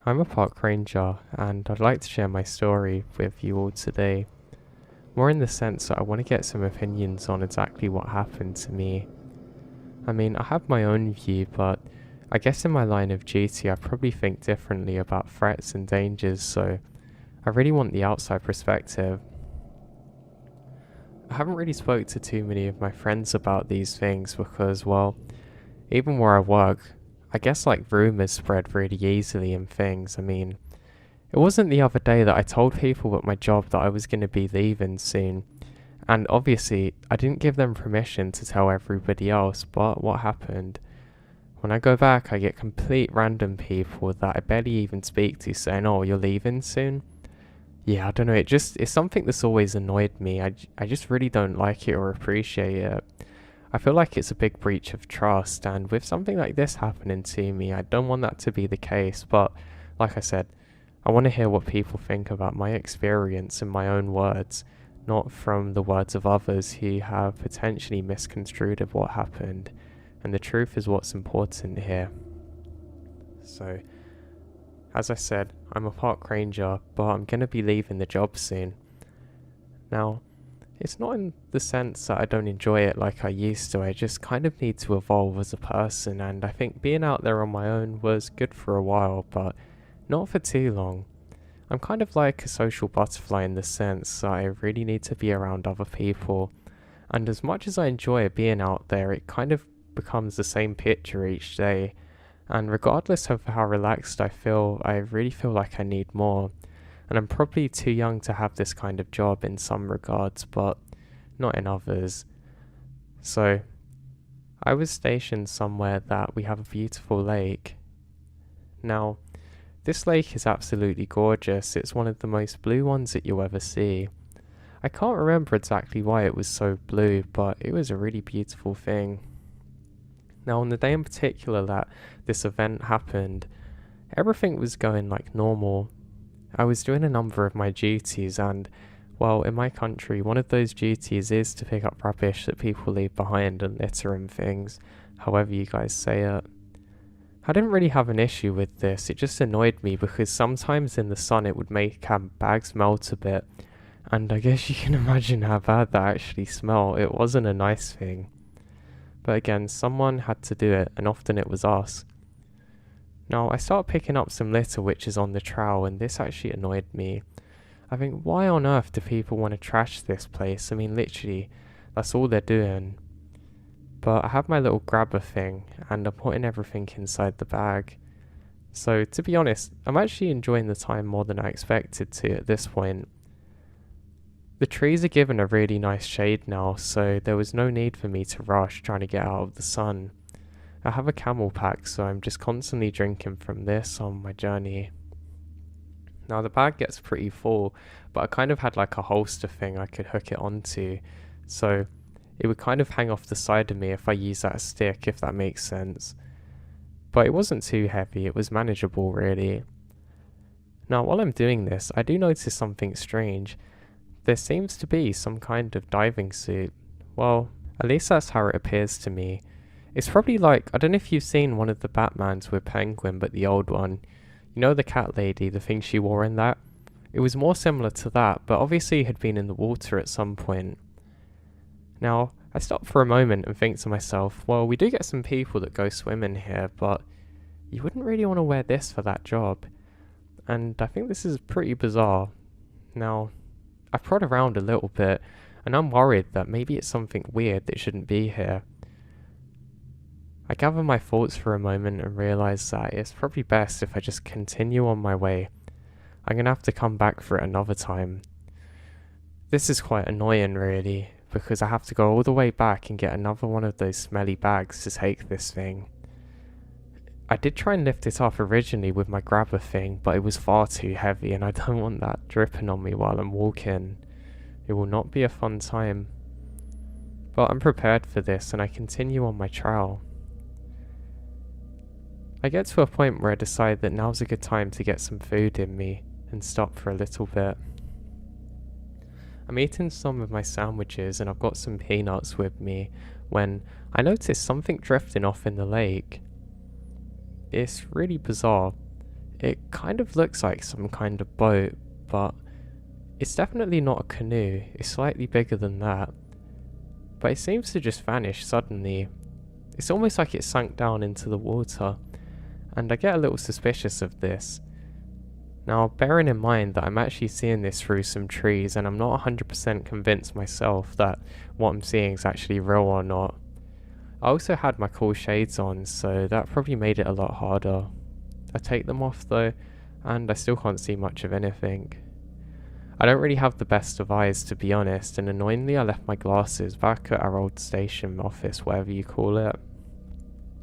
I'm a park ranger, and I'd like to share my story with you all today. More in the sense that I want to get some opinions on exactly what happened to me. I mean, I have my own view, but I guess in my line of duty, I probably think differently about threats and dangers, so I really want the outside perspective. I haven't really spoke to too many of my friends about these things because, well, even where I work, I guess like rumors spread really easily and things. I mean, it wasn't the other day that I told people at my job that I was going to be leaving soon, and obviously I didn't give them permission to tell everybody else, but what happened? When I go back, I get complete random people that I barely even speak to saying, "Oh, you're leaving soon?" Yeah, I don't know, it's something that's always annoyed me. I just really don't like it or appreciate it. I feel like it's a big breach of trust, and with something like this happening to me, I don't want that to be the case, but like I said, I want to hear what people think about my experience in my own words, not from the words of others who have potentially misconstrued of what happened, and the truth is what's important here. So, as I said, I'm a park ranger, but I'm going to be leaving the job soon. Now, it's not in the sense that I don't enjoy it like I used to, I just kind of need to evolve as a person, and I think being out there on my own was good for a while, but not for too long. I'm kind of like a social butterfly in the sense that I really need to be around other people, and as much as I enjoy being out there, it kind of becomes the same picture each day, and regardless of how relaxed I feel, I really feel like I need more. And I'm probably too young to have this kind of job in some regards, but not in others. So, I was stationed somewhere that we have a beautiful lake. Now, this lake is absolutely gorgeous. It's one of the most blue ones that you'll ever see. I can't remember exactly why it was so blue, but it was a really beautiful thing. Now, on the day in particular that this event happened, everything was going like normal. I was doing a number of my duties, and, well, in my country, one of those duties is to pick up rubbish that people leave behind and litter and things, however you guys say it. I didn't really have an issue with this, it just annoyed me because sometimes in the sun it would make bags melt a bit, and I guess you can imagine how bad that actually smelled. It wasn't a nice thing. But again, someone had to do it, and often it was us. Now, I started picking up some litter which is on the trowel, and this actually annoyed me. I think, why on earth do people want to trash this place? I mean, literally, that's all they're doing. But I have my little grabber thing, and I'm putting everything inside the bag. So, to be honest, I'm actually enjoying the time more than I expected to at this point. The trees are given a really nice shade now, so there was no need for me to rush trying to get out of the sun. I have a camel pack, so I'm just constantly drinking from this on my journey. Now the bag gets pretty full, but I kind of had like a holster thing I could hook it onto, so it would kind of hang off the side of me if I use that stick, if that makes sense. But it wasn't too heavy, it was manageable really. Now while I'm doing this, I do notice something strange. There seems to be some kind of diving suit. Well, at least that's how it appears to me. It's probably like, I don't know if you've seen one of the Batmans with Penguin, but the old one. You know the cat lady, the thing she wore in that? It was more similar to that, but obviously had been in the water at some point. Now, I stop for a moment and think to myself, well, we do get some people that go swimming here, but you wouldn't really want to wear this for that job. And I think this is pretty bizarre. Now, I prod around a little bit, and I'm worried that maybe it's something weird that shouldn't be here. I gather my thoughts for a moment and realise that it's probably best if I just continue on my way. I'm going to have to come back for it another time. This is quite annoying really, because I have to go all the way back and get another one of those smelly bags to take this thing. I did try and lift it up originally with my grabber thing, but it was far too heavy and I don't want that dripping on me while I'm walking. It will not be a fun time. But I'm prepared for this and I continue on my trail. I get to a point where I decide that now's a good time to get some food in me and stop for a little bit. I'm eating some of my sandwiches and I've got some peanuts with me when I notice something drifting off in the lake. It's really bizarre. It kind of looks like some kind of boat, but it's definitely not a canoe. It's slightly bigger than that. But it seems to just vanish suddenly. It's almost like it sunk down into the water, and I get a little suspicious of this. Now, bearing in mind that I'm actually seeing this through some trees, and I'm not 100% convinced myself that what I'm seeing is actually real or not. I also had my cool shades on, so that probably made it a lot harder. I take them off though, and I still can't see much of anything. I don't really have the best of eyes, to be honest, and annoyingly I left my glasses back at our old station office, whatever you call it.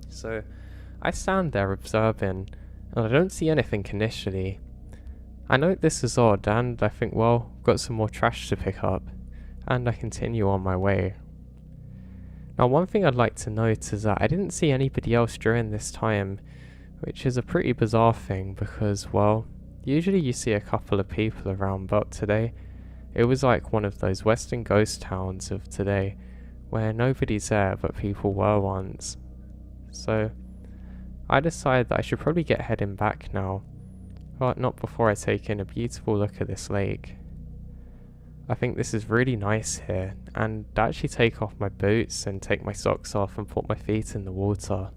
So I stand there observing, and I don't see anything initially. I note this is odd, and I think, well, got some more trash to pick up, and I continue on my way. Now, one thing I'd like to note is that I didn't see anybody else during this time, which is a pretty bizarre thing because, well, usually you see a couple of people around, but today, it was like one of those western ghost towns of today, where nobody's there but people were once. So, I decided that I should probably get heading back now, but not before I take in a beautiful look at this lake. I think this is really nice here, and to actually take off my boots and take my socks off and put my feet in the water.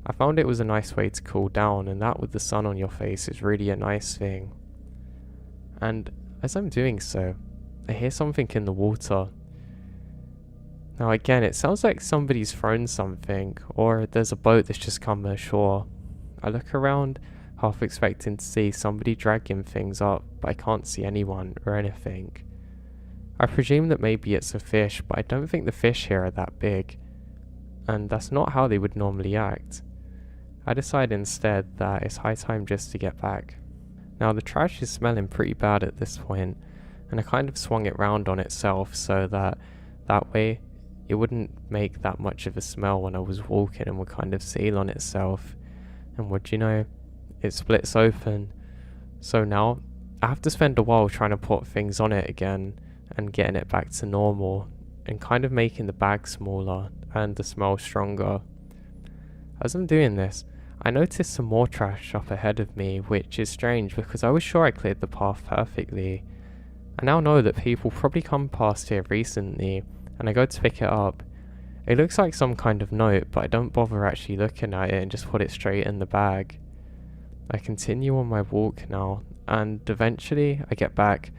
I found it was a nice way to cool down, and that with the sun on your face is really a nice thing. And as I'm doing so, I hear something in the water. Now again, it sounds like somebody's thrown something, or there's a boat that's just come ashore. I look around, half expecting to see somebody dragging things up, but I can't see anyone or anything. I presume that maybe it's a fish, but I don't think the fish here are that big, and that's not how they would normally act. I decide instead that it's high time just to get back. Now the trash is smelling pretty bad at this point, and I kind of swung it round on itself so that way it wouldn't make that much of a smell when I was walking and would kind of seal on itself. And would you know, it splits open. So now I have to spend a while trying to put things on it again and getting it back to normal, and kind of making the bag smaller and the smell stronger. As I'm doing this, I noticed some more trash up ahead of me, which is strange because I was sure I cleared the path perfectly. I now know that people probably come past here recently, and I go to pick it up. It looks like some kind of note, but I don't bother actually looking at it and just put it straight in the bag. I continue on my walk now, and eventually I get back,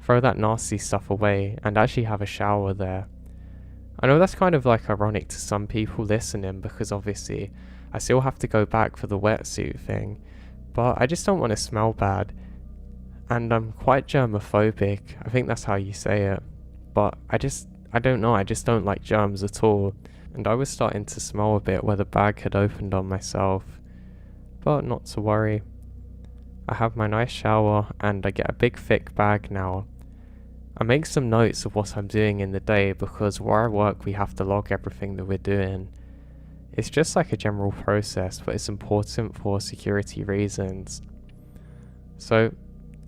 throw that nasty stuff away, and actually have a shower there. I know that's kind of like ironic to some people listening because obviously I still have to go back for the wetsuit thing, but I just don't want to smell bad, and I'm quite germophobic. I think that's how you say it, but I don't know, I just don't like germs at all, and I was starting to smell a bit where the bag had opened on myself, but not to worry. I have my nice shower and I get a big thick bag now. I make some notes of what I'm doing in the day because where I work we have to log everything that we're doing. It's just like a general process, but it's important for security reasons. So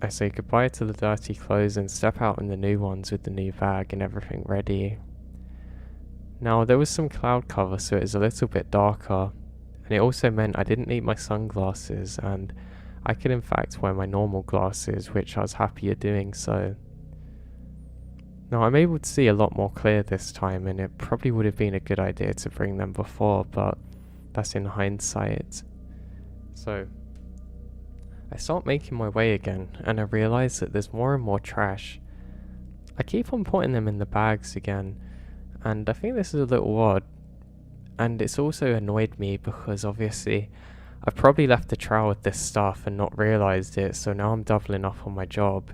I say goodbye to the dirty clothes and step out in the new ones with the new bag and everything ready. Now there was some cloud cover, so it was a little bit darker, and it also meant I didn't need my sunglasses, and I could in fact wear my normal glasses, which I was happier doing so. Now I'm able to see a lot more clear this time, and it probably would have been a good idea to bring them before, but that's in hindsight. So I start making my way again, and I realise that there's more and more trash. I keep on putting them in the bags again, and I think this is a little odd, and it's also annoyed me because obviously I've probably left the trail with this stuff and not realised it, so now I'm doubling up on my job.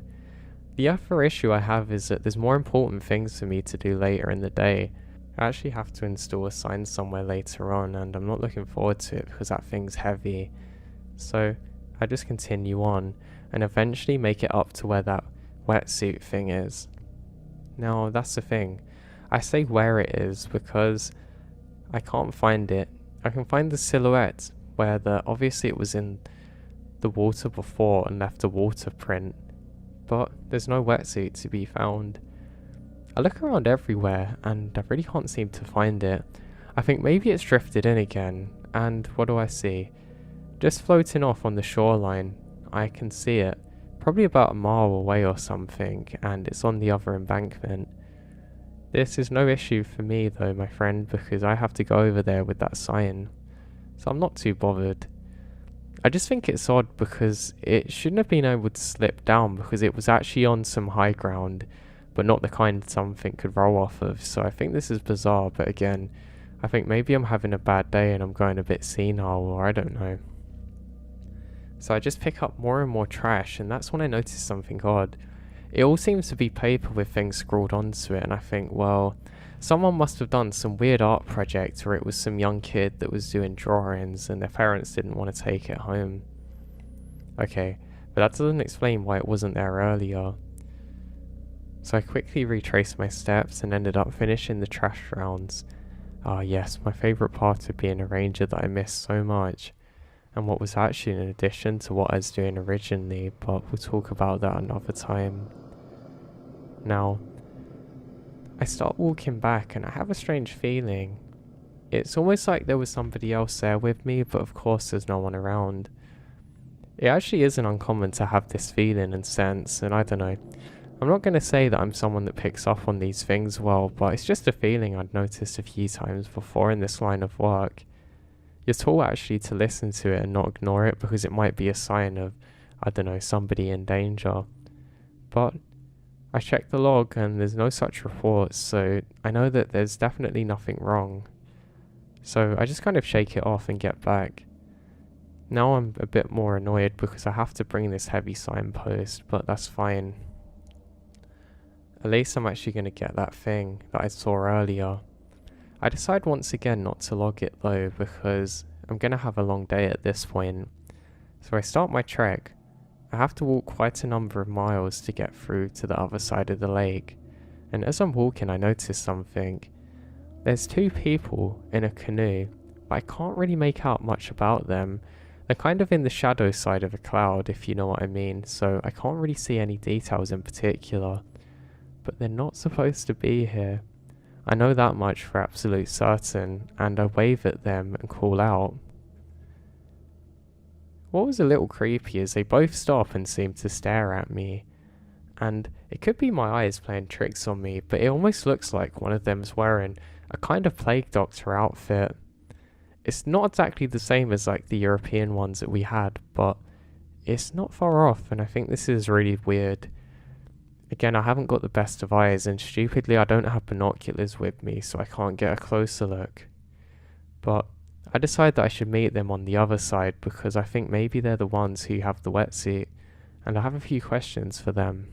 The other issue I have is that there's more important things for me to do later in the day. I actually have to install a sign somewhere later on, and I'm not looking forward to it because that thing's heavy. So I just continue on and eventually make it up to where that wetsuit thing is. Now that's the thing, I say where it is because I can't find it. I can find the silhouette where obviously it was in the water before and left a water print, but there's no wetsuit to be found. I look around everywhere and I really can't seem to find it. I think maybe it's drifted in again, and what do I see? just floating off on the shoreline. I can see it, probably about a mile away or something, and it's on the other embankment. This is no issue for me though, my friend, because I have to go over there with that sign, so I'm not too bothered. I just think it's odd because it shouldn't have been able to slip down because it was actually on some high ground, but not the kind something could roll off of, so I think this is bizarre, but again, I think maybe I'm having a bad day and I'm going a bit senile, or I don't know. So I just pick up more and more trash, and that's when I notice something odd. It all seems to be paper with things scrawled onto it, and I think, well, someone must have done some weird art project, or it was some young kid that was doing drawings and their parents didn't want to take it home. Okay, but that doesn't explain why it wasn't there earlier. So I quickly retraced my steps and ended up finishing the trash rounds. Ah yes, my favourite part of being a ranger that I missed so much, and what was actually an addition to what I was doing originally, but we'll talk about that another time. Now, I start walking back and I have a strange feeling. It's almost like there was somebody else there with me, but of course there's no one around. It actually isn't uncommon to have this feeling and sense, and I don't know. I'm not going to say that I'm someone that picks up on these things well, but it's just a feeling I'd noticed a few times before in this line of work. You're taught actually to listen to it and not ignore it because it might be a sign of, I don't know, somebody in danger. But I checked the log and there's no such reports, so I know that there's definitely nothing wrong. So I just kind of shake it off and get back. Now I'm a bit more annoyed because I have to bring this heavy signpost, but that's fine. At least I'm actually going to get that thing that I saw earlier. I decide once again not to log it though, because I'm going to have a long day at this point. So I start my trek. I have to walk quite a number of miles to get through to the other side of the lake, and as I'm walking I notice something. There's two people in a canoe, but I can't really make out much about them. They're kind of in the shadow side of a cloud, if you know what I mean, so I can't really see any details in particular. But they're not supposed to be here. I know that much for absolute certain, and I wave at them and call out. What was a little creepy is they both stop and seem to stare at me. And it could be my eyes playing tricks on me, but it almost looks like one of them's wearing a kind of plague doctor outfit. It's not exactly the same as like the European ones that we had, but it's not far off, and I think this is really weird. Again, I haven't got the best of eyes, and stupidly I don't have binoculars with me, so I can't get a closer look. But I decide that I should meet them on the other side, because I think maybe they're the ones who have the wetsuit, and I have a few questions for them.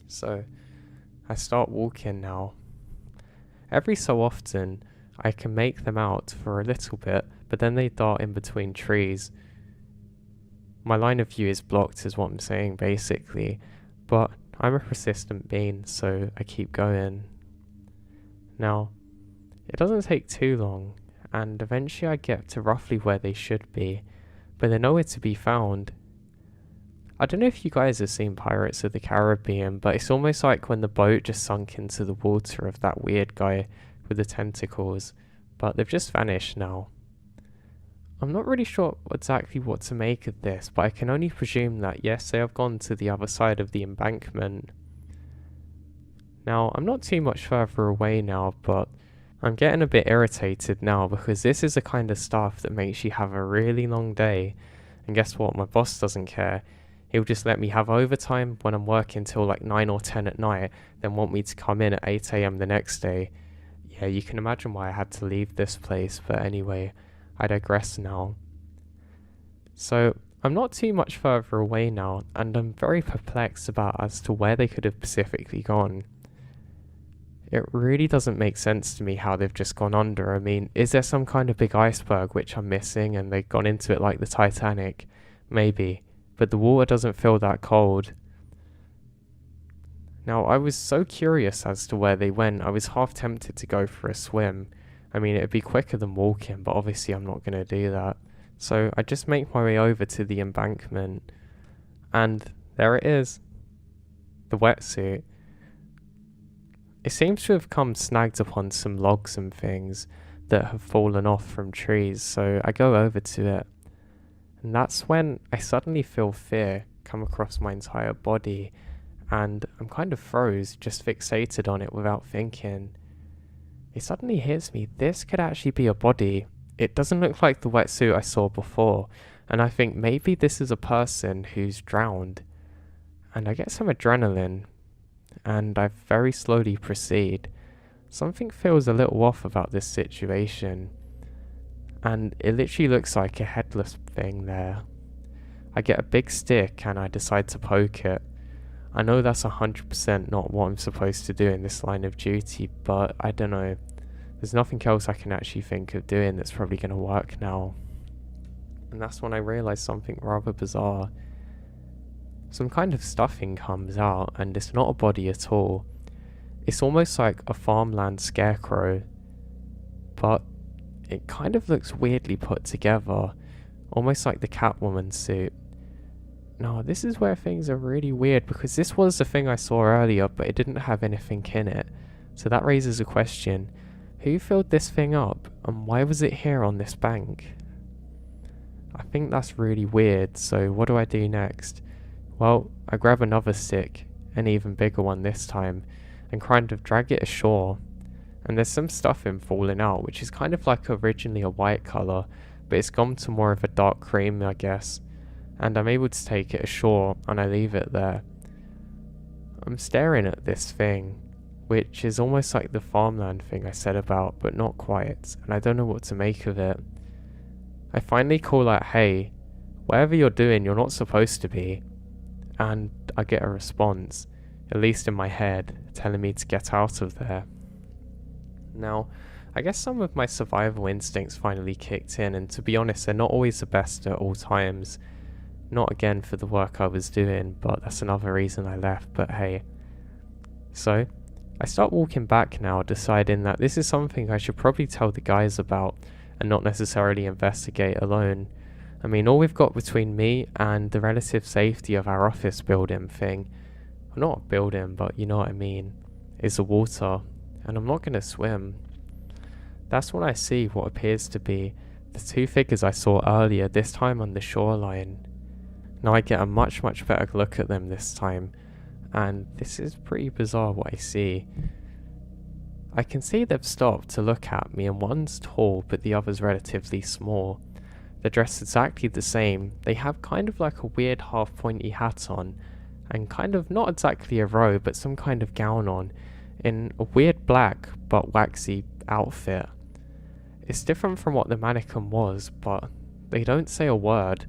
So, I start walking now. Every so often, I can make them out for a little bit, but then they dart in between trees. My line of view is blocked, is what I'm saying, basically, but I'm a persistent being, so I keep going. Now, it doesn't take too long, and eventually I get to roughly where they should be, but they're nowhere to be found. I don't know if you guys have seen Pirates of the Caribbean, but it's almost like when the boat just sunk into the water of that weird guy with the tentacles, but they've just vanished now. I'm not really sure exactly what to make of this, but I can only presume that yes, they have gone to the other side of the embankment. Now, I'm not too much further away now, but I'm getting a bit irritated now because this is the kind of stuff that makes you have a really long day. And guess what? My boss doesn't care. He'll just let me have overtime when I'm working till like 9 or 10 at night, then want me to come in at 8 AM the next day. Yeah, you can imagine why I had to leave this place, but anyway, I digress now. So, I'm not too much further away now, and I'm very perplexed about as to where they could have specifically gone. It really doesn't make sense to me how they've just gone under. I mean, is there some kind of big iceberg which I'm missing and they've gone into it like the Titanic? Maybe, but the water doesn't feel that cold. Now, I was so curious as to where they went, I was half tempted to go for a swim. I mean, it'd be quicker than walking, but obviously I'm not going to do that. So I just make my way over to the embankment, and there it is. The wetsuit. It seems to have come snagged upon some logs and things that have fallen off from trees, so I go over to it. And that's when I suddenly feel fear come across my entire body, and I'm kind of froze, just fixated on it without thinking. It suddenly hits me, this could actually be a body. It doesn't look like the wetsuit I saw before, and I think maybe this is a person who's drowned. And I get some adrenaline, and I very slowly proceed. Something feels a little off about this situation, and it literally looks like a headless thing there. I get a big stick and I decide to poke it. I know that's 100% not what I'm supposed to do in this line of duty, but I don't know. There's nothing else I can actually think of doing that's probably going to work now. And that's when I realise something rather bizarre. Some kind of stuffing comes out, and it's not a body at all. It's almost like a farmland scarecrow, but it kind of looks weirdly put together, almost like the Catwoman suit. No, this is where things are really weird, because this was the thing I saw earlier, but it didn't have anything in it. So that raises a question. Who filled this thing up, and why was it here on this bank? I think that's really weird, so what do I do next? Well, I grab another stick, an even bigger one this time, and kind of drag it ashore. And there's some stuffing falling out, which is kind of like originally a white colour, but it's gone to more of a dark cream, I guess. And I'm able to take it ashore, and I leave it there. I'm staring at this thing, which is almost like the farmland thing I said about, but not quite, and I don't know what to make of it. I finally call out, "Hey, whatever you're doing, you're not supposed to be." And I get a response, at least in my head, telling me to get out of there. Now, I guess some of my survival instincts finally kicked in, and to be honest, they're not always the best at all times. Not again for the work I was doing, but that's another reason I left, but hey. So, I start walking back now, deciding that this is something I should probably tell the guys about, and not necessarily investigate alone. I mean, all we've got between me and the relative safety of our office building thing, well, not a building, but you know what I mean, is the water, and I'm not going to swim. That's when I see what appears to be the two figures I saw earlier, this time on the shoreline. Now I get a much better look at them this time, and this is pretty bizarre what I see. I can see they've stopped to look at me, and one's tall but the other's relatively small. They're dressed exactly the same. They have kind of like a weird half pointy hat on, and kind of not exactly a robe, but some kind of gown on, in a weird black but waxy outfit. It's different from what the mannequin was, but they don't say a word.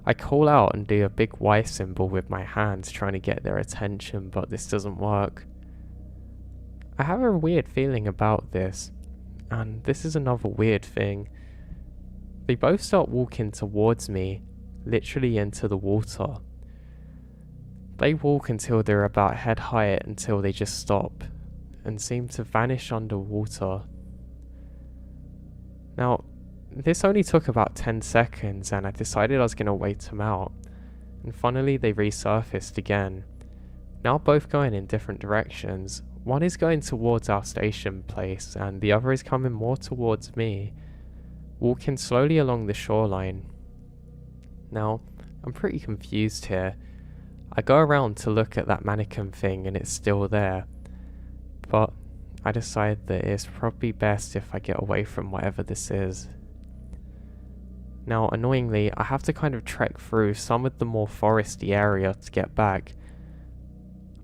I call out and do a big Y symbol with my hands, trying to get their attention, but this doesn't work. I have a weird feeling about this, and this is another weird thing. They both start walking towards me, literally into the water. They walk until they're about head height, until they just stop, and seem to vanish underwater. Now, this only took about 10 seconds, and I decided I was going to wait them out, and finally they resurfaced again. Now both going in different directions. One is going towards our station place, and the other is coming more towards me, walking slowly along the shoreline. Now, I'm pretty confused here. I go around to look at that mannequin thing, and it's still there, but I decide that it's probably best if I get away from whatever this is. Now, annoyingly, I have to kind of trek through some of the more foresty area to get back.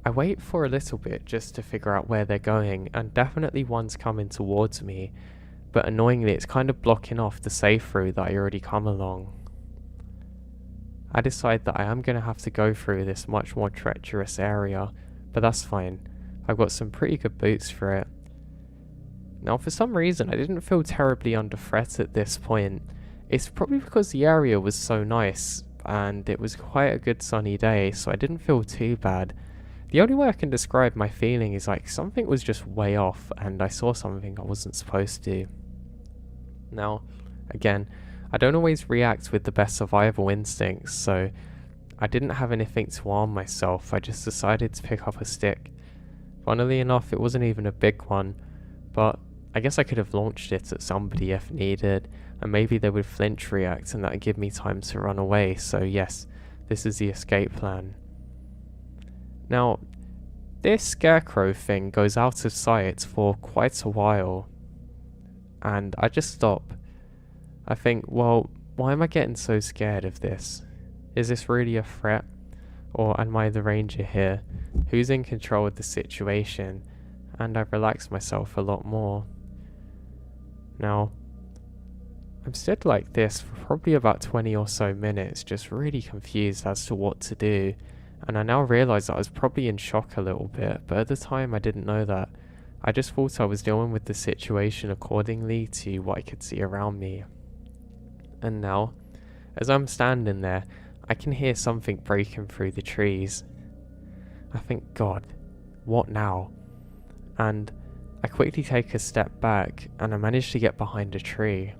I wait for a little bit just to figure out where they're going, and definitely one's coming towards me, but annoyingly it's kind of blocking off the safe route that I already come along. I decide that I am going to have to go through this much more treacherous area, but that's fine. I've got some pretty good boots for it. Now, for some reason I didn't feel terribly under threat at this point. It's probably because the area was so nice, and it was quite a good sunny day, so I didn't feel too bad. The only way I can describe my feeling is like something was just way off, and I saw something I wasn't supposed to. Now, again, I don't always react with the best survival instincts, so I didn't have anything to arm myself. I just decided to pick up a stick. Funnily enough, it wasn't even a big one, but I guess I could have launched it at somebody if needed, and maybe they would flinch react and that would give me time to run away, so yes, this is the escape plan. Now, this scarecrow thing goes out of sight for quite a while, and I just stop. I think, well, why am I getting so scared of this? Is this really a threat? Or am I the ranger here, who's in control of the situation? And I relax myself a lot more. Now, I'm stood like this for probably about 20 or so minutes, just really confused as to what to do. And I now realise that I was probably in shock a little bit, but at the time I didn't know that. I just thought I was dealing with the situation accordingly to what I could see around me. And now, as I'm standing there, I can hear something breaking through the trees. I think, God, what now? And I quickly take a step back and I manage to get behind a tree.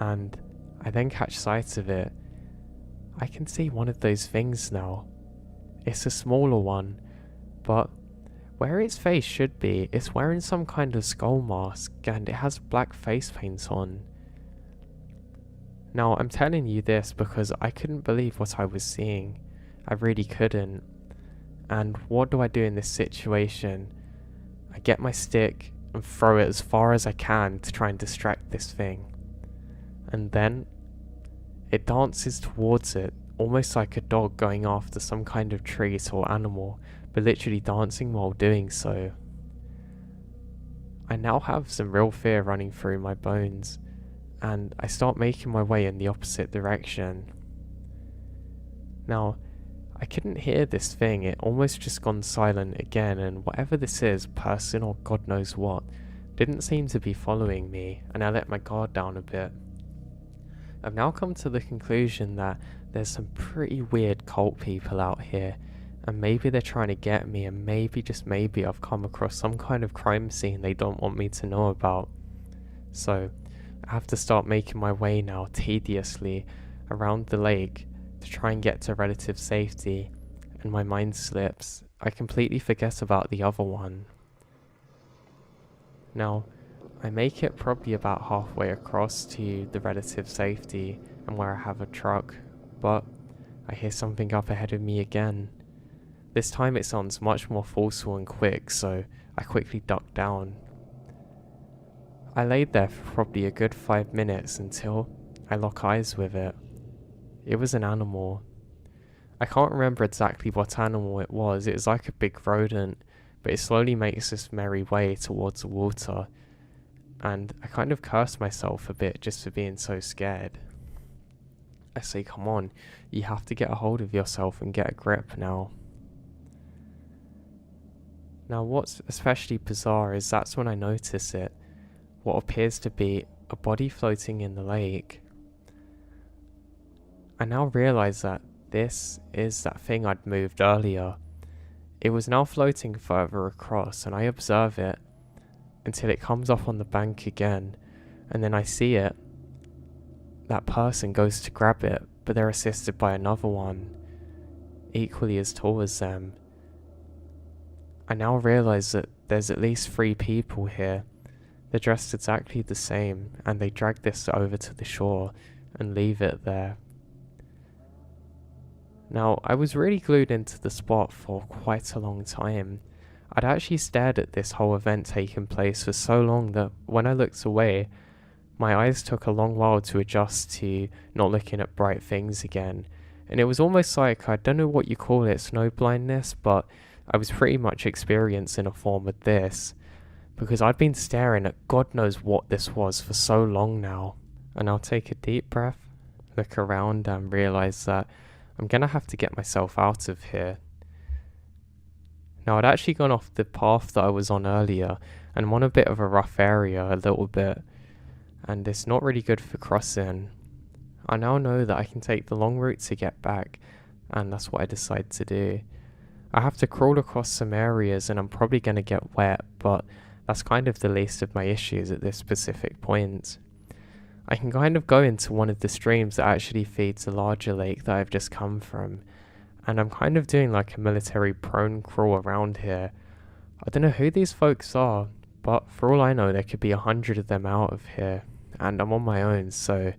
And I then catch sight of it. I can see one of those things now. It's a smaller one, but where its face should be, it's wearing some kind of skull mask and it has black face paint on. Now, I'm telling you this because I couldn't believe what I was seeing. I really couldn't. And what do I do in this situation? I get my stick and throw it as far as I can to try and distract this thing. And then it dances towards it, almost like a dog going after some kind of treat or animal, but literally dancing while doing so. I now have some real fear running through my bones, and I start making my way in the opposite direction. Now, I couldn't hear this thing, it almost just gone silent again, and whatever this is, person or God knows what, didn't seem to be following me, and I let my guard down a bit. I've now come to the conclusion that there's some pretty weird cult people out here, and maybe they're trying to get me, and maybe, just maybe, I've come across some kind of crime scene they don't want me to know about. So, I have to start making my way now, tediously, around the lake, to try and get to relative safety, and my mind slips. I completely forget about the other one. Now, I make it probably about halfway across to the relative safety and where I have a truck, but I hear something up ahead of me again. This time it sounds much more forceful and quick, so I quickly duck down. I laid there for probably a good 5 minutes until I lock eyes with it. It was an animal. I can't remember exactly what animal it was like a big rodent, but it slowly makes its merry way towards the water, and I kind of cursed myself a bit just for being so scared. I say, come on, you have to get a hold of yourself and get a grip now. Now what's especially bizarre is that's when I notice it, what appears to be a body floating in the lake. I now realise that this is that thing I'd moved earlier. It was now floating further across, and I observe it until it comes up on the bank again, and then I see it. That person goes to grab it, but they're assisted by another one, equally as tall as them. I now realise that there's at least 3 people here. They're dressed exactly the same, and they drag this over to the shore and leave it there. Now, I was really glued into the spot for quite a long time. I'd actually stared at this whole event taking place for so long that when I looked away, my eyes took a long while to adjust to not looking at bright things again. And it was almost like, I don't know what you call it, snow blindness, but I was pretty much experiencing a form of this, because I'd been staring at God knows what this was for so long now. And I'll take a deep breath, look around and realise that I'm gonna have to get myself out of here. Now I'd actually gone off the path that I was on earlier, and I'm on a bit of a rough area a little bit, and it's not really good for crossing. I now know that I can take the long route to get back, and that's what I decide to do. I have to crawl across some areas and I'm probably going to get wet, but that's kind of the least of my issues at this specific point. I can kind of go into one of the streams that actually feeds the larger lake that I've just come from, and I'm kind of doing like a military prone crawl around here. I don't know who these folks are, But for all I know, there could be 100 of them out of here, and I'm on my own, so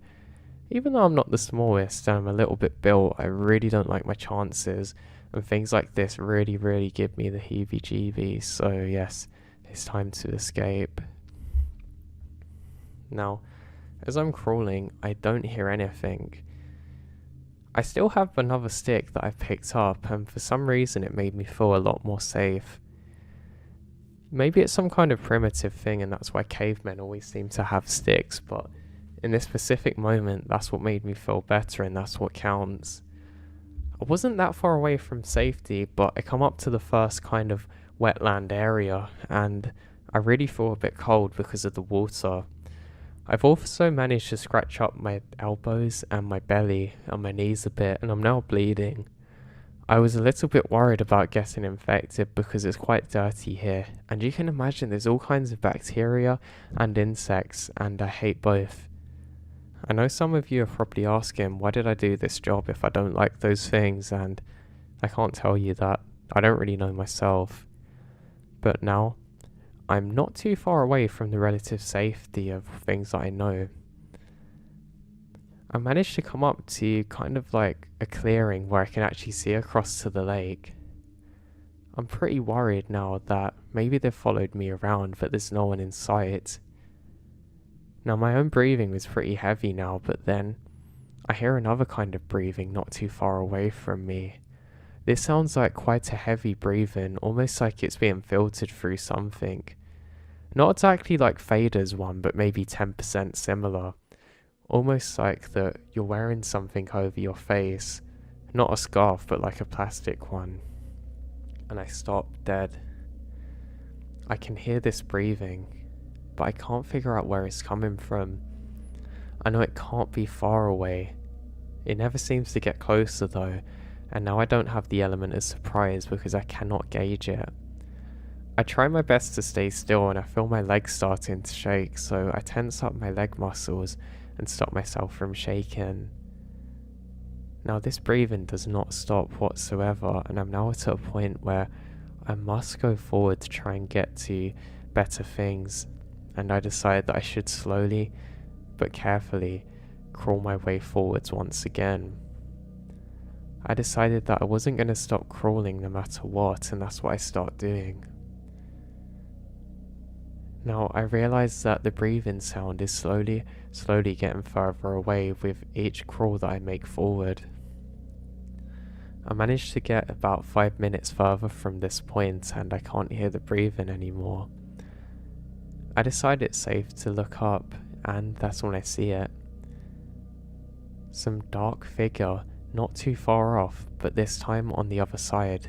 even though I'm not the smallest and I'm a little bit built, I really don't like my chances, and things like this really, really give me the heebie-jeebies, so yes, it's time to escape. Now, as I'm crawling, I don't hear anything. I still have another stick that I've picked up, and for some reason it made me feel a lot more safe. Maybe it's some kind of primitive thing and that's why cavemen always seem to have sticks, but in this specific moment, that's what made me feel better and that's what counts. I wasn't that far away from safety, but I come up to the first kind of wetland area and I really feel a bit cold because of the water. I've also managed to scratch up my elbows and my belly and my knees a bit, and I'm now bleeding. I was a little bit worried about getting infected because it's quite dirty here, and you can imagine there's all kinds of bacteria and insects, and I hate both. I know some of you are probably asking, why did I do this job if I don't like those things, and I can't tell you that. I don't really know myself. But now, I'm not too far away from the relative safety of things that I know. I managed to come up to kind of like a clearing where I can actually see across to the lake. I'm pretty worried now that maybe they've followed me around, but there's no one in sight. Now my own breathing was pretty heavy now, but then I hear another kind of breathing not too far away from me. This sounds like quite a heavy breathing, almost like it's being filtered through something. Not exactly like Fader's one, but maybe 10% similar. Almost like that you're wearing something over your face. Not a scarf, but like a plastic one. And I stop dead. I can hear this breathing, but I can't figure out where it's coming from. I know it can't be far away. It never seems to get closer though, and now I don't have the element of surprise because I cannot gauge it. I try my best to stay still and I feel my legs starting to shake, so I tense up my leg muscles and stop myself from shaking. Now this breathing does not stop whatsoever, and I'm now at a point where I must go forward to try and get to better things, and I decide that I should slowly but carefully crawl my way forwards once again. I decided that I wasn't going to stop crawling no matter what, and that's what I start doing. Now I realise that the breathing sound is slowly getting further away with each crawl that I make forward. I managed to get about 5 minutes further from this point and I can't hear the breathing anymore. I decide it's safe to look up, and that's when I see it. Some dark figure not too far off, but this time on the other side.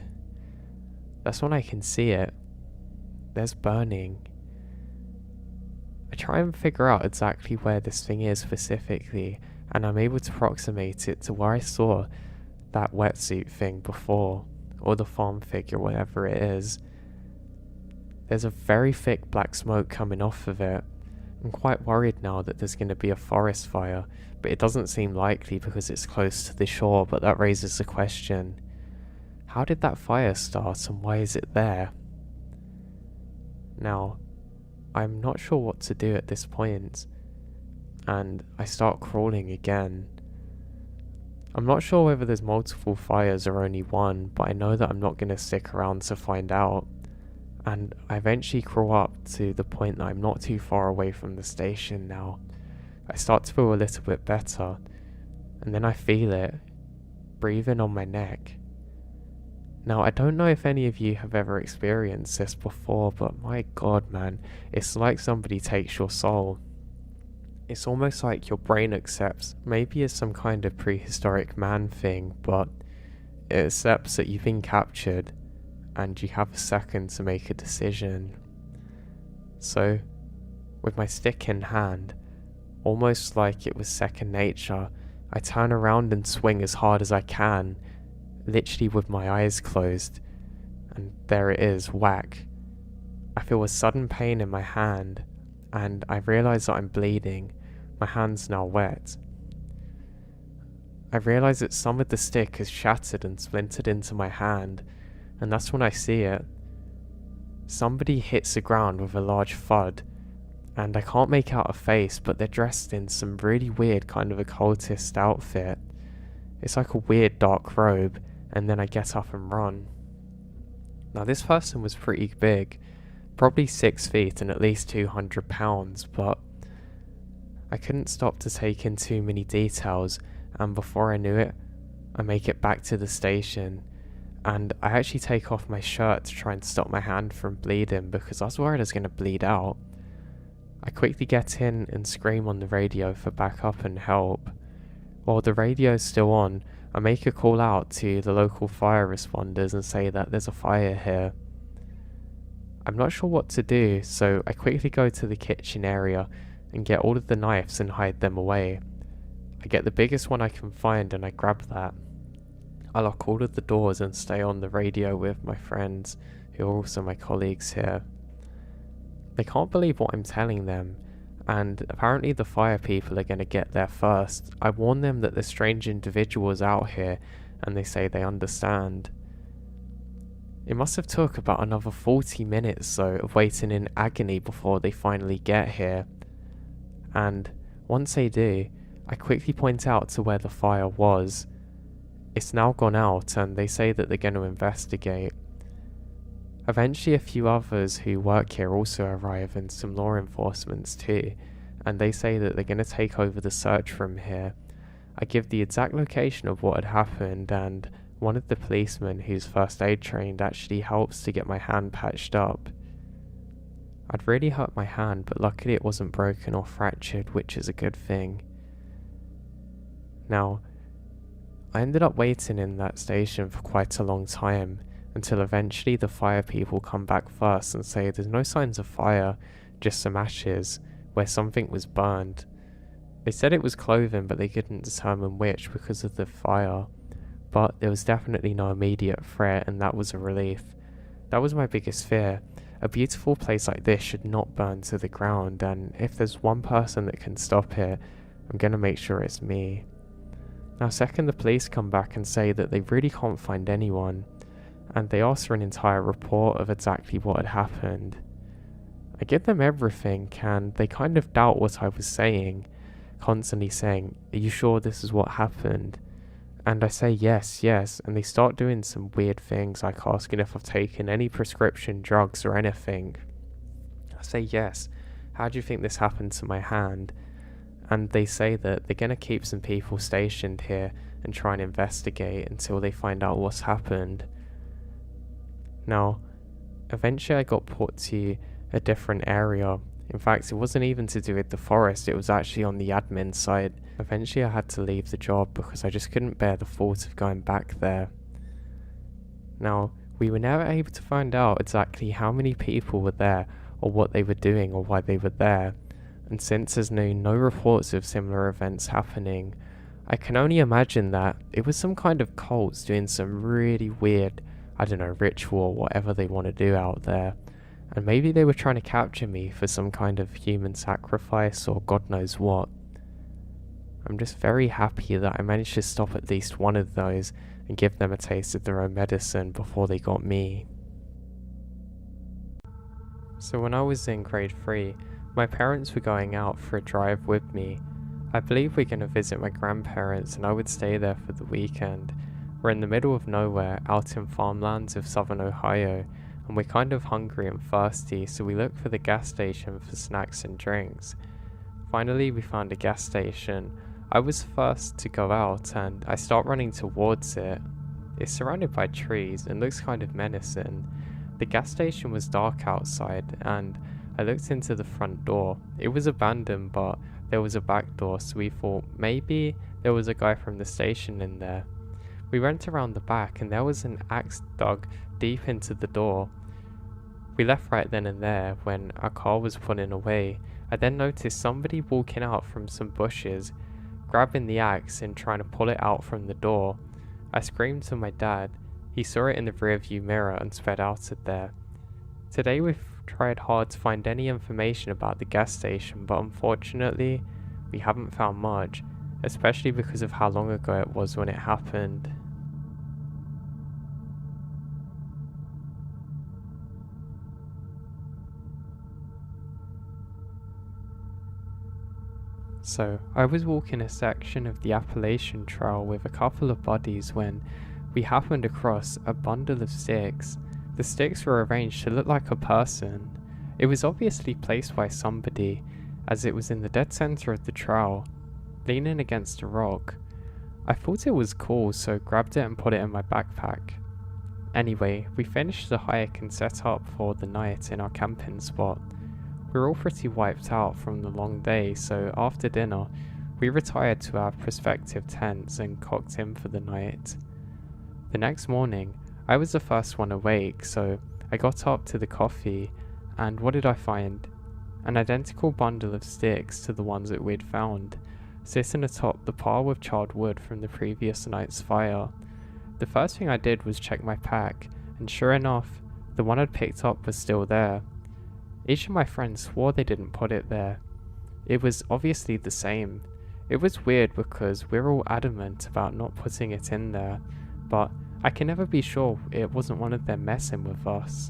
That's when I can see it. There's burning. I try and figure out exactly where this thing is specifically, and I'm able to approximate it to where I saw that wetsuit thing before, or the farm figure, whatever it is. There's a very thick black smoke coming off of it. I'm quite worried now that there's going to be a forest fire, but it doesn't seem likely because it's close to the shore, but that raises the question, how did that fire start and why is it there? Now, I'm not sure what to do at this point, and I start crawling again. I'm not sure whether there's multiple fires or only one, but I know that I'm not going to stick around to find out, and I eventually crawl up to the point that I'm not too far away from the station now. I start to feel a little bit better, and then I feel it breathing on my neck. Now, I don't know if any of you have ever experienced this before, but my god, man, it's like somebody takes your soul. It's almost like your brain accepts, maybe it's some kind of prehistoric man thing, but it accepts that you've been captured and you have a second to make a decision. So, with my stick in hand, almost like it was second nature, I turn around and swing as hard as I can, literally with my eyes closed, and there it is, whack. I feel a sudden pain in my hand, and I realise that I'm bleeding. My hand's now wet. I realise that some of the stick has shattered and splintered into my hand, and that's when I see it. somebody hits the ground with a large thud, and I can't make out a face, but they're dressed in some really weird kind of occultist outfit. It's like a weird dark robe, and then I get up and run. Now this person was pretty big, probably 6 feet and at least 200 pounds, but I couldn't stop to take in too many details, and before I knew it, I make it back to the station, and I actually take off my shirt to try and stop my hand from bleeding because I was worried I was going to bleed out. I quickly get in and scream on the radio for backup and help. While the radio's still on, I make a call out to the local fire responders and say that there's a fire here. I'm not sure what to do, so I quickly go to the kitchen area and get all of the knives and hide them away. I get the biggest one I can find and I grab that. I lock all of the doors and stay on the radio with my friends, who are also my colleagues here. They can't believe what I'm telling them, and apparently the fire people are going to get there first. I warn them that there's strange individuals out here, and they say they understand. It must have took about another 40 minutes though of waiting in agony before they finally get here. And once they do, I quickly point out to where the fire was. It's now gone out, and they say that they're going to investigate. Eventually a few others who work here also arrive, and some law enforcement too, and they say that they're going to take over the search from here. I give the exact location of what had happened, and one of the policemen who's first aid trained actually helps to get my hand patched up. I'd really hurt my hand, but luckily it wasn't broken or fractured, which is a good thing. Now, I ended up waiting in that station for quite a long time, until eventually the fire people come back first and say there's no signs of fire, just some ashes, where something was burned. They said it was clothing, but they couldn't determine which because of the fire. But there was definitely no immediate threat, and that was a relief. That was my biggest fear. A beautiful place like this should not burn to the ground, and if there's one person that can stop it, I'm gonna make sure it's me. Now second, the police come back and say that they really can't find anyone, and they ask for an entire report of exactly what had happened. I give them everything, and they kind of doubt what I was saying, constantly saying, "Are you sure this is what happened?" And I say yes, and they start doing some weird things, like asking if I've taken any prescription drugs or anything. I say yes. How do you think this happened to my hand? And they say that they're going to keep some people stationed here and try and investigate until they find out what's happened. Now, eventually I got put to a different area. In fact, it wasn't even to do with the forest, it was actually on the admin side. Eventually I had to leave the job because I just couldn't bear the thought of going back there. Now, we were never able to find out exactly how many people were there, or what they were doing, or why they were there. And since there's no reports of similar events happening, I can only imagine that it was some kind of cults doing some really weird, I don't know, ritual or whatever they want to do out there. And maybe they were trying to capture me for some kind of human sacrifice or God knows what. I'm just very happy that I managed to stop at least one of those and give them a taste of their own medicine before they got me. So when I was in grade 3, my parents were going out for a drive with me. I believe we're going to visit my grandparents, and I would stay there for the weekend. We're in the middle of nowhere, out in farmlands of southern Ohio, and we're kind of hungry and thirsty, so we look for the gas station for snacks and drinks. Finally, we found a gas station. I was first to go out, and I start running towards it. It's surrounded by trees and looks kind of menacing. The gas station was dark outside, and I looked into the front door. It was abandoned, but there was a back door, so we thought maybe there was a guy from the station in there. We went around the back, and there was an axe dug deep into the door. We left right then and there when our car was pulling away. I then noticed somebody walking out from some bushes, grabbing the axe and trying to pull it out from the door. I screamed to my dad. He saw it in the rearview mirror and sped out of there. Today we've tried hard to find any information about the gas station, but unfortunately we haven't found much, especially because of how long ago it was when it happened. So, I was walking a section of the Appalachian Trail with a couple of buddies when we happened across a bundle of sticks. The sticks were arranged to look like a person. It was obviously placed by somebody, as it was in the dead center of the trail, leaning against a rock. I thought it was cool, so grabbed it and put it in my backpack. Anyway, we finished the hike and set up for the night in our camping spot. We were all pretty wiped out from the long day, so after dinner, we retired to our prospective tents and cocked in for the night. The next morning, I was the first one awake, so I got up to the coffee, and what did I find? An identical bundle of sticks to the ones that we'd found, sitting atop the pile of charred wood from the previous night's fire. The first thing I did was check my pack, and sure enough, the one I'd picked up was still there. Each of my friends swore they didn't put it there. It was obviously the same. It was weird because we're all adamant about not putting it in there, but I can never be sure it wasn't one of them messing with us.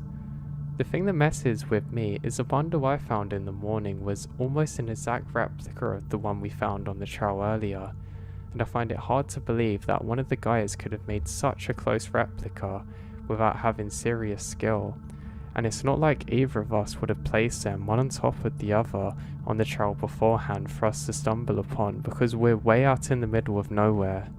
The thing that messes with me is the bundle I found in the morning was almost an exact replica of the one we found on the trail earlier, and I find it hard to believe that one of the guys could have made such a close replica without having serious skill. And it's not like either of us would have placed them one on top of the other on the trail beforehand for us to stumble upon, because we're way out in the middle of nowhere.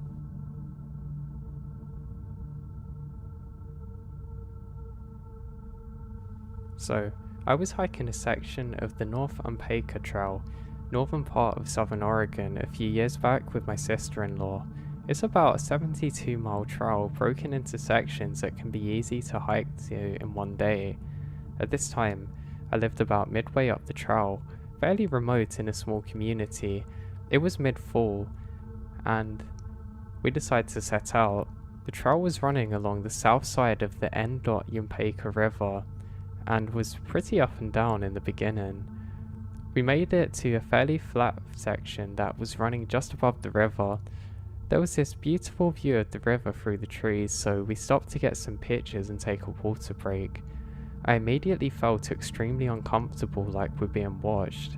So, I was hiking a section of the North Umpqua Trail, northern part of southern Oregon, a few years back with my sister-in-law. It's about a 72-mile trail broken into sections that can be easy to hike to in one day. At this time, I lived about midway up the trail, fairly remote in a small community. It was mid-fall, and we decided to set out. The trail was running along the south side of the Umpqua River, and was pretty up and down in the beginning. We made it to a fairly flat section that was running just above the river. There was this beautiful view of the river through the trees, so we stopped to get some pictures and take a water break. I immediately felt extremely uncomfortable, like we're being watched.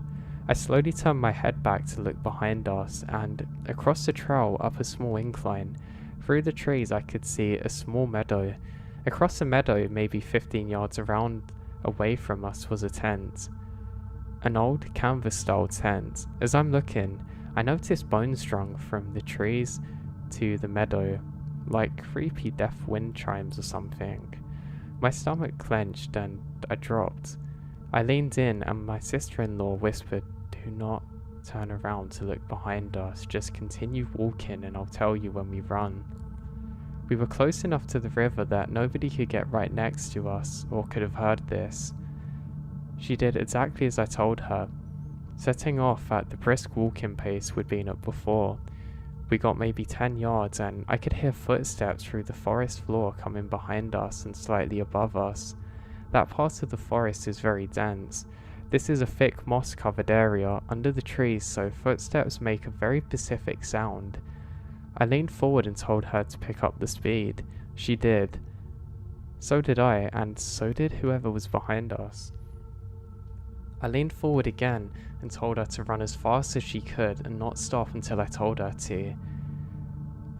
I slowly turned my head back to look behind us, and across the trail up a small incline, through the trees I could see a small meadow. Across the meadow, maybe 15 yards around away from us, was a tent. An old canvas-style tent. As I'm looking, I noticed bones strung from the trees to the meadow, like creepy death wind chimes or something. My stomach clenched and I dropped. I leaned in and my sister-in-law whispered, "Do not turn around to look behind us, just continue walking and I'll tell you when we run." We were close enough to the river that nobody could get right next to us or could have heard this. She did exactly as I told her, setting off at the brisk walking pace we'd been at before. We got maybe 10 yards and I could hear footsteps through the forest floor coming behind us and slightly above us. That part of the forest is very dense. This is a thick moss-covered area under the trees, so footsteps make a very specific sound. I leaned forward and told her to pick up the speed. She did. So did I, and so did whoever was behind us. I leaned forward again and told her to run as fast as she could and not stop until I told her to.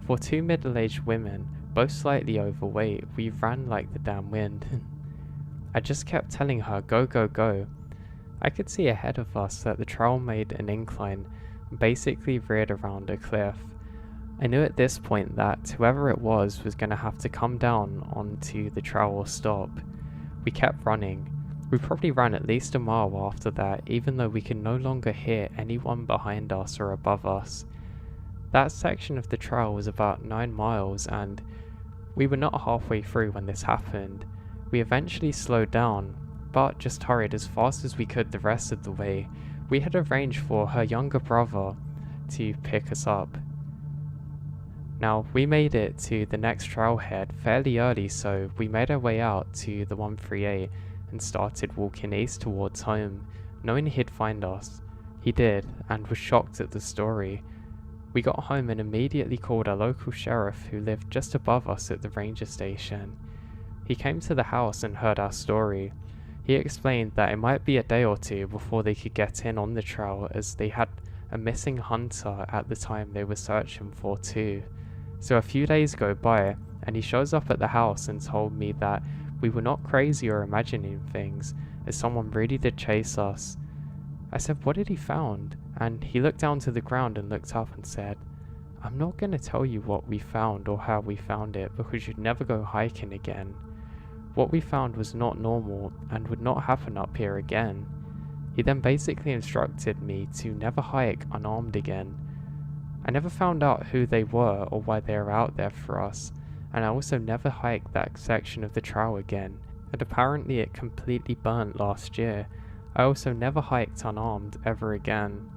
For two middle-aged women, both slightly overweight, we ran like the damn wind. I just kept telling her, "Go, go, go." I could see ahead of us that the trail made an incline and basically reared around a cliff. I knew at this point that whoever it was going to have to come down onto the trail or stop. We kept running. We probably ran at least a mile after that, even though we could no longer hear anyone behind us or above us. That section of the trail was about 9 miles, and we were not halfway through when this happened. We eventually slowed down, but just hurried as fast as we could the rest of the way. We had arranged for her younger brother to pick us up. Now, we made it to the next trailhead fairly early, so we made our way out to the 138 and started walking east towards home, knowing he'd find us. He did, and was shocked at the story. We got home and immediately called our local sheriff, who lived just above us at the ranger station. He came to the house and heard our story. He explained that it might be a day or two before they could get in on the trail, as they had a missing hunter at the time they were searching for too. So a few days go by and he shows up at the house and told me that we were not crazy or imagining things, as someone really did chase us. I said, what had he found? And he looked down to the ground and looked up and said, I'm not going to tell you what we found or how we found it because you'd never go hiking again. What we found was not normal and would not happen up here again. He then basically instructed me to never hike unarmed again. I never found out who they were or why they were out there for us, and I also never hiked that section of the trail again, and apparently it completely burnt last year. I also never hiked unarmed ever again.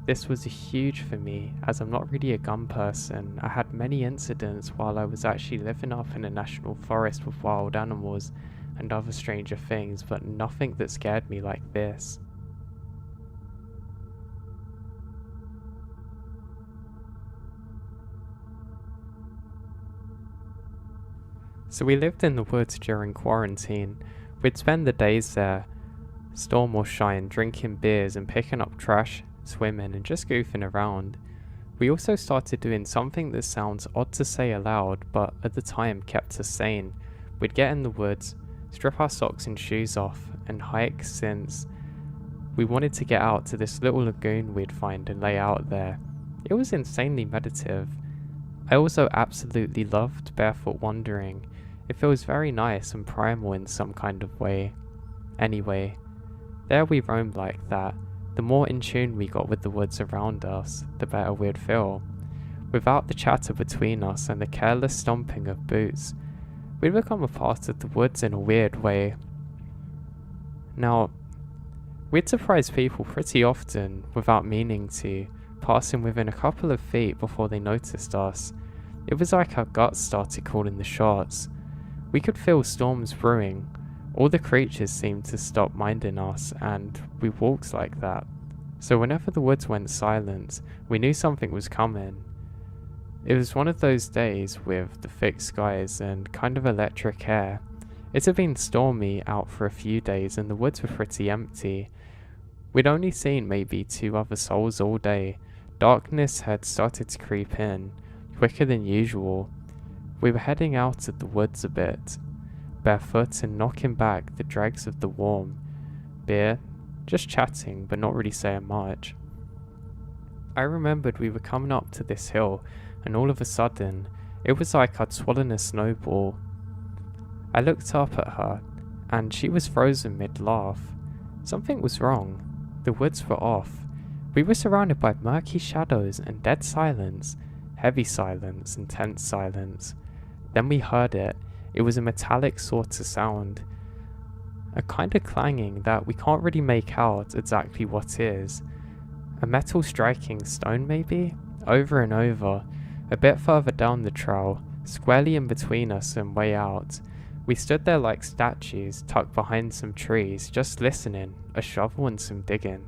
This was huge for me, as I'm not really a gun person. I had many incidents while I was actually living up in a national forest with wild animals and other stranger things, but nothing that scared me like this. So we lived in the woods during quarantine. We'd spend the days there, storm or shine, drinking beers and picking up trash, swimming and just goofing around. We also started doing something that sounds odd to say aloud, but at the time kept us sane. We'd get in the woods, strip our socks and shoes off, and hike, since we wanted to get out to this little lagoon we'd find and lay out there. It was insanely meditative. I also absolutely loved barefoot wandering. It feels very nice and primal in some kind of way. Anyway, there we roamed like that. The more in tune we got with the woods around us, the better we'd feel. Without the chatter between us and the careless stomping of boots, we'd become a part of the woods in a weird way. Now, we'd surprise people pretty often without meaning to, passing within a couple of feet before they noticed us. It was like our guts started calling the shots. We could feel storms brewing. All the creatures seemed to stop minding us, and we walked like that. So whenever the woods went silent, we knew something was coming. It was one of those days with the thick skies and kind of electric air. It had been stormy out for a few days and the woods were pretty empty. We'd only seen maybe 2 other souls all day. Darkness had started to creep in, quicker than usual. We were heading out of the woods a bit, barefoot and knocking back the dregs of the warm beer, just chatting but not really saying much. I remembered we were coming up to this hill, and all of a sudden, it was like I'd swollen a snowball. I looked up at her, and she was frozen mid-laugh. Something was wrong. The woods were off. We were surrounded by murky shadows and dead silence, heavy silence and tense silence. Then we heard it. It was a metallic sort of sound, a kind of clanging that we can't really make out exactly what is. A metal striking stone maybe? Over and over, a bit further down the trail, squarely in between us and way out. We stood there like statues, tucked behind some trees, just listening, a shovel and some digging.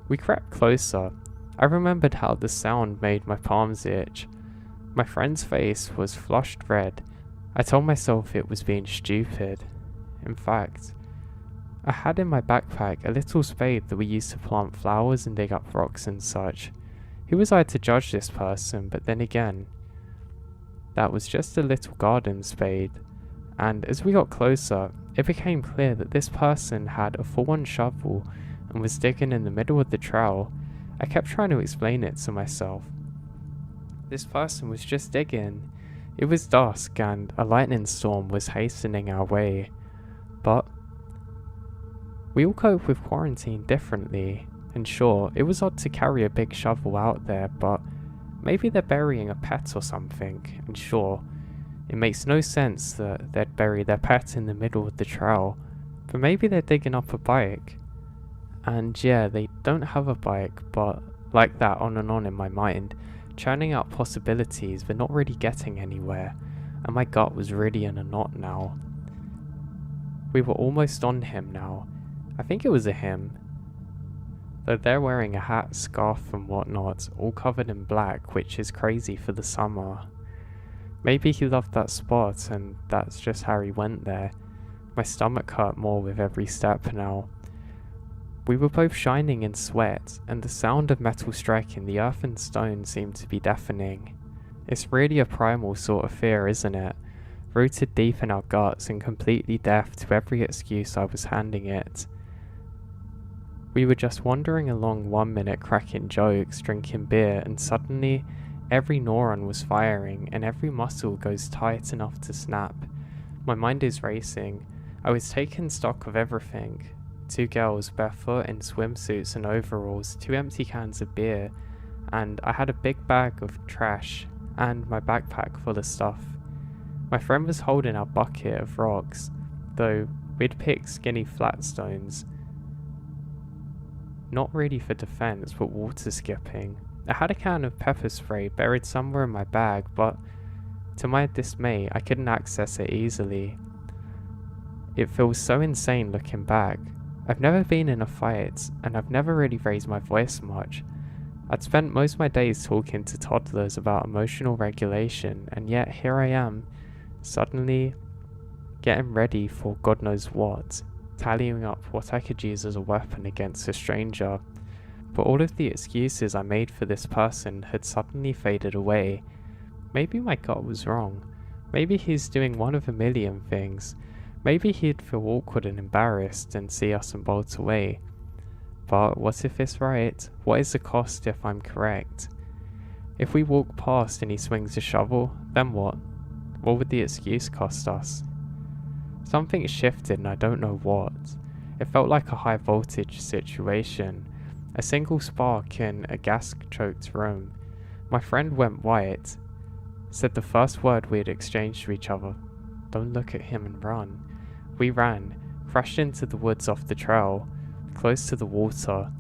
We crept closer. I remembered how the sound made my palms itch. My friend's face was flushed red. I told myself it was being stupid. In fact, I had in my backpack a little spade that we used to plant flowers and dig up rocks and such. Who was I to judge this person? But then again, that was just a little garden spade. And as we got closer, it became clear that this person had a full-on shovel and was digging in the middle of the trail. I kept trying to explain it to myself. This person was just digging. It was dusk and a lightning storm was hastening our way. But we all cope with quarantine differently. And sure, it was odd to carry a big shovel out there, but maybe they're burying a pet or something. And sure, it makes no sense that they'd bury their pet in the middle of the trail. But maybe they're digging up a bike. And yeah, they don't have a bike, but like that on and on in my mind, churning out possibilities but not really getting anywhere, and my gut was really in a knot now. We were almost on him now. I think it was a him. Though they're wearing a hat, scarf and whatnot, all covered in black, which is crazy for the summer. Maybe he loved that spot and that's just how he went there. My stomach hurt more with every step now. We were both shining in sweat, and the sound of metal striking the earth and stone seemed to be deafening. It's really a primal sort of fear, isn't it? Rooted deep in our guts and completely deaf to every excuse I was handing it. We were just wandering along 1 minute cracking jokes, drinking beer, and suddenly every neuron was firing and every muscle goes tight enough to snap. My mind is racing. I was taking stock of everything. 2 girls barefoot in swimsuits and overalls, 2 empty cans of beer, and I had a big bag of trash and my backpack full of stuff. My friend was holding our bucket of rocks, though we'd picked skinny flat stones. Not really for defense, but water skipping. I had a can of pepper spray buried somewhere in my bag, but to my dismay, I couldn't access it easily. It feels so insane looking back. I've never been in a fight, and I've never really raised my voice much. I'd spent most of my days talking to toddlers about emotional regulation, and yet here I am, suddenly getting ready for God knows what, tallying up what I could use as a weapon against a stranger. But all of the excuses I made for this person had suddenly faded away. Maybe my gut was wrong. Maybe he's doing one of a million things. Maybe he'd feel awkward and embarrassed and see us and bolt away. But what if it's right? What is the cost if I'm correct? If we walk past and he swings a shovel, then what? What would the excuse cost us? Something shifted and I don't know what. It felt like a high voltage situation. A single spark in a gas-choked room. My friend went white, said the first word we had exchanged to each other. Don't look at him and run. We ran, crashed into the woods off the trail, close to the water.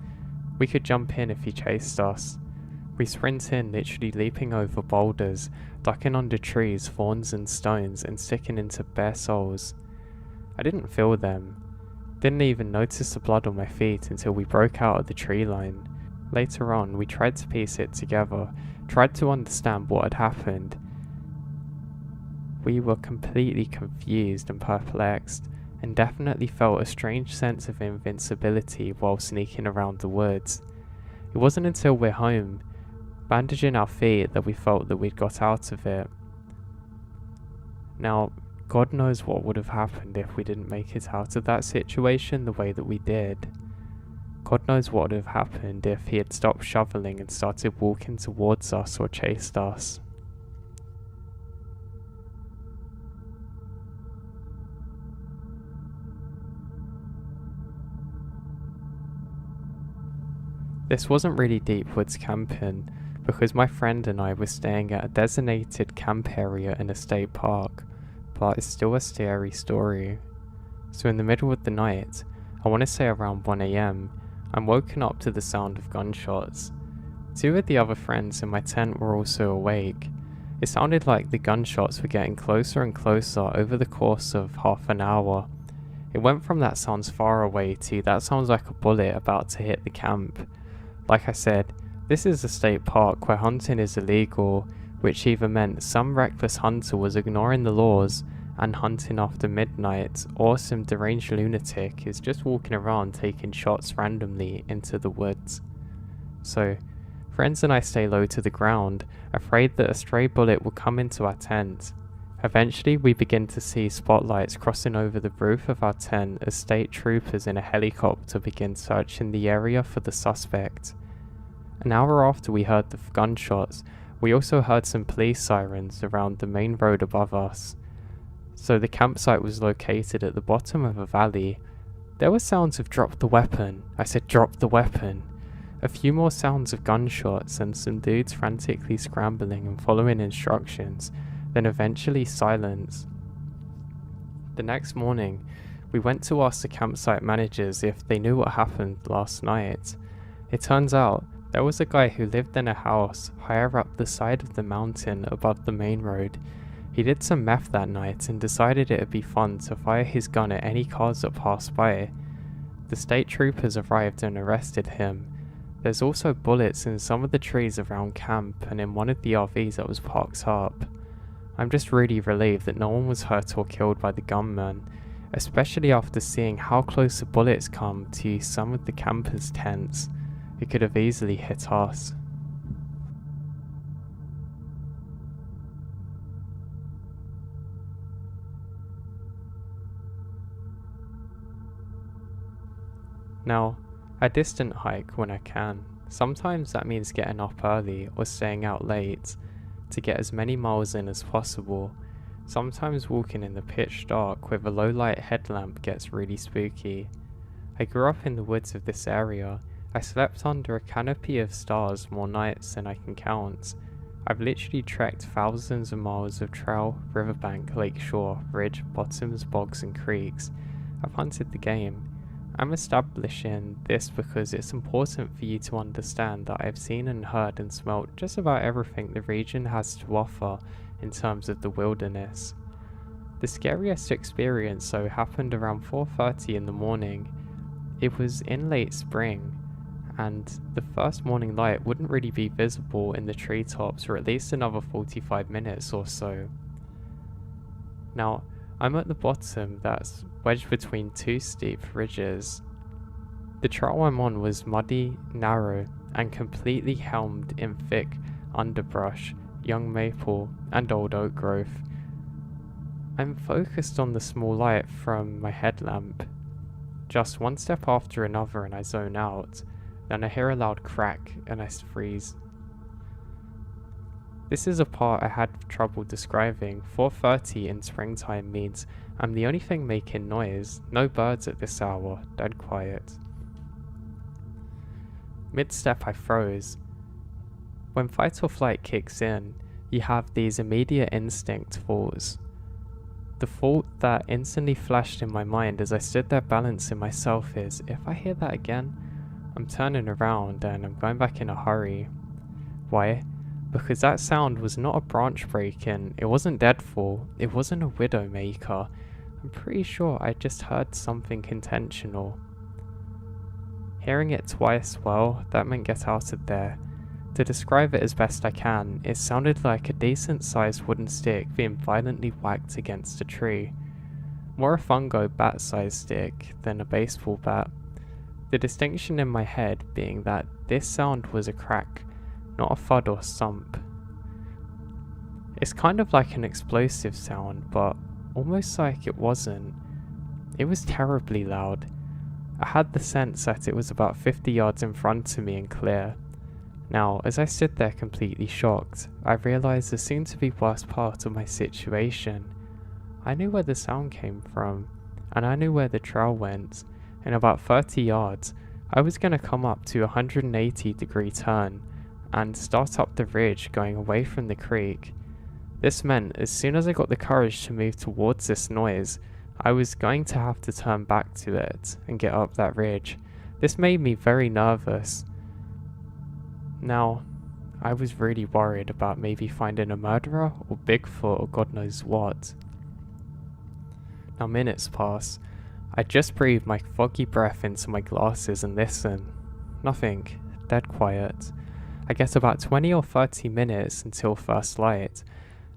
We could jump in if he chased us. We sprint in, literally leaping over boulders, ducking under trees, thorns and stones, and sticking into bare soles. I didn't feel them. Didn't even notice the blood on my feet until we broke out of the tree line. Later on, we tried to piece it together, tried to understand what had happened. We were completely confused and perplexed, and definitely felt a strange sense of invincibility while sneaking around the woods. It wasn't until we're home, bandaging our feet, that we felt that we'd got out of it. Now, God knows what would have happened if we didn't make it out of that situation the way that we did. God knows what would have happened if he had stopped shoveling and started walking towards us or chased us. This wasn't really deep woods camping, because my friend and I were staying at a designated camp area in a state park, but it's still a scary story. So in the middle of the night, I want to say around 1 AM, I'm woken up to the sound of gunshots. 2 of the other friends in my tent were also awake. It sounded like the gunshots were getting closer and closer over the course of half an hour. It went from that sounds far away to that sounds like a bullet about to hit the camp. Like I said, this is a state park where hunting is illegal, which either meant some reckless hunter was ignoring the laws and hunting after midnight, or some deranged lunatic is just walking around taking shots randomly into the woods. So, friends and I stay low to the ground, afraid that a stray bullet will come into our tent. Eventually we begin to see spotlights crossing over the roof of our tent as state troopers in a helicopter begin searching the area for the suspect. An hour after we heard the gunshots, we also heard some police sirens around the main road above us. So the campsite was located at the bottom of a valley. There were sounds of drop the weapon. I said drop the weapon. A few more sounds of gunshots and some dudes frantically scrambling and following instructions, then eventually silence. The next morning, we went to ask the campsite managers if they knew what happened last night. It turns out there was a guy who lived in a house higher up the side of the mountain above the main road. He did some meth that night and decided it would be fun to fire his gun at any cars that passed by. The state troopers arrived and arrested him. There's also bullets in some of the trees around camp and in one of the RVs that was parked up. I'm just really relieved that no one was hurt or killed by the gunman, especially after seeing how close the bullets come to some of the campers' tents. It could have easily hit us. Now, I distant hike when I can. Sometimes that means getting up early or staying out late to get as many miles in as possible. Sometimes walking in the pitch dark with a low light headlamp gets really spooky. I grew up in the woods of this area. I slept under a canopy of stars more nights than I can count. I've literally trekked thousands of miles of trail, riverbank, lakeshore, ridge, bottoms, bogs and creeks. I've hunted the game. I'm establishing this because it's important for you to understand that I've seen and heard and smelt just about everything the region has to offer in terms of the wilderness. The scariest experience though happened around 4:30 in the morning. It was in late spring, and the first morning light wouldn't really be visible in the treetops for at least another 45 minutes or so. Now, I'm at the bottom that's wedged between two steep ridges. The trail I'm on was muddy, narrow, and completely helmed in thick underbrush, young maple, and old oak growth. I'm focused on the small light from my headlamp. Just one step after another and I zone out, then I hear a loud crack and I freeze. This is a part I had trouble describing. 4:30 in springtime means I'm the only thing making noise. No birds at this hour, dead quiet. Mid-step I froze. When fight or flight kicks in, you have these immediate instinct falls. The thought that instantly flashed in my mind as I stood there balancing myself is, if I hear that again, I'm turning around and I'm going back in a hurry. Why? Because that sound was not a branch breaking, it wasn't deadfall, it wasn't a widowmaker. I'm pretty sure I just heard something intentional. Hearing it twice, well, that meant get out of there. To describe it as best I can, it sounded like a decent sized wooden stick being violently whacked against a tree. More a fungo bat sized stick than a baseball bat. The distinction in my head being that this sound was a crack, not a thud or thump. It's kind of like an explosive sound, but almost like it wasn't. It was terribly loud. I had the sense that it was about 50 yards in front of me and clear. Now, as I stood there completely shocked, I realised the soon-to-be worst part of my situation. I knew where the sound came from, and I knew where the trail went. In about 30 yards, I was going to come up to a 180-degree turn and start up the ridge going away from the creek. This meant as soon as I got the courage to move towards this noise, I was going to have to turn back to it and get up that ridge. This made me very nervous. Now, I was really worried about maybe finding a murderer or Bigfoot or God knows what. Now minutes pass. I just breathe my foggy breath into my glasses and listen. Nothing. Dead quiet. I get about 20 or 30 minutes until first light.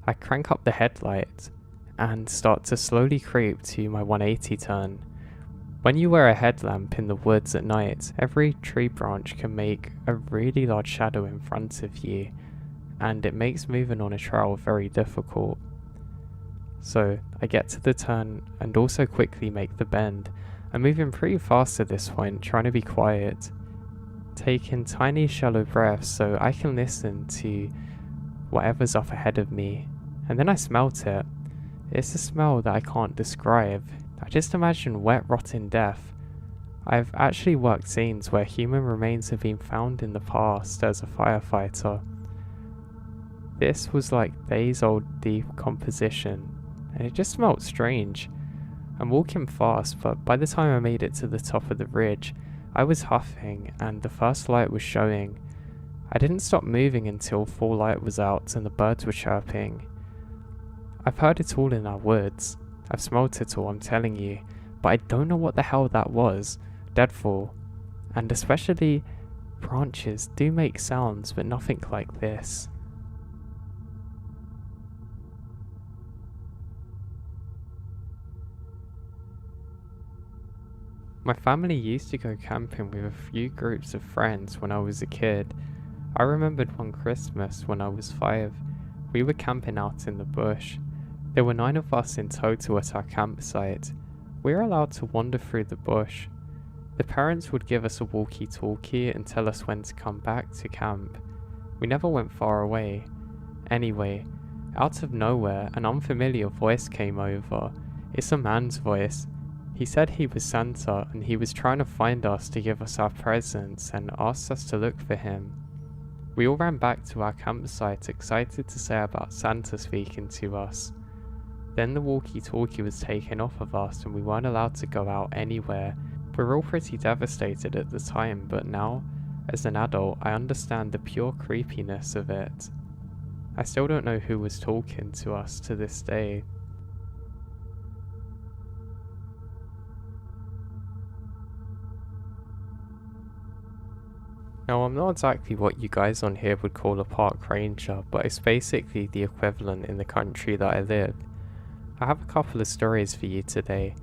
I crank up the headlight and start to slowly creep to my 180 turn. When you wear a headlamp in the woods at night, every tree branch can make a really large shadow in front of you, and it makes moving on a trail very difficult. So I get to the turn and also quickly make the bend. I'm moving pretty fast at this point, trying to be quiet, taking tiny shallow breaths so I can listen to whatever's up ahead of me. And then I smelt it. It's a smell that I can't describe. I just imagine wet, rotten death. I've actually worked scenes where human remains have been found in the past as a firefighter. This was like days-old decomposition, and it just smelled strange. I'm walking fast, but by the time I made it to the top of the ridge, I was huffing and the first light was showing. I didn't stop moving until full light was out and the birds were chirping. I've heard it all in our woods. I've smelt it all, I'm telling you, but I don't know what the hell that was. Deadfall. And especially branches do make sounds, but nothing like this. My family used to go camping with a few groups of friends when I was a kid. I remembered one Christmas when I was 5. We were camping out in the bush. There were 9 of us in total at our campsite. We were allowed to wander through the bush. The parents would give us a walkie-talkie and tell us when to come back to camp. We never went far away. Anyway, out of nowhere, an unfamiliar voice came over. It's a man's voice. He said he was Santa and he was trying to find us to give us our presents and asked us to look for him. We all ran back to our campsite excited to say about Santa speaking to us. Then the walkie-talkie was taken off of us and we weren't allowed to go out anywhere. We were all pretty devastated at the time, but now, as an adult, I understand the pure creepiness of it. I still don't know who was talking to us to this day. Now, I'm not exactly what you guys on here would call a park ranger, but it's basically the equivalent in the country that I live. I have a couple of stories for you today.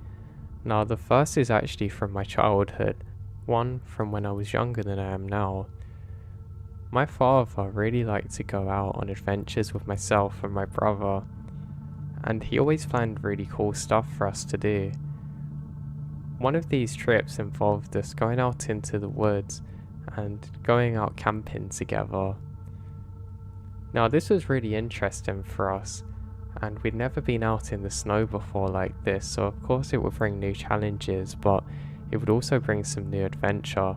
Now, the first is actually from my childhood, one from when I was younger than I am now. My father really liked to go out on adventures with myself and my brother, and he always planned really cool stuff for us to do. One of these trips involved us going out into the woods and going out camping together. Now, this was really interesting for us, and we'd never been out in the snow before like this, so of course it would bring new challenges, but it would also bring some new adventure.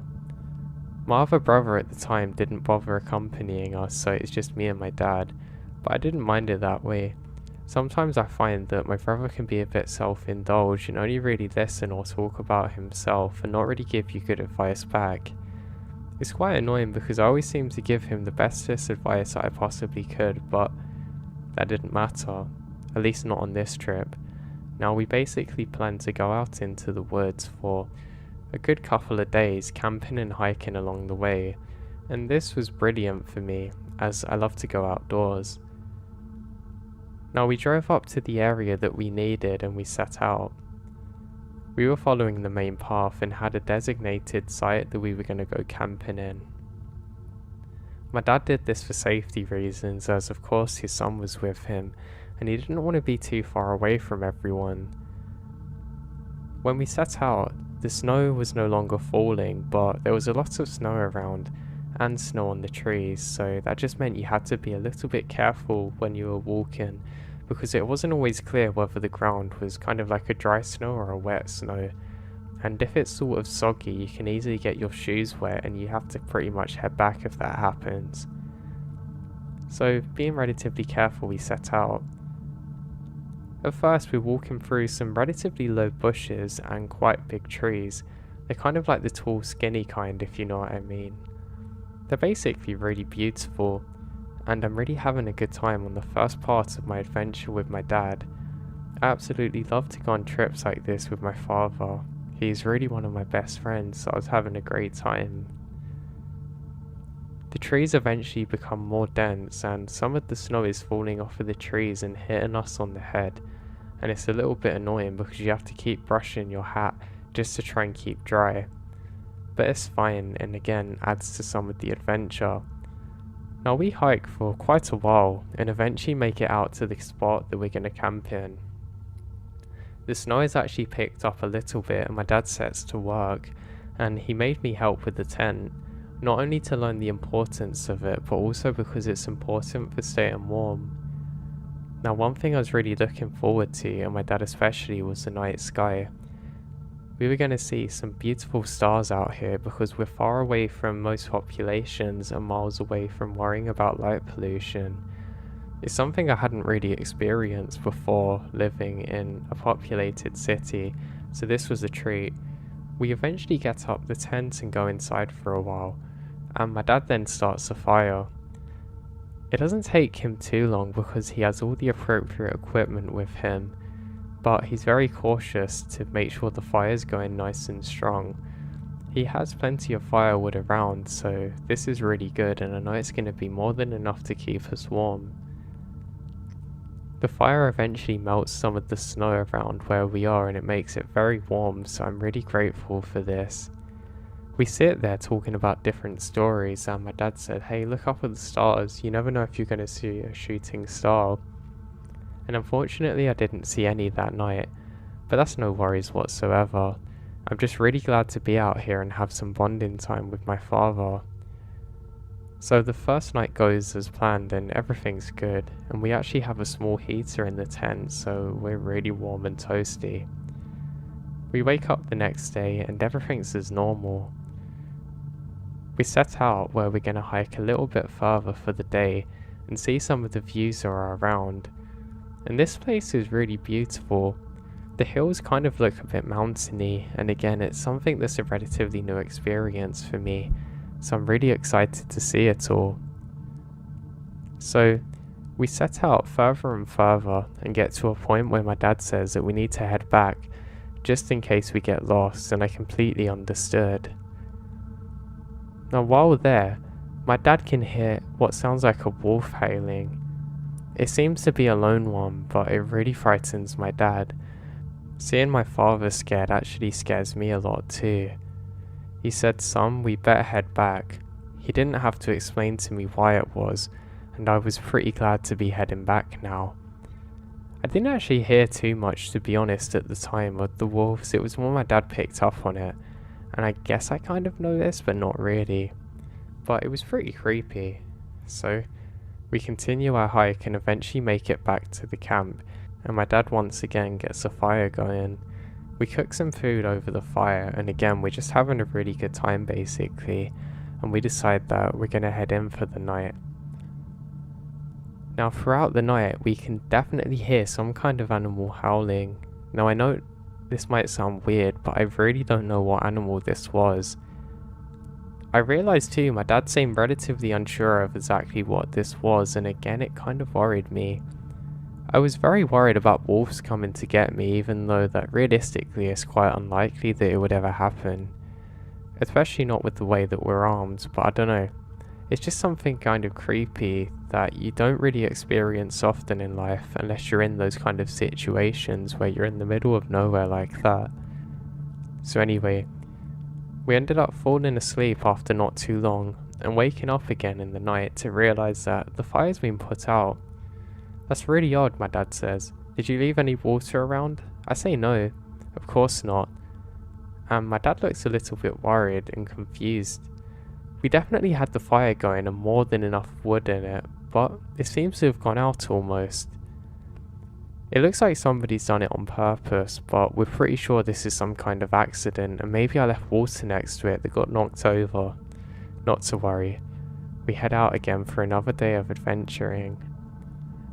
My other brother at the time didn't bother accompanying us, so it's just me and my dad, but I didn't mind it that way. Sometimes I find that my brother can be a bit self-indulged and only really listen or talk about himself and not really give you good advice back. It's quite annoying because I always seem to give him the bestest advice that I possibly could, but that didn't matter, at least not on this trip. Now, we basically planned to go out into the woods for a good couple of days, camping and hiking along the way, and this was brilliant for me as I love to go outdoors. Now, we drove up to the area that we needed and we set out. We were following the main path and had a designated site that we were going to go camping in. My dad did this for safety reasons, as of course his son was with him and he didn't want to be too far away from everyone. When we set out, the snow was no longer falling, but there was a lot of snow around and snow on the trees, so that just meant you had to be a little bit careful when you were walking, because it wasn't always clear whether the ground was kind of like a dry snow or a wet snow, and if it's sort of soggy you can easily get your shoes wet and you have to pretty much head back if that happens. So being relatively careful, we set out. At first we're walking through some relatively low bushes and quite big trees. They're kind of like the tall skinny kind, if you know what I mean. They're basically really beautiful, and I'm really having a good time on the first part of my adventure with my dad. I absolutely love to go on trips like this with my father. He's really one of my best friends, so I was having a great time. The trees eventually become more dense and some of the snow is falling off of the trees and hitting us on the head, and it's a little bit annoying because you have to keep brushing your hat just to try and keep dry. But it's fine, and again adds to some of the adventure. Now, we hike for quite a while and eventually make it out to the spot that we're going to camp in. The snow has actually picked up a little bit and my dad sets to work, and he made me help with the tent, not only to learn the importance of it, but also because it's important for staying warm. Now, one thing I was really looking forward to, and my dad especially, was the night sky. We were going to see some beautiful stars out here because we're far away from most populations and miles away from worrying about light pollution. It's something I hadn't really experienced before living in a populated city, so this was a treat. We eventually get up the tent and go inside for a while, and my dad then starts a fire. It doesn't take him too long because he has all the appropriate equipment with him, but he's very cautious to make sure the fire's going nice and strong. He has plenty of firewood around, so this is really good, and I know it's going to be more than enough to keep us warm. The fire eventually melts some of the snow around where we are and it makes it very warm, so I'm really grateful for this. We sit there talking about different stories and my dad said, "Hey, look up at the stars, you never know if you're going to see a shooting star." And unfortunately I didn't see any that night, but that's no worries whatsoever. I'm just really glad to be out here and have some bonding time with my father. So the first night goes as planned and everything's good, and we actually have a small heater in the tent, so we're really warm and toasty. We wake up the next day and everything's as normal. We set out where we're going to hike a little bit further for the day and see some of the views that are around. And this place is really beautiful. The hills kind of look a bit mountainy, and again it's something that's a relatively new experience for me, so I'm really excited to see it all. So we set out further and further and get to a point where my dad says that we need to head back just in case we get lost, and I completely understood. Now while we're there, my dad can hear what sounds like a wolf howling. It seems to be a lone one, but it really frightens my dad. Seeing my father scared actually scares me a lot too. He said, "Son, we better head back." He didn't have to explain to me why it was, and I was pretty glad to be heading back now. I didn't actually hear too much, to be honest, at the time of the wolves. It was when my dad picked up on it, and I guess I kind of noticed, but not really. But it was pretty creepy. So we continue our hike and eventually make it back to the camp, and my dad once again gets a fire going. We cook some food over the fire, and again we're just having a really good time basically, and we decide that we're going to head in for the night. Now throughout the night we can definitely hear some kind of animal howling. Now I know this might sound weird, but I really don't know what animal this was. I realised too my dad seemed relatively unsure of exactly what this was, and again it kind of worried me. I was very worried about wolves coming to get me, even though that realistically it's quite unlikely that it would ever happen. Especially not with the way that we're armed, but I don't know. It's just something kind of creepy that you don't really experience often in life unless you're in those kind of situations where you're in the middle of nowhere like that. So anyway, we ended up falling asleep after not too long and waking up again in the night to realise that the fire's been put out. "That's really odd," my dad says. "Did you leave any water around?" I say no, of course not. And my dad looks a little bit worried and confused. We definitely had the fire going and more than enough wood in it, but it seems to have gone out almost. It looks like somebody's done it on purpose, but we're pretty sure this is some kind of accident, and maybe I left water next to it that got knocked over. Not to worry. We head out again for another day of adventuring.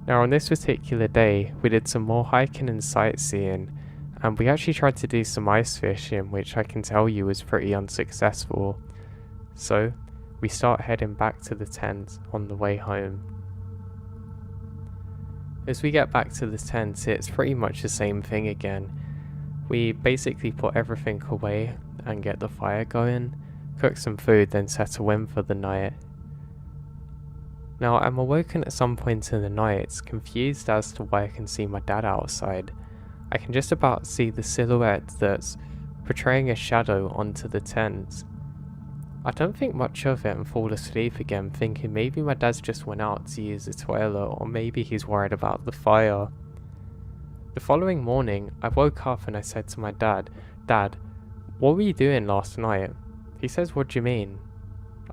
Now on this particular day, we did some more hiking and sightseeing, and we actually tried to do some ice fishing, which I can tell you was pretty unsuccessful. So, we start heading back to the tent on the way home. As we get back to the tent, it's pretty much the same thing again. We basically put everything away and get the fire going, cook some food, then settle in for the night. Now I'm awoken at some point in the night, confused as to why I can see my dad outside. I can just about see the silhouette that's portraying a shadow onto the tent. I don't think much of it and fall asleep again, thinking maybe my dad's just went out to use the toilet, or maybe he's worried about the fire. The following morning, I woke up and I said to my dad, "Dad, what were you doing last night?" He says, "What do you mean?"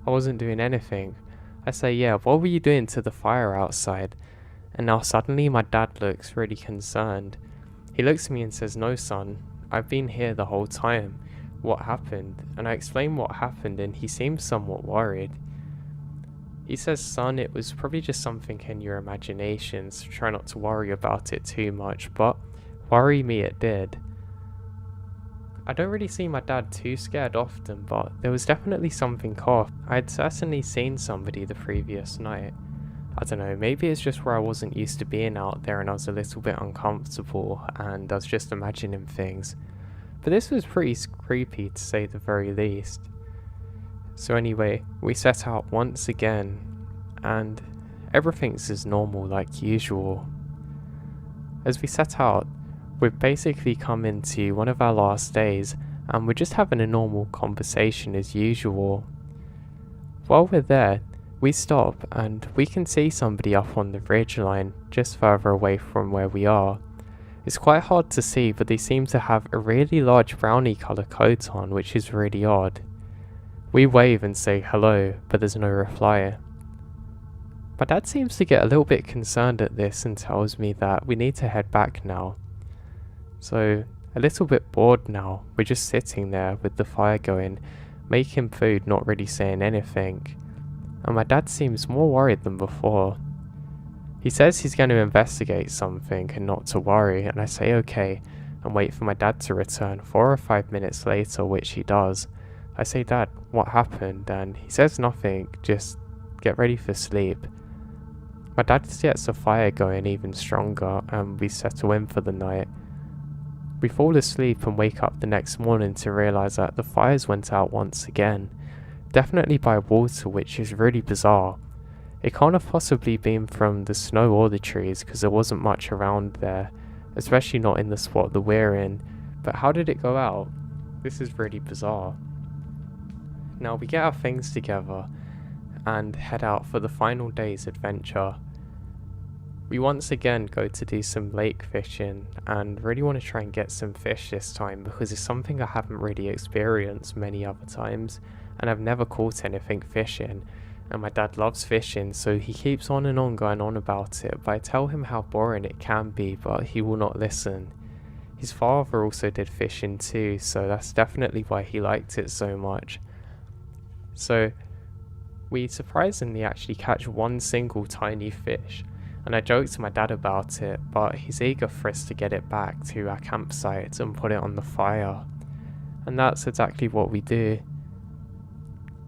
"I wasn't doing anything." I say, "Yeah, what were you doing to the fire outside?" And now suddenly my dad looks really concerned. He looks at me and says, "No son, I've been here the whole time. What happened?" And I explain what happened and he seems somewhat worried. He says, "Son, it was probably just something in your imagination, so try not to worry about it too much," but worry me it did. I don't really see my dad too scared often, but there was definitely something off. I had certainly seen somebody the previous night. I don't know, maybe it's just where I wasn't used to being out there and I was a little bit uncomfortable and I was just imagining things. But this was pretty creepy to say the very least. So anyway, we set out once again and everything's as normal like usual. As we set out, we've basically come into one of our last days and we're just having a normal conversation as usual. While we're there, we stop and we can see somebody up on the ridgeline just further away from where we are. It's quite hard to see, but they seem to have a really large brownie colour coat on, which is really odd. We wave and say hello, but there's no reply. My dad seems to get a little bit concerned at this and tells me that we need to head back now. So, a little bit bored now, we're just sitting there with the fire going, making food, not really saying anything. And my dad seems more worried than before. He says he's going to investigate something and not to worry, and I say okay, and wait for my dad to return 4 or 5 minutes later, which he does. I say, "Dad, what happened?" And he says nothing, just get ready for sleep. My dad gets the fire going even stronger, and we settle in for the night. We fall asleep and wake up the next morning to realise that the fires went out once again. Definitely by water, which is really bizarre. It can't have possibly been from the snow or the trees because there wasn't much around there, especially not in the spot that we're in. But how did it go out? This is really bizarre. Now we get our things together and head out for the final day's adventure. We once again go to do some lake fishing and really want to try and get some fish this time because it's something I haven't really experienced many other times and I've never caught anything fishing. And my dad loves fishing, so he keeps on and on going on about it, but I tell him how boring it can be, but he will not listen. His father also did fishing too, so that's definitely why he liked it so much. So we surprisingly actually catch one single tiny fish, and I joked to my dad about it, but he's eager for us to get it back to our campsite and put it on the fire. And that's exactly what we do.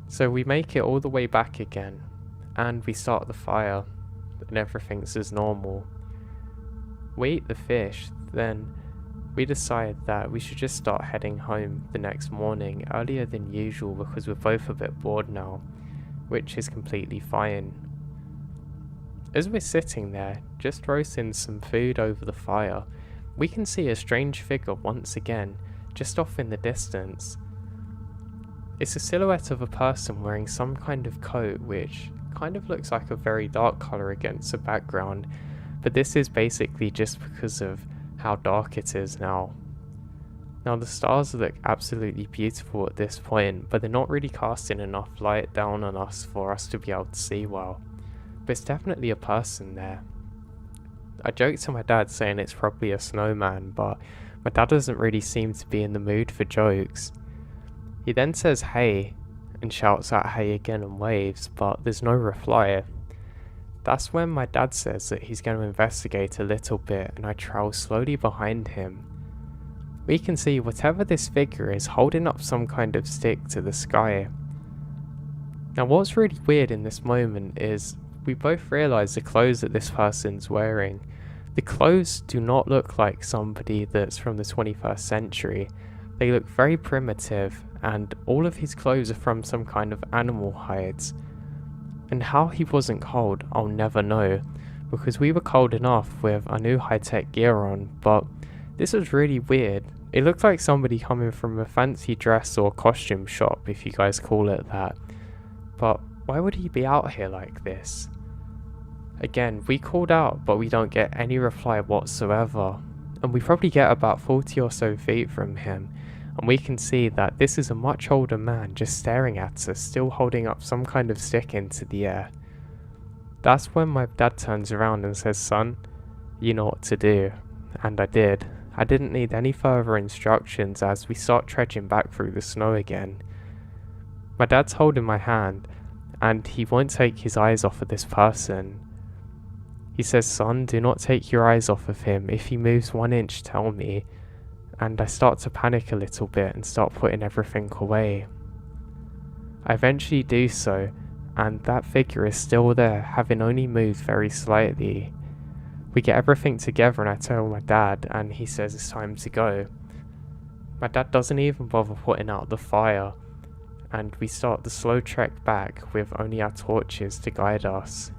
So we make it all the way back again, and we start the fire, and everything's as normal. We eat the fish, then we decide that we should just start heading home the next morning earlier than usual because we're both a bit bored now, which is completely fine. As we're sitting there, just roasting some food over the fire, we can see a strange figure once again, just off in the distance. It's a silhouette of a person wearing some kind of coat which kind of looks like a very dark colour against the background, but this is basically just because of how dark it is now. Now the stars look absolutely beautiful at this point, but they're not really casting enough light down on us for us to be able to see well. But it's definitely a person there. I joked to my dad saying it's probably a snowman, but my dad doesn't really seem to be in the mood for jokes. He then says hey, and shouts out hey again and waves, but there's no reply. That's when my dad says that he's going to investigate a little bit, and I trail slowly behind him. We can see whatever this figure is holding up some kind of stick to the sky. Now what's really weird in this moment is we both realise the clothes that this person's wearing. The clothes do not look like somebody that's from the 21st century. They look very primitive, and all of his clothes are from some kind of animal hides. And how he wasn't cold, I'll never know, because we were cold enough with our new high-tech gear on, but this was really weird. It looked like somebody coming from a fancy dress or costume shop, if you guys call it that. But why would he be out here like this? Again, we called out, but we don't get any reply whatsoever, and we probably get about 40 or so feet from him, and we can see that this is a much older man just staring at us, still holding up some kind of stick into the air. That's when my dad turns around and says, "Son, you know what to do." And I did. I didn't need any further instructions as we start trudging back through the snow again. My dad's holding my hand, and he won't take his eyes off of this person. He says, "Son, do not take your eyes off of him. If he moves 1 inch, tell me." And I start to panic a little bit and start putting everything away. I eventually do so, and that figure is still there, having only moved very slightly. We get everything together and I tell my dad, and he says it's time to go. My dad doesn't even bother putting out the fire, and we start the slow trek back with only our torches to guide us.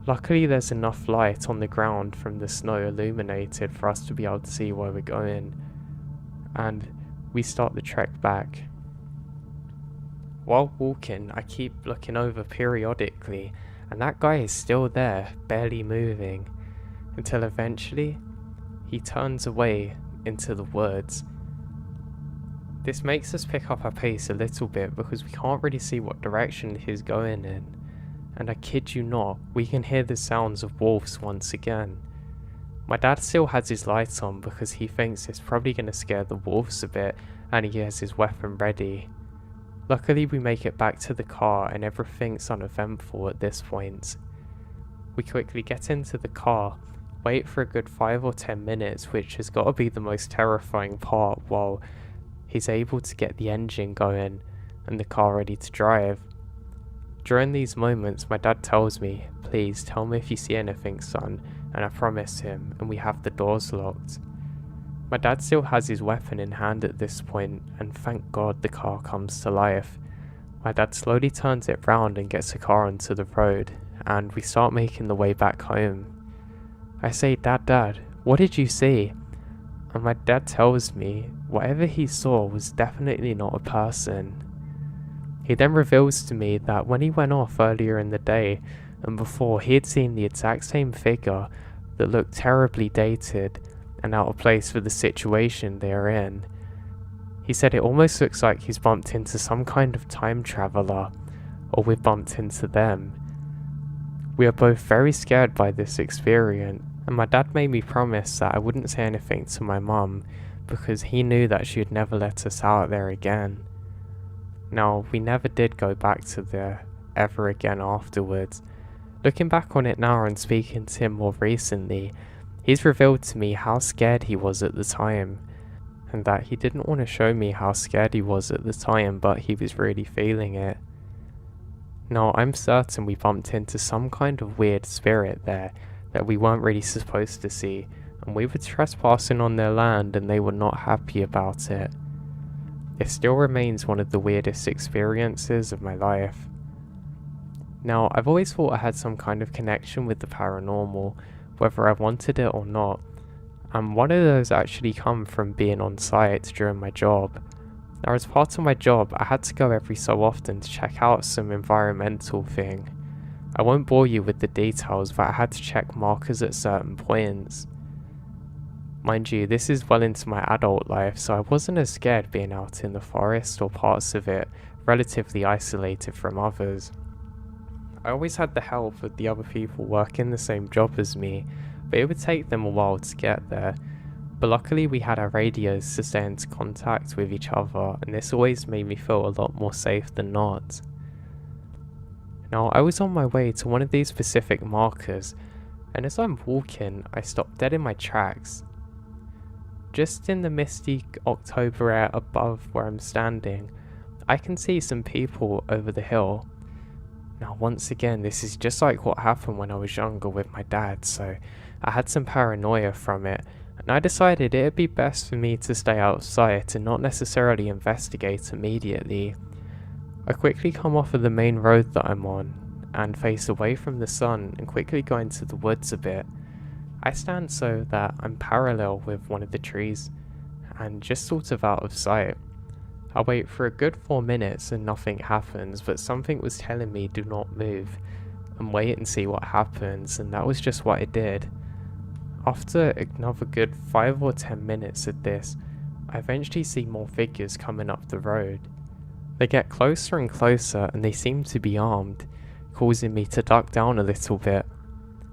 Luckily there's enough light on the ground from the snow illuminated for us to be able to see where we're going, and we start the trek back. While walking, I keep looking over periodically, and that guy is still there, barely moving, until eventually he turns away into the woods. This makes us pick up our pace a little bit because we can't really see what direction he's going in, and I kid you not, we can hear the sounds of wolves once again. My dad still has his lights on because he thinks it's probably going to scare the wolves a bit, and he has his weapon ready. Luckily we make it back to the car and everything's uneventful at this point. We quickly get into the car, wait for a good 5 or 10 minutes, which has got to be the most terrifying part, while he's able to get the engine going and the car ready to drive. During these moments my dad tells me, "Please tell me if you see anything, son," and I promise him, and we have the doors locked. My dad still has his weapon in hand at this point, and thank God the car comes to life. My dad slowly turns it round and gets the car onto the road, and we start making the way back home. I say, Dad, what did you see?" And my dad tells me whatever he saw was definitely not a person. He then reveals to me that when he went off earlier in the day and before, he had seen the exact same figure that looked terribly dated and out of place for the situation they are in. He said it almost looks like he's bumped into some kind of time traveller, or we've bumped into them. We are both very scared by this experience, and my dad made me promise that I wouldn't say anything to my mum because he knew that she would never let us out there again. Now, we never did go back to there ever again afterwards. Looking back on it now and speaking to him more recently, he's revealed to me how scared he was at the time, and that he didn't want to show me how scared he was at the time, but he was really feeling it. Now, I'm certain we bumped into some kind of weird spirit there that we weren't really supposed to see, and we were trespassing on their land and they were not happy about it. It still remains one of the weirdest experiences of my life. Now, I've always thought I had some kind of connection with the paranormal, whether I wanted it or not, and one of those actually come from being on site during my job. Now, as part of my job, I had to go every so often to check out some environmental thing. I won't bore you with the details, but I had to check markers at certain points. Mind you, this is well into my adult life, so I wasn't as scared being out in the forest or parts of it relatively isolated from others. I always had the help of the other people working the same job as me, but it would take them a while to get there. But luckily we had our radios to stay into contact with each other, and this always made me feel a lot more safe than not. Now, I was on my way to one of these specific markers, and as I'm walking, I stopped dead in my tracks. Just in the misty October air above where I'm standing, I can see some people over the hill. Now, once again, this is just like what happened when I was younger with my dad, so I had some paranoia from it, and I decided it'd be best for me to stay out of sight and not necessarily investigate immediately. I quickly come off of the main road that I'm on, and face away from the sun and quickly go into the woods a bit. I stand so that I'm parallel with one of the trees, and just sort of out of sight. I wait for a good 4 minutes and nothing happens, but something was telling me do not move, and wait and see what happens, and that was just what I did. After another good 5 or 10 minutes of this, I eventually see more figures coming up the road. They get closer and closer, and they seem to be armed, causing me to duck down a little bit.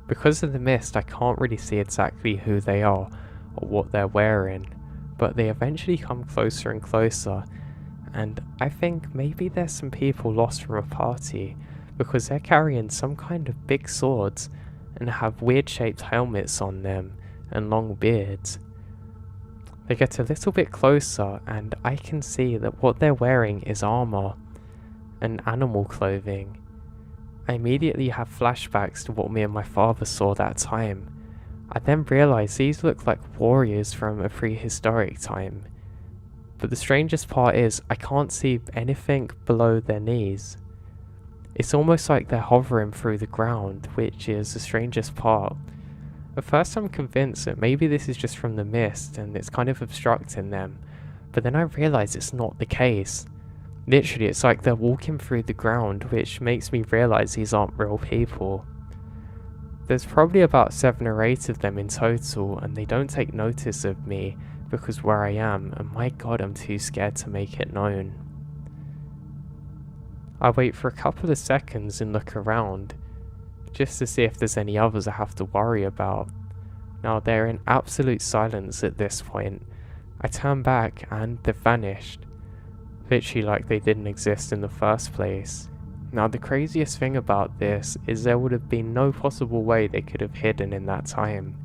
Because of the mist, I can't really see exactly who they are or what they're wearing, but they eventually come closer and closer, and I think maybe there's some people lost from a party, because they're carrying some kind of big swords and have weird shaped helmets on them and long beards. They get a little bit closer, and I can see that what they're wearing is armor and animal clothing. I immediately have flashbacks to what me and my father saw that time. I then realise these look like warriors from a prehistoric time. But the strangest part is, I can't see anything below their knees. It's almost like they're hovering through the ground, which is the strangest part. At first I'm convinced that maybe this is just from the mist and it's kind of obstructing them, but then I realise it's not the case. Literally, it's like they're walking through the ground, which makes me realise these aren't real people. There's probably about 7 or 8 of them in total, and they don't take notice of me because where I am, and my god, I'm too scared to make it known. I wait for a couple of seconds and look around, just to see if there's any others I have to worry about. Now they're in absolute silence at this point. I turn back and they've vanished. Literally like they didn't exist in the first place. Now the craziest thing about this is there would have been no possible way they could have hidden in that time.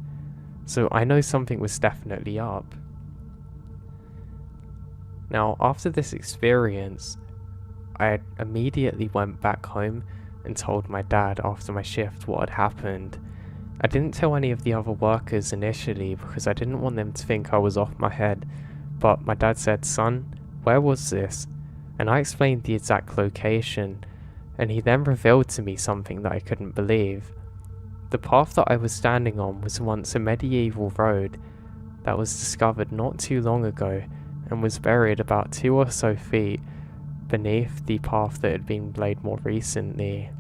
So I know something was definitely up. Now after this experience, I immediately went back home and told my dad after my shift what had happened. I didn't tell any of the other workers initially because I didn't want them to think I was off my head, but my dad said, "Son, where was this?" And I explained the exact location, and he then revealed to me something that I couldn't believe. The path that I was standing on was once a medieval road that was discovered not too long ago and was buried about 2 or so feet beneath the path that had been laid more recently.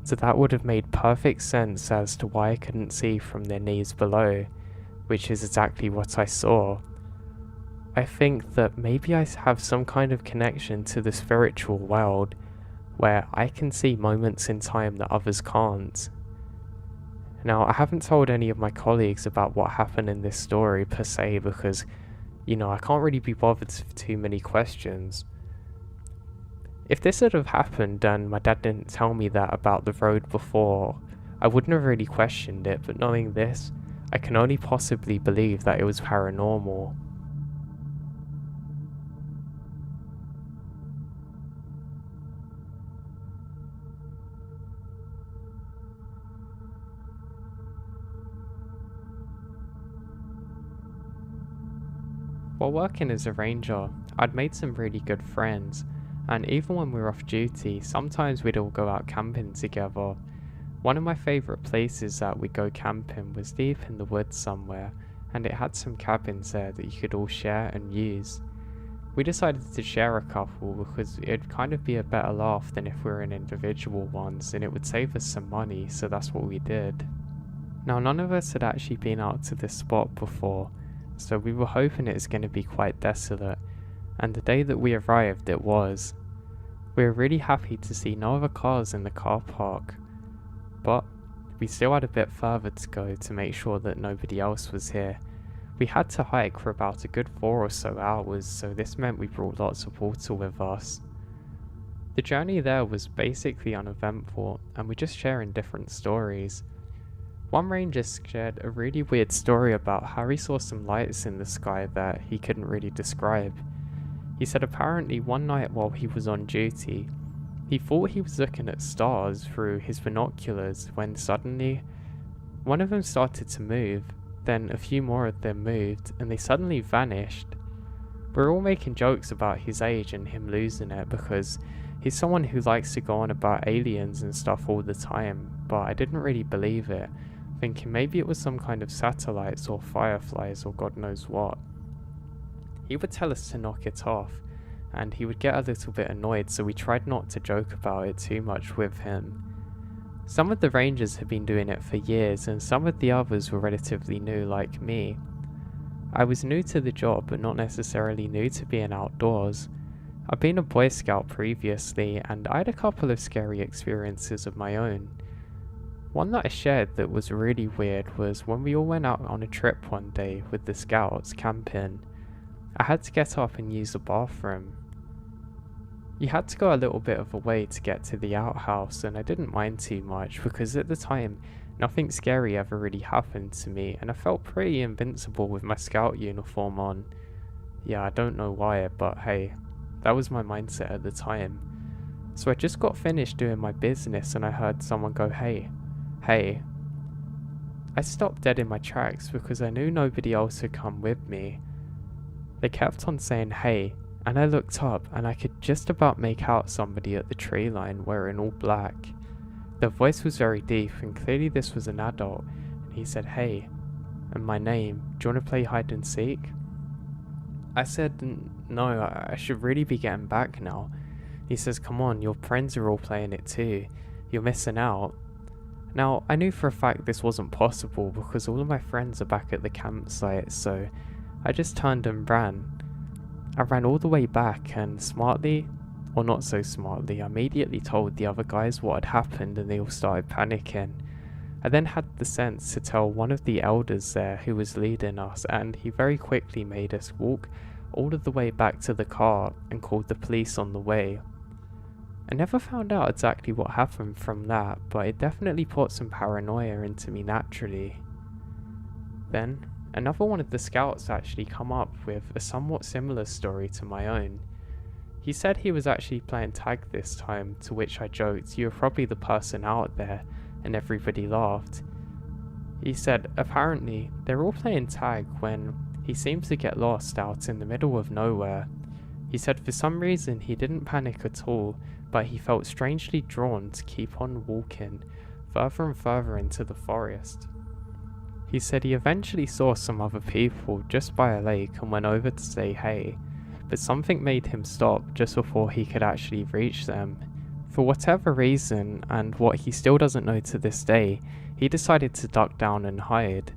So that would have made perfect sense as to why I couldn't see from their knees below, which is exactly what I saw. I think that maybe I have some kind of connection to the spiritual world, where I can see moments in time that others can't. Now, I haven't told any of my colleagues about what happened in this story per se because, I can't really be bothered for too many questions. If this had have happened and my dad didn't tell me that about the road before, I wouldn't have really questioned it, but knowing this, I can only possibly believe that it was paranormal. While working as a ranger, I'd made some really good friends, and even when we were off duty, sometimes we'd all go out camping together. One of my favourite places that we'd go camping was deep in the woods somewhere, and it had some cabins there that you could all share and use. We decided to share a couple because it'd kind of be a better laugh than if we were in individual ones, and it would save us some money, so that's what we did. Now, none of us had actually been out to this spot before, so we were hoping it was going to be quite desolate, and the day that we arrived it was. We were really happy to see no other cars in the car park, but we still had a bit further to go to make sure that nobody else was here. We had to hike for about a good 4 or so hours, so this meant we brought lots of water with us. The journey there was basically uneventful, and we're just sharing different stories. One ranger shared a really weird story about how he saw some lights in the sky that he couldn't really describe. He said apparently one night while he was on duty, he thought he was looking at stars through his binoculars when suddenly one of them started to move, then a few more of them moved, and they suddenly vanished. We're all making jokes about his age and him losing it because he's someone who likes to go on about aliens and stuff all the time, but I didn't really believe it, thinking maybe it was some kind of satellites or fireflies or God knows what. He would tell us to knock it off, and he would get a little bit annoyed, so we tried not to joke about it too much with him. Some of the rangers had been doing it for years, and some of the others were relatively new like me. I was new to the job, but not necessarily new to being outdoors. I'd been a Boy Scout previously, and I had a couple of scary experiences of my own. One that I shared that was really weird was when we all went out on a trip one day with the scouts camping. I had to get up and use the bathroom. You had to go a little bit of a way to get to the outhouse, and I didn't mind too much because at the time nothing scary ever really happened to me, and I felt pretty invincible with my scout uniform on. Yeah, I don't know why, but hey, that was my mindset at the time. So I just got finished doing my business and I heard someone go, "Hey, hey." I stopped dead in my tracks because I knew nobody else had come with me. They kept on saying "hey" and I looked up and I could just about make out somebody at the tree line wearing all black. Their voice was very deep and clearly this was an adult, and he said, "Hey," and my name, "Do you want to play hide and seek?" I said, "No, I should really be getting back now." He says, "Come on, your friends are all playing it too. You're missing out." Now, I knew for a fact this wasn't possible because all of my friends are back at the campsite, so I just turned and ran. I ran all the way back and smartly, or not so smartly, I immediately told the other guys what had happened and they all started panicking. I then had the sense to tell one of the elders there who was leading us, and he very quickly made us walk all of the way back to the car and called the police on the way. I never found out exactly what happened from that, but it definitely put some paranoia into me naturally. Then, another one of the scouts actually come up with a somewhat similar story to my own. He said he was actually playing tag this time, to which I joked, "You're probably the person out there," and everybody laughed. He said apparently they're all playing tag when he seems to get lost out in the middle of nowhere. He said for some reason he didn't panic at all, but he felt strangely drawn to keep on walking further and further into the forest. He said he eventually saw some other people just by a lake and went over to say hey, but something made him stop just before he could actually reach them. For whatever reason, and what he still doesn't know to this day, he decided to duck down and hide.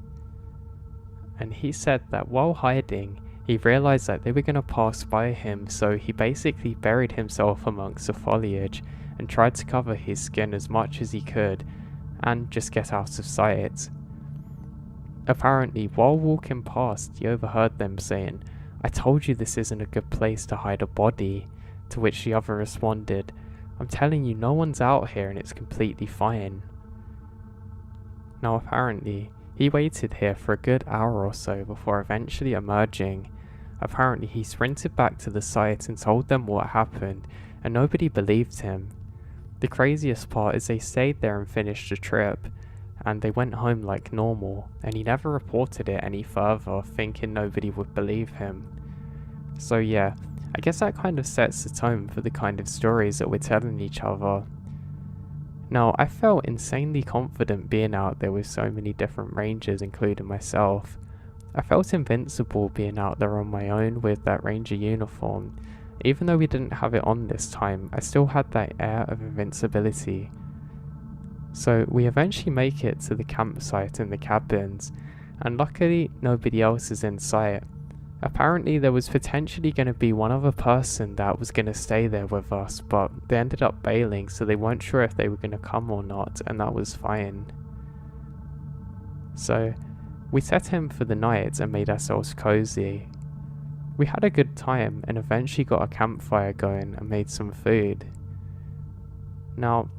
And he said that while hiding, he realized that they were going to pass by him, so he basically buried himself amongst the foliage and tried to cover his skin as much as he could and just get out of sight. Apparently, while walking past, he overheard them saying, "I told you this isn't a good place to hide a body," to which the other responded, "I'm telling you, no one's out here and it's completely fine." Now apparently, he waited here for a good hour or so before eventually emerging. Apparently he sprinted back to the site and told them what happened, and nobody believed him. The craziest part is they stayed there and finished the trip, and they went home like normal, and he never reported it any further, thinking nobody would believe him. So yeah, I guess that kind of sets the tone for the kind of stories that we're telling each other. Now, I felt insanely confident being out there with so many different rangers, including myself. I felt invincible being out there on my own with that ranger uniform. Even though we didn't have it on this time, I still had that air of invincibility. So we eventually make it to the campsite and the cabins, and luckily nobody else is in sight. Apparently there was potentially going to be one other person that was going to stay there with us, but they ended up bailing, so they weren't sure if they were going to come or not, and that was fine. So we set in for the night and made ourselves cozy. We had a good time and eventually got a campfire going and made some food. Now,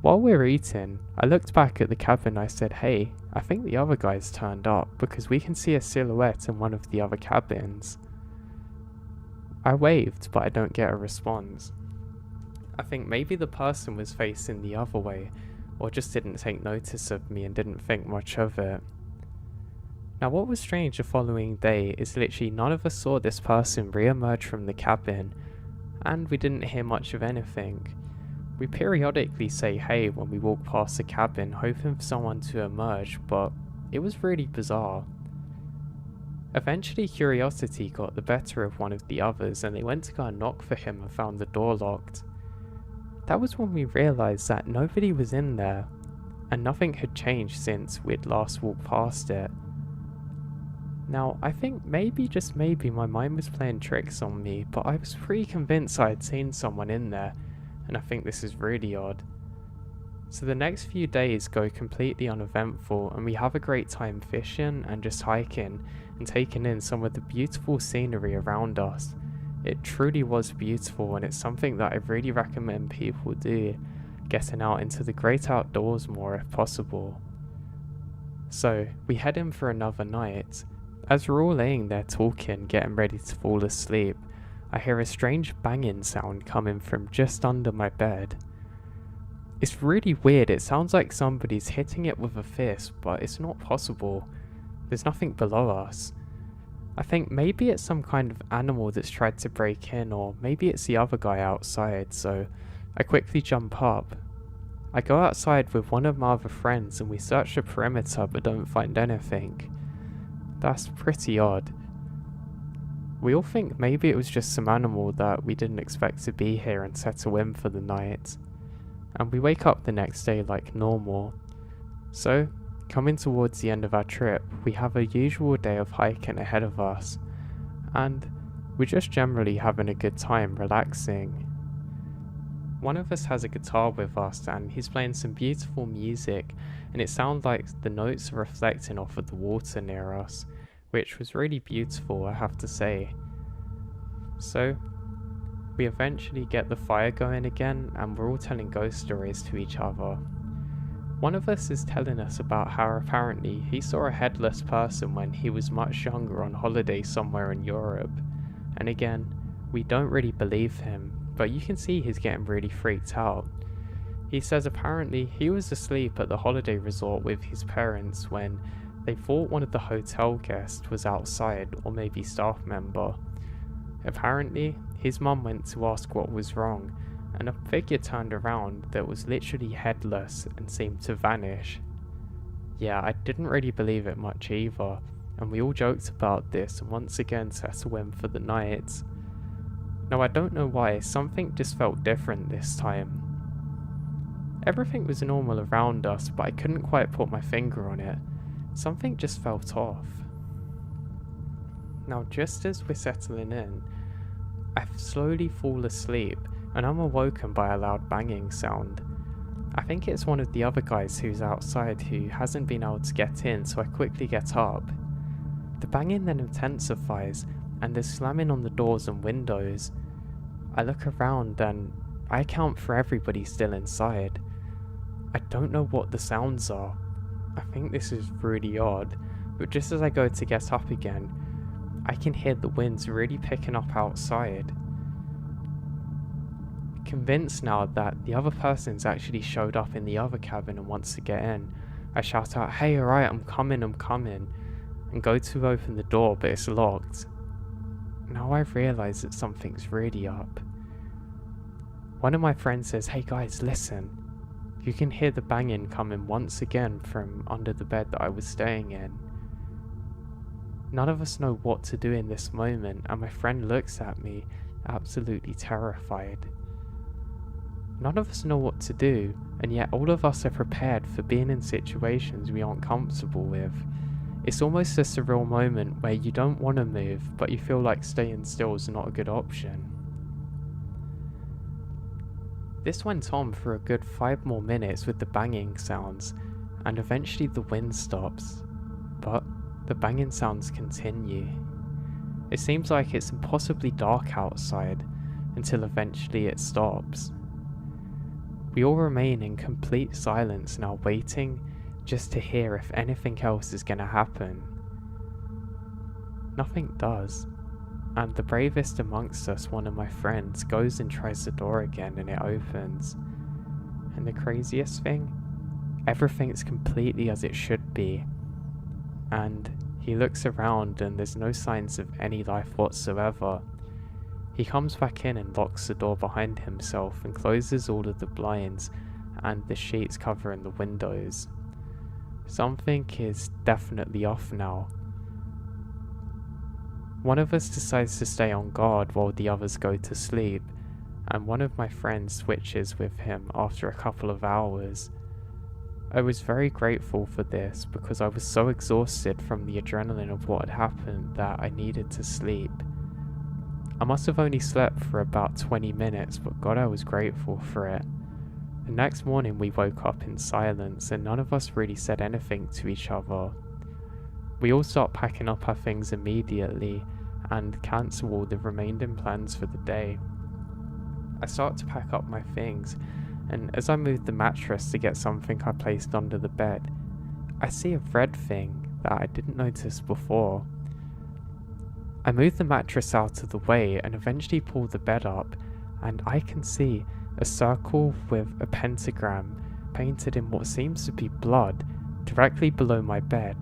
while we were eating, I looked back at the cabin and I said, "Hey, I think the other guys turned up because we can see a silhouette in one of the other cabins." I waved, but I don't get a response. I think maybe the person was facing the other way, or just didn't take notice of me and didn't think much of it. Now what was strange the following day is literally none of us saw this person re-emerge from the cabin, and we didn't hear much of anything. We periodically say hey when we walk past the cabin, hoping for someone to emerge, but it was really bizarre. Eventually curiosity got the better of one of the others and they went to go and knock for him and found the door locked. That was when we realised that nobody was in there, and nothing had changed since we'd last walked past it. Now, I think maybe, just maybe, my mind was playing tricks on me, but I was pretty convinced I had seen someone in there, and I think this is really odd. So the next few days go completely uneventful, and we have a great time fishing and just hiking and taking in some of the beautiful scenery around us. It truly was beautiful, and it's something that I really recommend people do, getting out into the great outdoors more if possible. So we head in for another night. As we're all laying there talking, getting ready to fall asleep, I hear a strange banging sound coming from just under my bed. It's really weird, it sounds like somebody's hitting it with a fist, but it's not possible. There's nothing below us. I think maybe it's some kind of animal that's tried to break in, or maybe it's the other guy outside, so I quickly jump up. I go outside with one of my other friends and we search the perimeter but don't find anything. That's pretty odd. We all think maybe it was just some animal that we didn't expect to be here and settle in for the night. And we wake up the next day like normal. So, coming towards the end of our trip, we have a usual day of hiking ahead of us, and we're just generally having a good time relaxing. One of us has a guitar with us and he's playing some beautiful music, and it sounds like the notes are reflecting off of the water near us, which was really beautiful, I have to say. So, we eventually get the fire going again and we're all telling ghost stories to each other. One of us is telling us about how apparently he saw a headless person when he was much younger on holiday somewhere in Europe. And again, we don't really believe him, but you can see he's getting really freaked out. He says apparently he was asleep at the holiday resort with his parents when they thought one of the hotel guests was outside, or maybe staff member. Apparently, his mum went to ask what was wrong, and a figure turned around that was literally headless and seemed to vanish. Yeah, I didn't really believe it much either, and we all joked about this and once again settled in for the night. Now I don't know why, something just felt different this time. Everything was normal around us, but I couldn't quite put my finger on it. Something just felt off. Now just as we're settling in, I slowly fall asleep and I'm awoken by a loud banging sound. I think it's one of the other guys who's outside who hasn't been able to get in, so I quickly get up. The banging then intensifies and there's slamming on the doors and windows. I look around and I account for everybody still inside. I don't know what the sounds are. I think this is really odd, but just as I go to get up again, I can hear the winds really picking up outside. Convinced now that the other person's actually showed up in the other cabin and wants to get in, I shout out, "Hey, alright, I'm coming," and go to open the door, but it's locked. Now I realise that something's really up. One of my friends says, "Hey guys, listen." You can hear the banging coming once again from under the bed that I was staying in. None of us know what to do in this moment, and my friend looks at me, absolutely terrified. None of us know what to do, and yet all of us are prepared for being in situations we aren't comfortable with. It's almost a surreal moment where you don't want to move, but you feel like staying still is not a good option. This went on for a good 5 more minutes with the banging sounds, and eventually the wind stops, but the banging sounds continue. It seems like it's impossibly dark outside until eventually it stops. We all remain in complete silence now, waiting just to hear if anything else is going to happen. Nothing does, and the bravest amongst us, one of my friends, goes and tries the door again and it opens. And the craziest thing? Everything's completely as it should be. And he looks around and there's no signs of any life whatsoever. He comes back in and locks the door behind himself and closes all of the blinds and the sheets covering the windows. Something is definitely off now. One of us decides to stay on guard while the others go to sleep, and one of my friends switches with him after a couple of hours. I was very grateful for this because I was so exhausted from the adrenaline of what had happened that I needed to sleep. I must have only slept for about 20 minutes, but God, I was grateful for it. The next morning we woke up in silence and none of us really said anything to each other. We all start packing up our things immediately and cancel all the remaining plans for the day. I start to pack up my things, and as I move the mattress to get something I placed under the bed, I see a red thing that I didn't notice before. I move the mattress out of the way and eventually pull the bed up, and I can see a circle with a pentagram painted in what seems to be blood directly below my bed.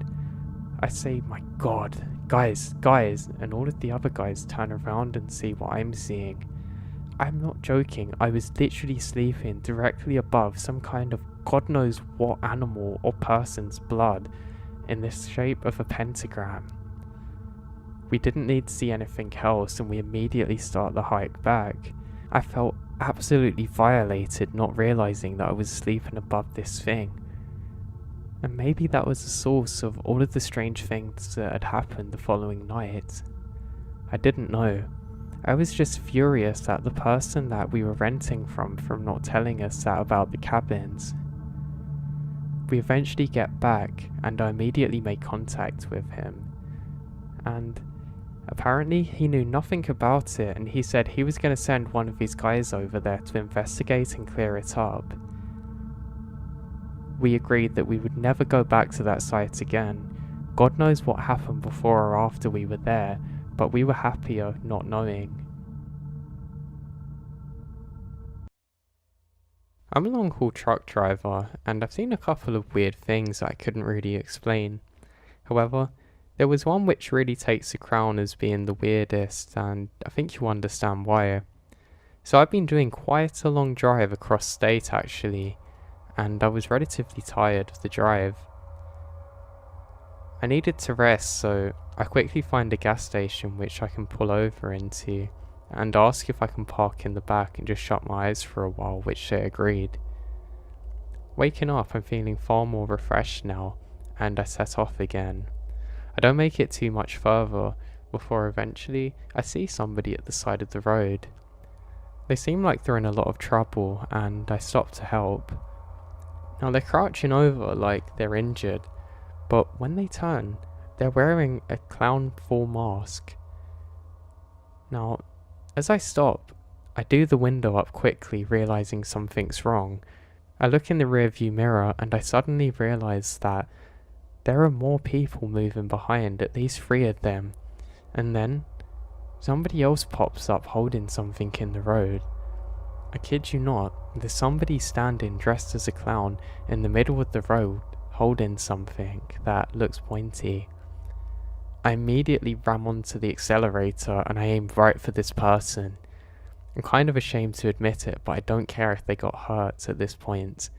I say, "My God, guys, and all of the other guys turn around and see what I'm seeing. I'm not joking, I was literally sleeping directly above some kind of God knows what animal or person's blood in this shape of a pentagram. We didn't need to see anything else and we immediately start the hike back. I felt absolutely violated not realizing that I was sleeping above this thing. And maybe that was the source of all of the strange things that had happened the following night. I didn't know. I was just furious at the person that we were renting from not telling us that about the cabins. We eventually get back and I immediately make contact with him. And apparently he knew nothing about it and he said he was going to send one of his guys over there to investigate and clear it up. We agreed that we would never go back to that site again. God knows what happened before or after we were there, but we were happier not knowing. I'm a long-haul truck driver, and I've seen a couple of weird things that I couldn't really explain. However, there was one which really takes the crown as being the weirdest, and I think you understand why. So I've been doing quite a long drive across state actually, and I was relatively tired of the drive. I needed to rest, so I quickly find a gas station which I can pull over into and ask if I can park in the back and just shut my eyes for a while, which they agreed. Waking up, I'm feeling far more refreshed now, and I set off again. I don't make it too much further before eventually I see somebody at the side of the road. They seem like they're in a lot of trouble and I stop to help. Now they're crouching over like they're injured, but when they turn, they're wearing a clown full mask. Now, as I stop, I do the window up quickly, realizing something's wrong. I look in the rearview mirror and I suddenly realize that there are more people moving behind, at least 3 of them. And then, somebody else pops up holding something in the road. I kid you not, there's somebody standing dressed as a clown in the middle of the road holding something that looks pointy. I immediately ram onto the accelerator and I aim right for this person. I'm kind of ashamed to admit it, but I don't care if they got hurt at this point.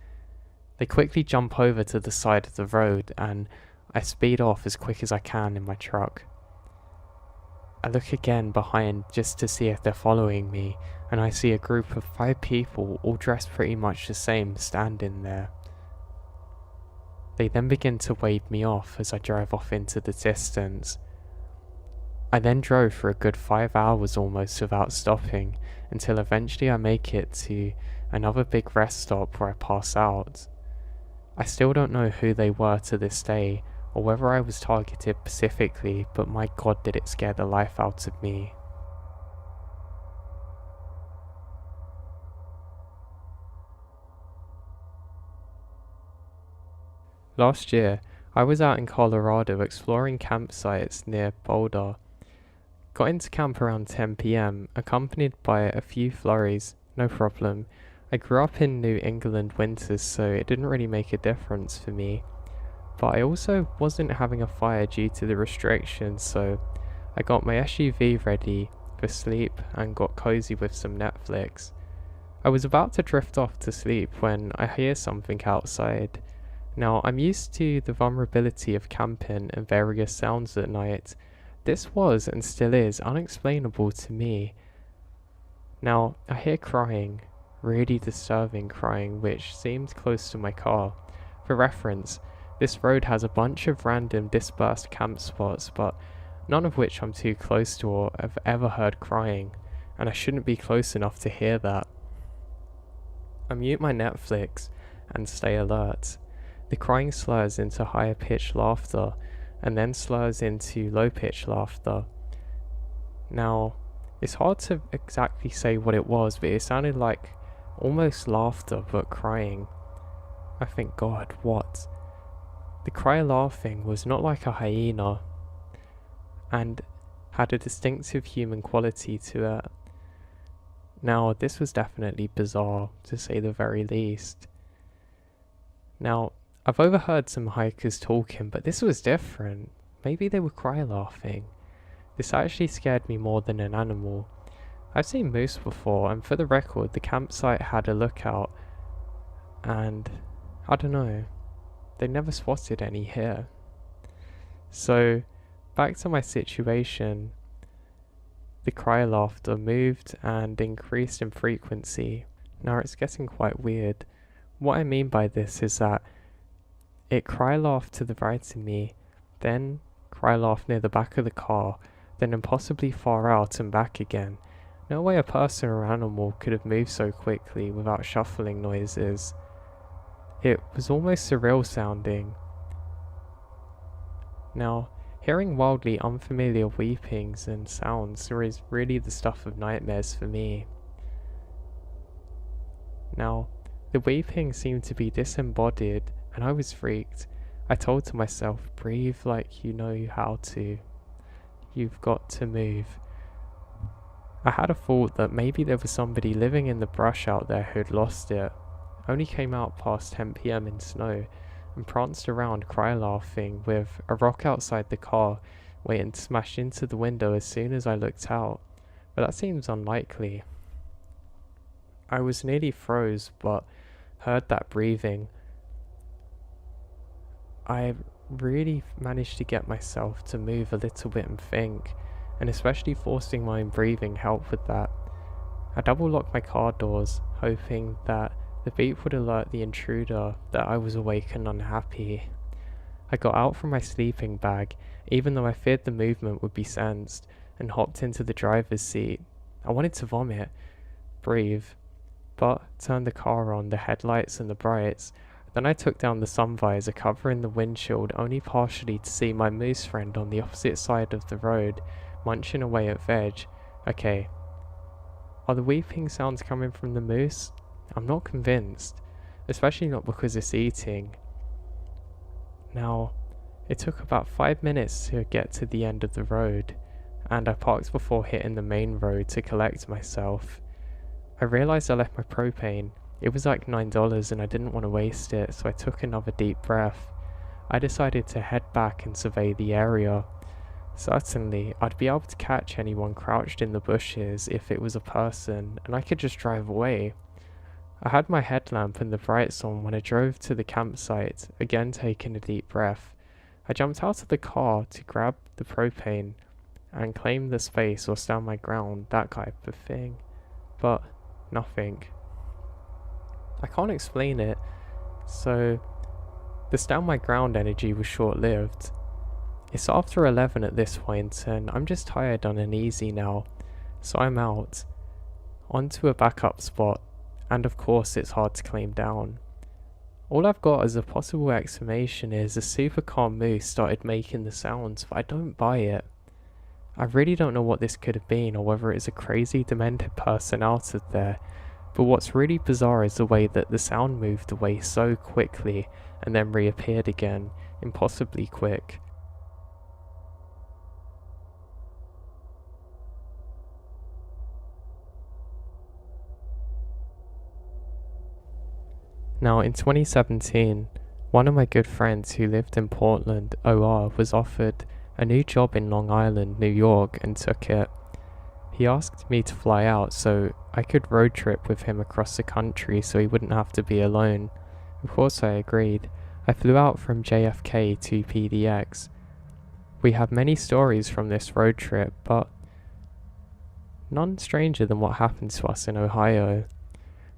They quickly jump over to the side of the road and I speed off as quick as I can in my truck. I look again behind just to see if they're following me, and I see a group of 5 people all dressed pretty much the same standing there. They then begin to wave me off as I drive off into the distance. I then drove for a good 5 hours almost without stopping, until eventually I make it to another big rest stop where I pass out. I still don't know who they were to this day, or whether I was targeted specifically, but my god did it scare the life out of me. Last year, I was out in Colorado exploring campsites near Boulder. Got into camp around 10 PM, accompanied by a few flurries, no problem. I grew up in New England winters, so it didn't really make a difference for me. But I also wasn't having a fire due to the restrictions, so I got my SUV ready for sleep and got cozy with some Netflix. I was about to drift off to sleep when I hear something outside. Now, I'm used to the vulnerability of camping and various sounds at night. This was, and still is, unexplainable to me. Now, I hear crying, really disturbing crying, which seemed close to my car. For reference, this road has a bunch of random dispersed camp spots, but none of which I'm too close to or have ever heard crying, and I shouldn't be close enough to hear that. I mute my Netflix and stay alert. The crying slurs into higher pitched laughter, and then slurs into low pitched laughter. Now, it's hard to exactly say what it was, but it sounded like almost laughter but crying. I think, God, what? The cry laughing was not like a hyena, and had a distinctive human quality to it. Now, this was definitely bizarre, to say the very least. Now, I've overheard some hikers talking, but this was different. maybe they were cry laughing. This actually scared me more than an animal. I've seen moose before, and for the record, the campsite had a lookout, and I don't know, they never spotted any here. So, back to my situation, the cry laughter moved and increased in frequency. Now it's getting quite weird. What I mean by this is that it cry laughed to the right of me, then cry laughed near the back of the car, then impossibly far out and back again. No way a person or animal could have moved so quickly without shuffling noises. It was almost surreal sounding. Now, hearing wildly unfamiliar weepings and sounds is really the stuff of nightmares for me. Now, the weeping seemed to be disembodied, and I was freaked. I told to myself, breathe like you know how to. You've got to move. I had a thought that maybe there was somebody living in the brush out there who'd lost it. Only came out past 10 PM in snow, and pranced around cry laughing with a rock outside the car waiting to smash into the window as soon as I looked out. But that seems unlikely. I was nearly froze, but heard that breathing. I really managed to get myself to move a little bit and think, and especially forcing my own breathing helped with that. I double locked my car doors, hoping that the beep would alert the intruder that I was awake and unhappy. I got out from my sleeping bag, even though I feared the movement would be sensed, and hopped into the driver's seat. I wanted to vomit, breathe, but turned the car on, the headlights and the brights. Then I took down the sun visor covering the windshield only partially to see my moose friend on the opposite side of the road, munching away at veg. Okay, are the weeping sounds coming from the moose? I'm not convinced, especially not because it's eating. Now, it took about 5 minutes to get to the end of the road, and I parked before hitting the main road to collect myself. I realized I left my propane. It was like $9 and I didn't want to waste it, so I took another deep breath. I decided to head back and survey the area. Certainly, I'd be able to catch anyone crouched in the bushes if it was a person, and I could just drive away. I had my headlamp and the brights on when I drove to the campsite, again taking a deep breath. I jumped out of the car to grab the propane and claim the space or stand my ground, that type of thing. But nothing. I can't explain it, so the stand my ground energy was short-lived. It's after 11 at this point and I'm just tired and uneasy now, so I'm out, onto a backup spot, and of course it's hard to claim down. All I've got as a possible explanation is a super calm moose started making the sounds, but I don't buy it. I really don't know what this could have been or whether it's a crazy demented person out of there, but what's really bizarre is the way that the sound moved away so quickly and then reappeared again, impossibly quick. Now in 2017, one of my good friends who lived in Portland, OR, was offered a new job in Long Island, New York, and took it. He asked me to fly out so I could road trip with him across the country so he wouldn't have to be alone. Of course I agreed. I flew out from JFK to PDX. We have many stories from this road trip, but none stranger than what happened to us in Ohio.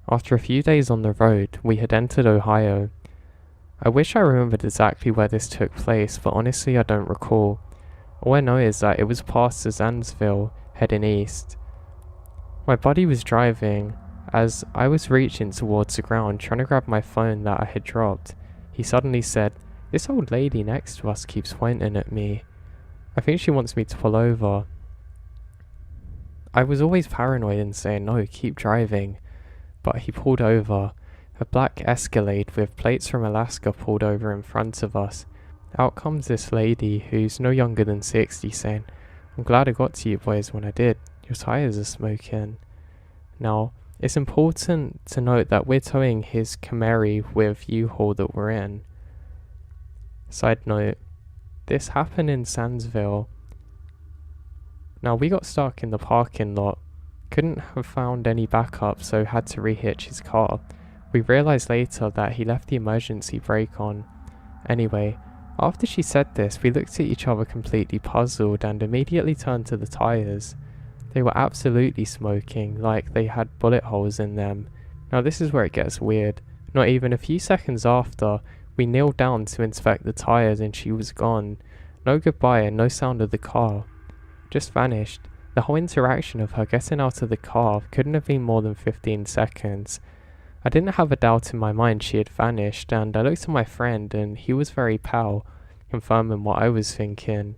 After a few days on the road, we had entered Ohio. I wish I remembered exactly where this took place, but honestly I don't recall. All I know is that it was past Zanesville, heading east. My buddy was driving. As I was reaching towards the ground trying to grab my phone that I had dropped, he suddenly said, "This old lady next to us keeps pointing at me. I think she wants me to pull over." I was always paranoid and saying, "No, keep driving." But he pulled over. A black Escalade with plates from Alaska pulled over in front of us. Out comes this lady who's no younger than 60 saying, "I'm glad I got to you boys when I did. Your tires are smoking." Now, it's important to note that we're towing his Camry with U-Haul that we're in. Side note, This happened in Sandsville. Now we got stuck in the parking lot, couldn't have found any backup, so had to rehitch his car. We realised later that he left the emergency brake on. Anyway, after she said this, we looked at each other completely puzzled and immediately turned to the tyres. They were absolutely smoking, like they had bullet holes in them. Now this is where it gets weird. Not even a few seconds after, we kneeled down to inspect the tyres and she was gone. No goodbye and no sound of the car. Just vanished. The whole interaction of her getting out of the car couldn't have been more than 15 seconds. I didn't have a doubt in my mind she had vanished, and I looked at my friend and he was very pale, confirming what I was thinking.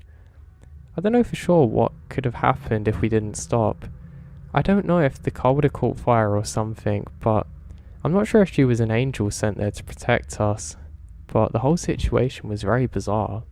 I don't know for sure what could have happened if we didn't stop. I don't know if the car would have caught fire or something, but I'm not sure if she was an angel sent there to protect us. But the whole situation was very bizarre.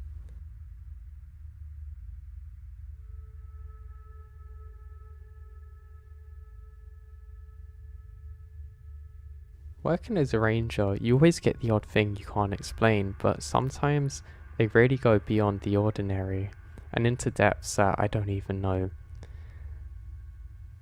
Working as a ranger, you always get the odd thing you can't explain, but sometimes they really go beyond the ordinary and into depths that I don't even know.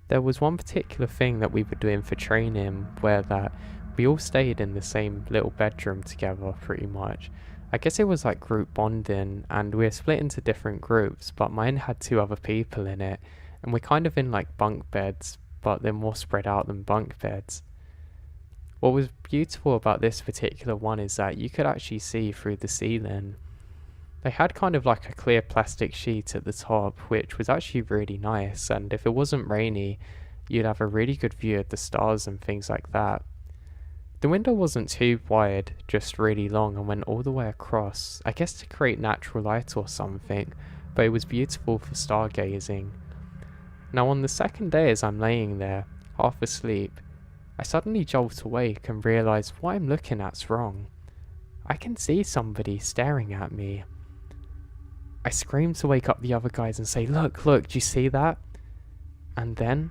There was one particular thing that we were doing for training where that we all stayed in the same little bedroom together pretty much. I guess it was like group bonding, and we were split into different groups, but mine had 2 other people in it, and we're kind of in like bunk beds, but they're more spread out than bunk beds. What was beautiful about this particular one is that you could actually see through the ceiling. They had kind of like a clear plastic sheet at the top, which was actually really nice, and if it wasn't rainy, you'd have a really good view of the stars and things like that. The window wasn't too wide, just really long and went all the way across, I guess to create natural light or something, but it was beautiful for stargazing. Now on the second day as I'm laying there, half asleep, I suddenly jolt awake and realise what I'm looking at's wrong. I can see somebody staring at me. I scream to wake up the other guys and say, look, do you see that? And then,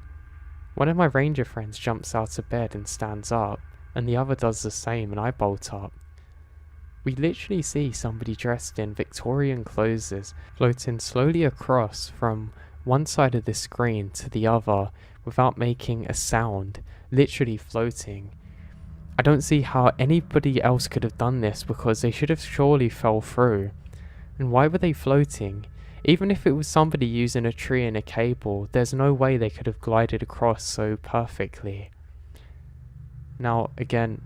one of my ranger friends jumps out of bed and stands up, and the other does the same, and I bolt up. We literally see somebody dressed in Victorian clothes floating slowly across from one side of the screen to the other without making a sound, literally floating. I don't see how anybody else could have done this because they should have surely fell through. And why were they floating? Even if it was somebody using a tree and a cable, there's no way they could have glided across so perfectly. Now, again,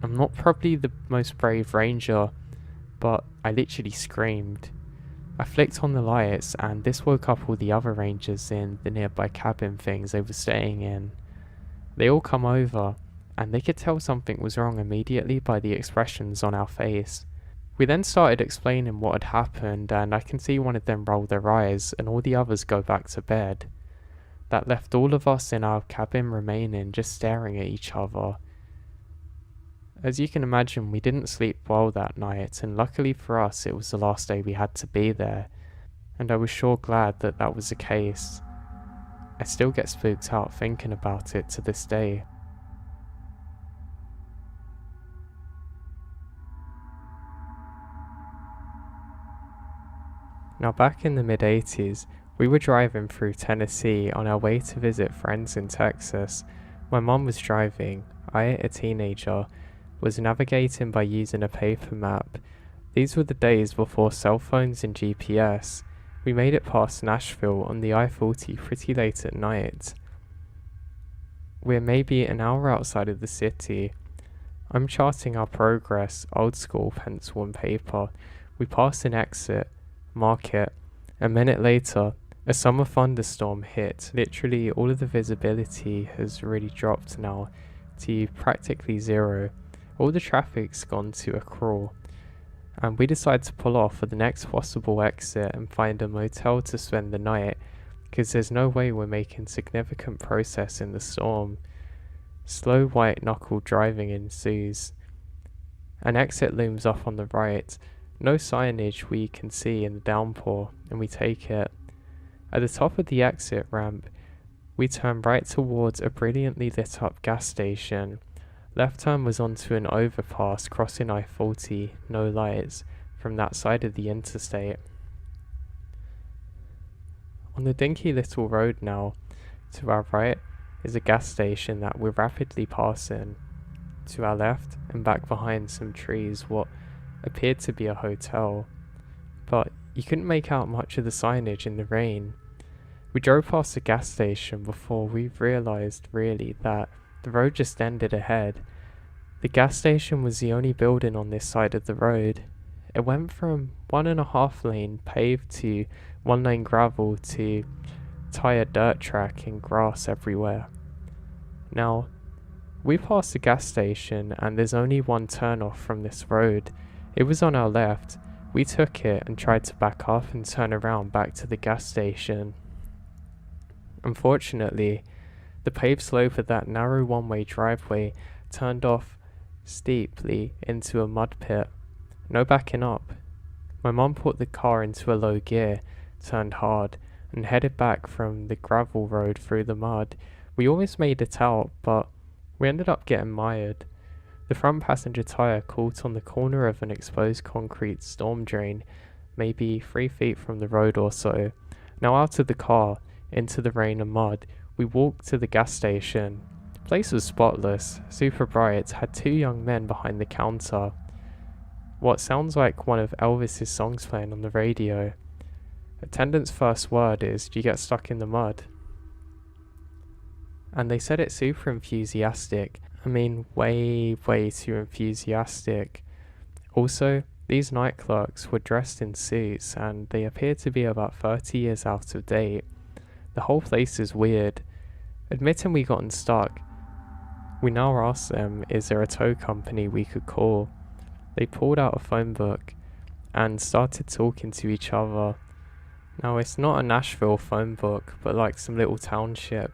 I'm not probably the most brave ranger, but I literally screamed. I flicked on the lights, and this woke up all the other rangers in the nearby cabin things they were staying in. They all come over, and they could tell something was wrong immediately by the expressions on our face. We then started explaining what had happened, and I can see one of them roll their eyes and all the others go back to bed. That left all of us in our cabin remaining just staring at each other. As you can imagine, we didn't sleep well that night, and luckily for us it was the last day we had to be there, and I was sure glad that that was the case. I still get spooked out thinking about it to this day. Now back in the mid-80s, we were driving through Tennessee on our way to visit friends in Texas. My mum was driving, I, a teenager, was navigating by using a paper map. These were the days before cell phones and GPS. We made it past Nashville on the I-40 pretty late at night. We're maybe an hour outside of the city. I'm charting our progress, old school pencil and paper. We pass an exit, mark it. A minute later, a summer thunderstorm hit. Literally all of the visibility has really dropped now to practically zero. All the traffic's gone to a crawl, and we decide to pull off at the next possible exit and find a motel to spend the night, because there's no way we're making significant progress in the storm. Slow white knuckle driving ensues. An exit looms up on the right, no signage we can see in the downpour, and we take it. At the top of the exit ramp, we turn right towards a brilliantly lit up gas station. Left turn was onto an overpass crossing I-40, no lights. from that side of the interstate. On the dinky little road now, to our right is a gas station that we're rapidly passing. To our left and back behind some trees, what appeared to be a hotel, but you couldn't make out much of the signage in the rain. We drove past the gas station before we realised really that the road just ended ahead. The gas station was the only building on this side of the road. It went from 1.5 lane paved to 1 lane gravel to tire dirt track and grass everywhere. Now, we passed the gas station and there's only one turn off from this road. It was on our left. We took it and tried to back up and turn around back to the gas station. Unfortunately, the paved slope of that narrow one-way driveway turned off steeply into a mud pit. No backing up. My mum put the car into a low gear, turned hard, and headed back from the gravel road through the mud. We almost made it out, but we ended up getting mired. The front passenger tyre caught on the corner of an exposed concrete storm drain, maybe 3 feet from the road or so. Now out of the car, into the rain and mud, we walked to the gas station. The place was spotless, super bright, had 2 young men behind the counter. What sounds like one of Elvis's songs playing on the radio. Attendant's first word is, "Do you get stuck in the mud?" And they said it super enthusiastic. I mean, way too enthusiastic. Also, these night clerks were dressed in suits and they appeared to be about 30 years out of date. The whole place is weird. Admitting we gotten stuck, we now asked them, is there a tow company we could call? They pulled out a phone book and started talking to each other. Now, it's not a Nashville phone book, but like some little township.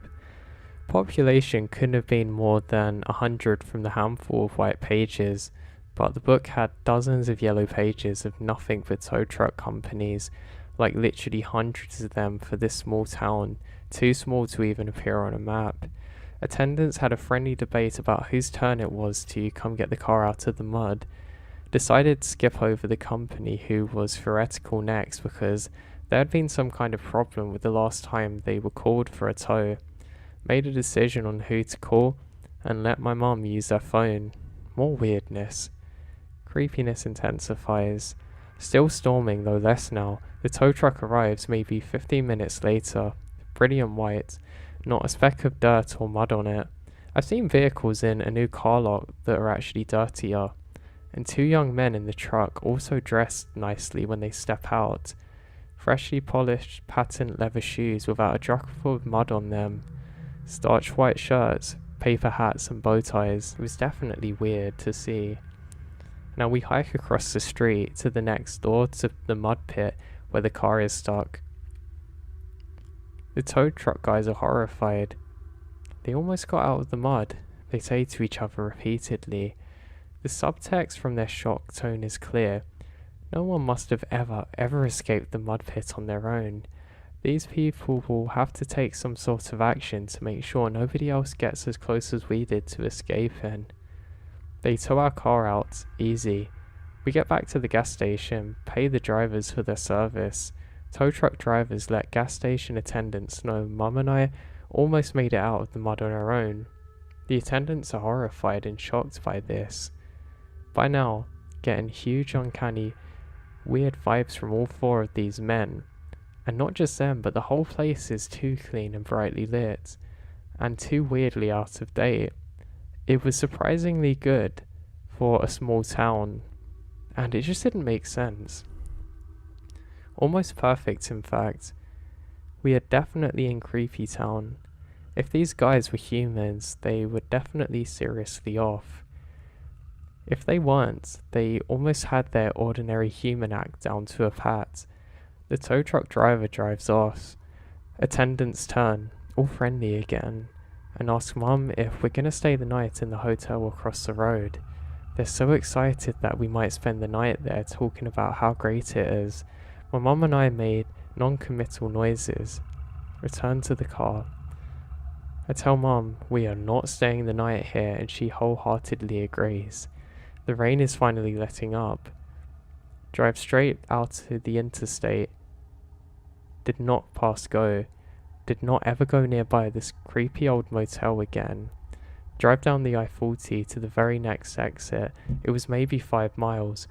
Population couldn't have been more than 100 from the handful of white pages, but the book had dozens of yellow pages of nothing but tow truck companies, like literally hundreds of them for this small town, too small to even appear on a map. Attendants had a friendly debate about whose turn it was to come get the car out of the mud. Decided to skip over the company who was theoretical next because there had been some kind of problem with the last time they were called for a tow. Made a decision on who to call and let my mum use their phone. More weirdness. Creepiness intensifies. Still storming, though less now. The tow truck arrives maybe 15 minutes later. Brilliant white. Not a speck of dirt or mud on it. I've seen vehicles in a new car lot that are actually dirtier. And 2 young men in the truck also dressed nicely when they step out. Freshly polished patent leather shoes without a drop of mud on them. Starched white shirts, paper hats and bow ties. It was definitely weird to see. Now we hike across the street to the next door to the mud pit where the car is stuck. The tow truck guys are horrified. They almost got out of the mud, they say to each other repeatedly. The subtext from their shock tone is clear. No one must have ever escaped the mud pit on their own. These people will have to take some sort of action to make sure nobody else gets as close as we did to escaping. They tow our car out, easy. We get back to the gas station, pay the drivers for their service. Tow truck drivers let gas station attendants know Mum and I almost made it out of the mud on our own. The attendants are horrified and shocked by this. By now, getting huge, uncanny, weird vibes from all 4 of these men. And not just them, but the whole place is too clean and brightly lit, and too weirdly out of date. It was surprisingly good for a small town, and it just didn't make sense. Almost perfect, in fact. We are definitely in creepy town. If these guys were humans, they were definitely seriously off. If they weren't, they almost had their ordinary human act down to a pat. The tow truck driver drives off. Attendants turn, all friendly again, and ask Mum if we're gonna stay the night in the hotel across the road. They're so excited that we might spend the night there talking about how great it is. My mum and I made non-committal noises. Return to the car. I tell Mum we are not staying the night here and she wholeheartedly agrees. The rain is finally letting up. drive straight out to the interstate, did not pass go, did not ever go nearby this creepy old motel again. Drive down the I-40 to the very next exit. It was maybe 5 miles.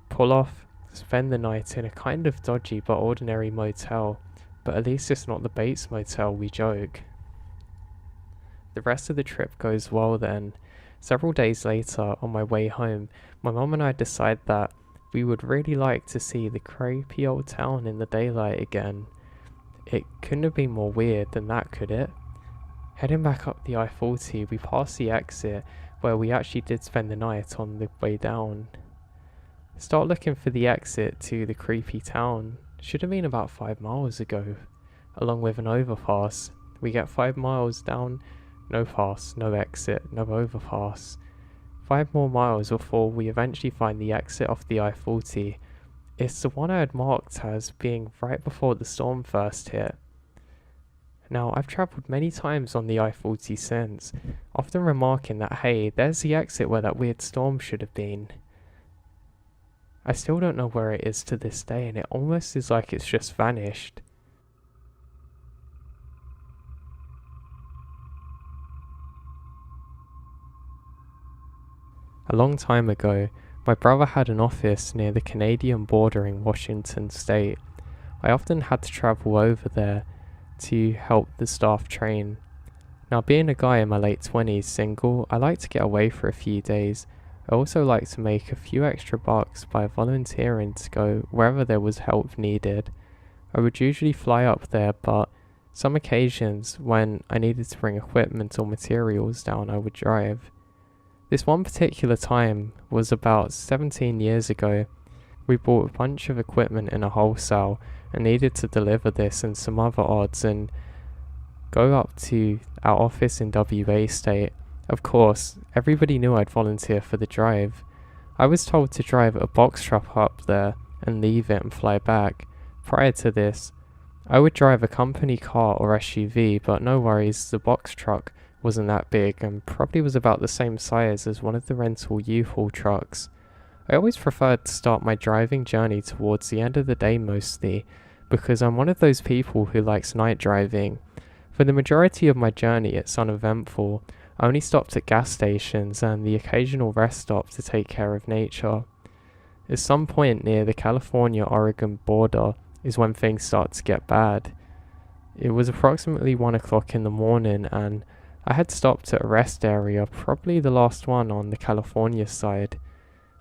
Pull off, spend the night in a kind of dodgy but ordinary motel, but at least it's not the Bates Motel, we joke. The rest of the trip goes well then. Several days later, on my way home, my mum and I decide that we would really like to see the creepy old town in the daylight again. It couldn't have been more weird than that, could it? Heading back up the I-40, we pass the exit where we actually did spend the night on the way down. Start looking for the exit to the creepy town. Should have been about 5 miles ago, along with an overpass. We get 5 miles down, no pass, no exit, no overpass. 5 more miles before we eventually find the exit off the I-40. It's the one I had marked as being right before the storm first hit. Now, I've travelled many times on the I-40 since, often remarking that, hey, there's the exit where that weird storm should have been. I still don't know where it is to this day, and it almost is like it's just vanished. A long time ago, my brother had an office near the Canadian border in Washington state. I often had to travel over there to help the staff train. Now, being a guy in my late 20s, single, I like to get away for a few days. I also like to make a few extra bucks by volunteering to go wherever there was help needed. I would usually fly up there, but some occasions when I needed to bring equipment or materials down, I would drive. This one particular time was about 17 years ago. We bought a bunch of equipment in a wholesale and needed to deliver this and some other odds and go up to our office in WA state. Of course, everybody knew I'd volunteer for the drive. I was told to drive a box truck up there and leave it and fly back. Prior to this, I would drive a company car or SUV, but no worries, the box truck wasn't that big and probably was about the same size as one of the rental U-Haul trucks. I always preferred to start my driving journey towards the end of the day mostly, because I'm one of those people who likes night driving. For the majority of my journey, it's uneventful. I only stopped at gas stations and the occasional rest stop to take care of nature. At some point near the California-Oregon border is when things start to get bad. It was approximately 1 o'clock in the morning and I had stopped at a rest area, probably the last one on the California side.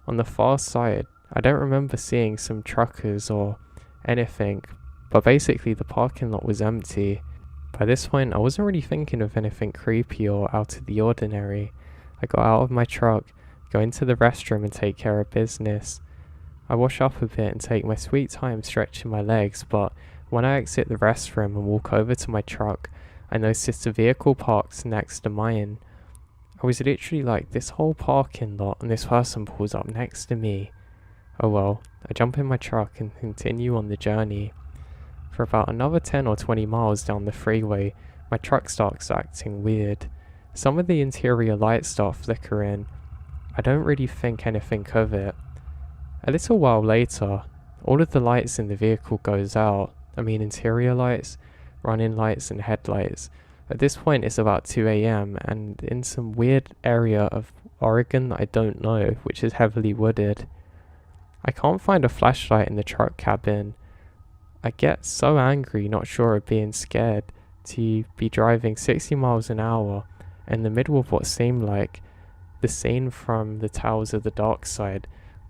On the far side, I don't remember seeing some truckers or anything, but basically the parking lot was empty. By this point, I wasn't really thinking of anything creepy or out of the ordinary. I got out of my truck, go into the restroom and take care of business. I wash up a bit and take my sweet time stretching my legs, but when I exit the restroom and walk over to my truck, I noticed a vehicle parked next to mine. I was literally like, this whole parking lot and this person pulls up next to me. Oh well, I jump in my truck and continue on the journey. For about another 10 or 20 miles down the freeway, my truck starts acting weird. Some of the interior lights start flickering. I don't really think anything of it. A little while later, all of the lights in the vehicle goes out. I mean interior lights, running lights and headlights. At this point it's about 2 AM and in some weird area of Oregon that I don't know, which is heavily wooded. I can't find a flashlight in the truck cabin. I get so angry, not sure of being scared, to be driving 60 miles an hour in the middle of what seemed like the scene from the Tales of the Dark Side,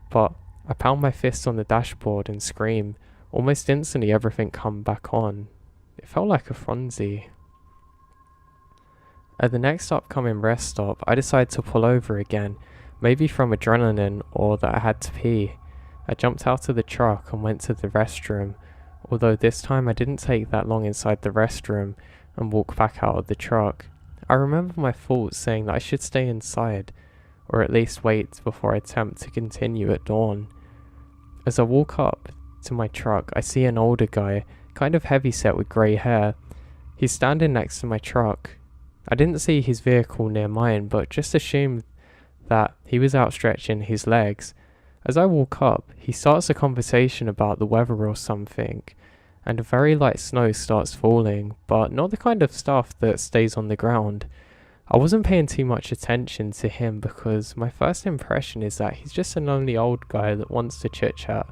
but I pound my fist on the dashboard and scream. Almost instantly everything come back on. It felt like a frenzy. At the next upcoming rest stop, I decided to pull over again, maybe from adrenaline or that I had to pee. I jumped out of the truck and went to the restroom, although this time I didn't take that long inside the restroom and walk back out of the truck. I remember my thoughts saying that I should stay inside, or at least wait before I attempt to continue at dawn. As I walk up to my truck, I see an older guy, kind of heavyset with grey hair. He's standing next to my truck. I didn't see his vehicle near mine, but just assumed that he was outstretching his legs. As I walk up, he starts a conversation about the weather or something, and a very light snow starts falling, but not the kind of stuff that stays on the ground. I wasn't paying too much attention to him because my first impression is that he's just a lonely old guy that wants to chit chat.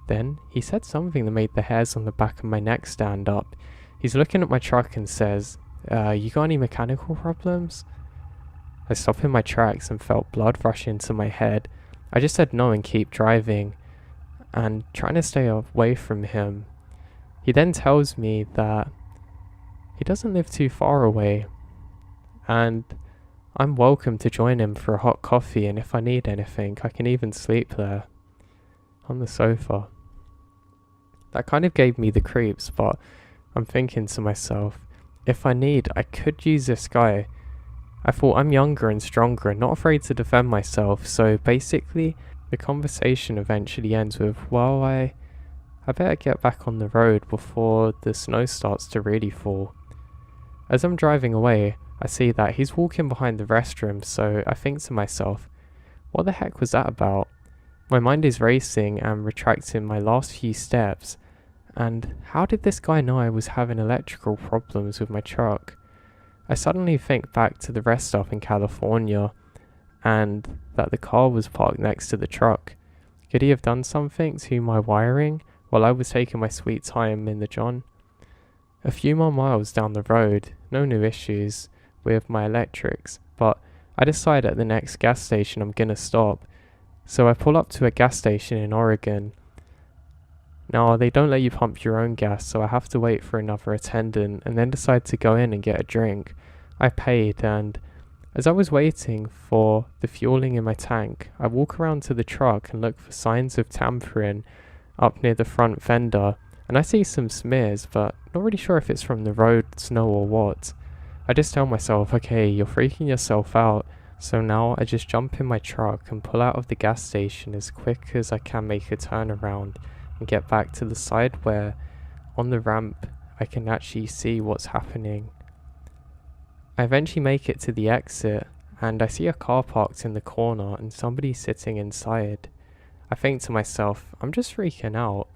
Then he said something that made the hairs on the back of my neck stand up. He's looking at my truck and says, you got any mechanical problems? I stopped in my tracks and felt blood rush into my head. I just said no and keep driving, and trying to stay away from him. He then tells me that he doesn't live too far away, and I'm welcome to join him for a hot coffee, and if I need anything, I can even sleep there, on the sofa. That kind of gave me the creeps, but I'm thinking to myself, if I need, I could use this guy. I thought I'm younger and stronger and not afraid to defend myself, so basically the conversation eventually ends with, well, I better get back on the road before the snow starts to really fall. As I'm driving away, I see that he's walking behind the restroom, so I think to myself, what the heck was that about? My mind is racing and retracting my last few steps, and how did this guy know I was having electrical problems with my truck? I suddenly think back to the rest stop in California, and that the car was parked next to the truck. Could he have done something to my wiring while I was taking my sweet time in the John? A few more miles down the road, no new issues with my electrics, but I decide at the next gas station I'm gonna stop. So I pull up to a gas station in Oregon. Now they don't let you pump your own gas, so I have to wait for another attendant and then decide to go in and get a drink. I paid, and as I was waiting for the fueling in my tank, I walk around to the truck and look for signs of tampering up near the front fender, and I see some smears, but not really sure if it's from the road, snow or what. I just tell myself, okay, you're freaking yourself out. So now I just jump in my truck and pull out of the gas station as quick as I can, make a turnaround and get back to the side where on the ramp I can actually see what's happening. I eventually make it to the exit and I see a car parked in the corner and somebody sitting inside. I think to myself, I'm just freaking out,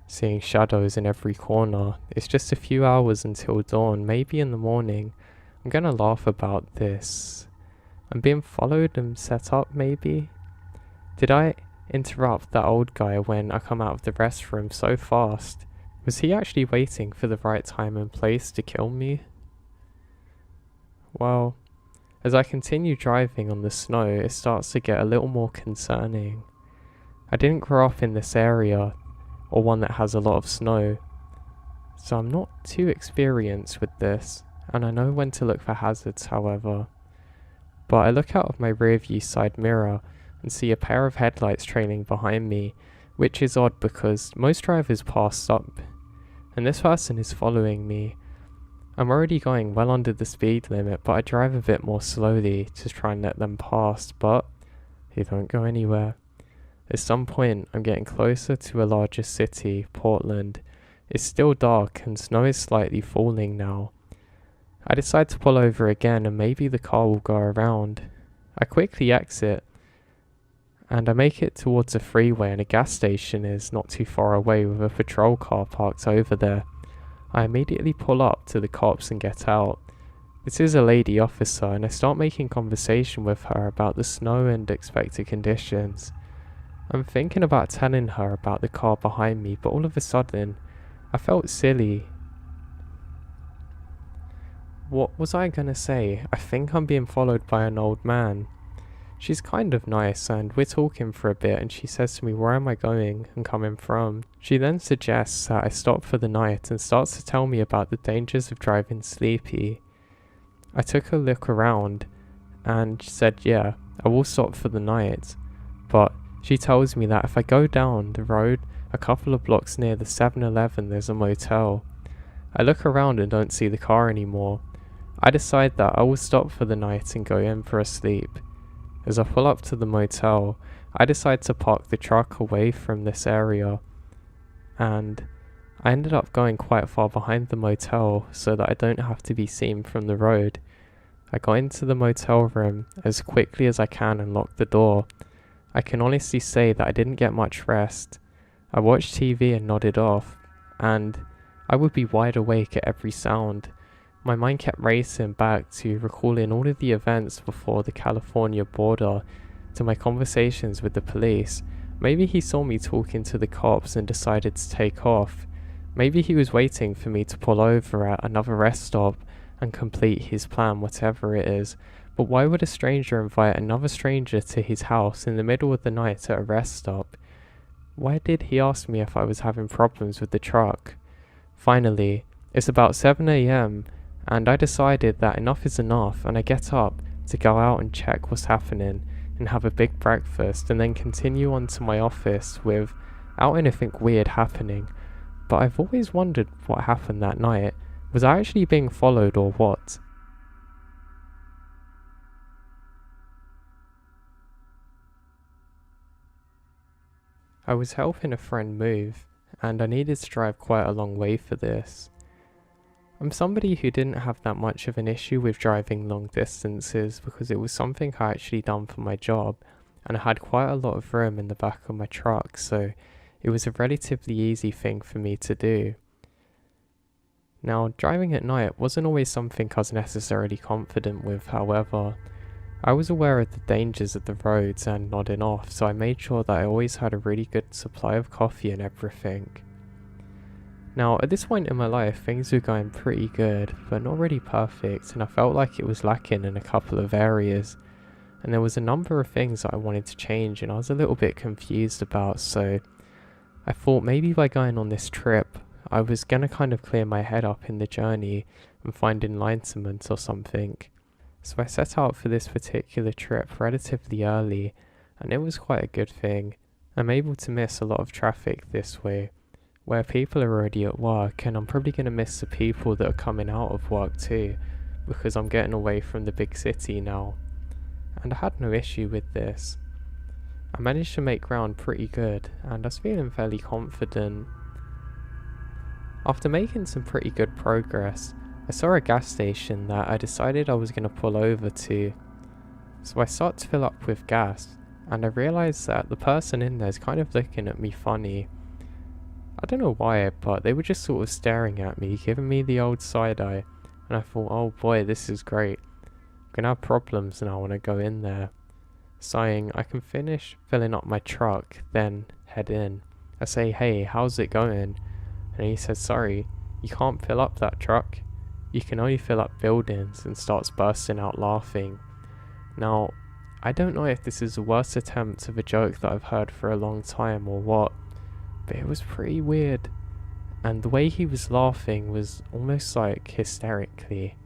seeing shadows in every corner. It's just a few hours until dawn, maybe in the morning. I'm gonna laugh about this. I'm being followed and set up, maybe? Did I interrupt that old guy when I come out of the restroom so fast? Was he actually waiting for the right time and place to kill me? Well, as I continue driving on the snow, it starts to get a little more concerning. I didn't grow up in this area, or one that has a lot of snow, so I'm not too experienced with this, and I know when to look for hazards, however. But I look out of my rearview side mirror and see a pair of headlights trailing behind me, which is odd because most drivers pass up, and this person is following me. I'm already going well under the speed limit, but I drive a bit more slowly to try and let them pass, but they don't go anywhere. At some point, I'm getting closer to a larger city, Portland. It's still dark and snow is slightly falling now. I decide to pull over again and maybe the car will go around. I quickly exit and I make it towards a freeway, and a gas station is not too far away with a patrol car parked over there. I immediately pull up to the cops and get out. This is a lady officer and I start making conversation with her about the snow and expected conditions. I'm thinking about telling her about the car behind me, but all of a sudden I felt silly. What was I gonna say? I think I'm being followed by an old man. She's kind of nice and we're talking for a bit and she says to me, where am I going and coming from? She then suggests that I stop for the night and starts to tell me about the dangers of driving sleepy. I took a look around and said, yeah, I will stop for the night. But she tells me that if I go down the road a couple of blocks near the 7-Eleven, there's a motel. I look around and don't see the car anymore. I decide that I will stop for the night and go in for a sleep. As I pull up to the motel, I decide to park the truck away from this area, and I ended up going quite far behind the motel so that I don't have to be seen from the road. I got into the motel room as quickly as I can and locked the door. I can honestly say that I didn't get much rest. I watched TV and nodded off, and I would be wide awake at every sound. My mind kept racing back to recalling all of the events before the California border, to my conversations with the police. Maybe he saw me talking to the cops and decided to take off. Maybe he was waiting for me to pull over at another rest stop and complete his plan, whatever it is. But why would a stranger invite another stranger to his house in the middle of the night at a rest stop? Why did he ask me if I was having problems with the truck? Finally, it's about 7 a.m. and I decided that enough is enough, and I get up to go out and check what's happening and have a big breakfast and then continue on to my office without anything weird happening. But I've always wondered what happened that night. Was I actually being followed or what? I was helping a friend move, and I needed to drive quite a long way for this. I'm somebody who didn't have that much of an issue with driving long distances because it was something I actually done for my job, and I had quite a lot of room in the back of my truck, so it was a relatively easy thing for me to do. Now, driving at night wasn't always something I was necessarily confident with, however. I was aware of the dangers of the roads and nodding off, so I made sure that I always had a really good supply of coffee and everything. Now, at this point in my life, things were going pretty good, but not really perfect, and I felt like it was lacking in a couple of areas. And there was a number of things that I wanted to change, and I was a little bit confused about, so I thought maybe by going on this trip, I was going to kind of clear my head up in the journey and find enlightenment or something. So I set out for this particular trip relatively early, and it was quite a good thing. I'm able to miss a lot of traffic this way, where people are already at work, and I'm probably going to miss the people that are coming out of work too, because I'm getting away from the big city now. And I had no issue with this. I managed to make ground pretty good, and I was feeling fairly confident. After making some pretty good progress, I saw a gas station that I decided I was going to pull over to. So I start to fill up with gas, and I realised that the person in there is kind of looking at me funny. I don't know why, but they were just sort of staring at me, giving me the old side eye, and I thought, oh boy, this is great. I'm going to have problems now when I go in there. Sighing, I can finish filling up my truck, then head in. I say, hey, how's it going? And he says, sorry, you can't fill up that truck. You can only fill up buildings, and starts bursting out laughing. Now, I don't know if this is the worst attempt of a joke that I've heard for a long time or what, but it was pretty weird. And the way he was laughing was almost like hysterically.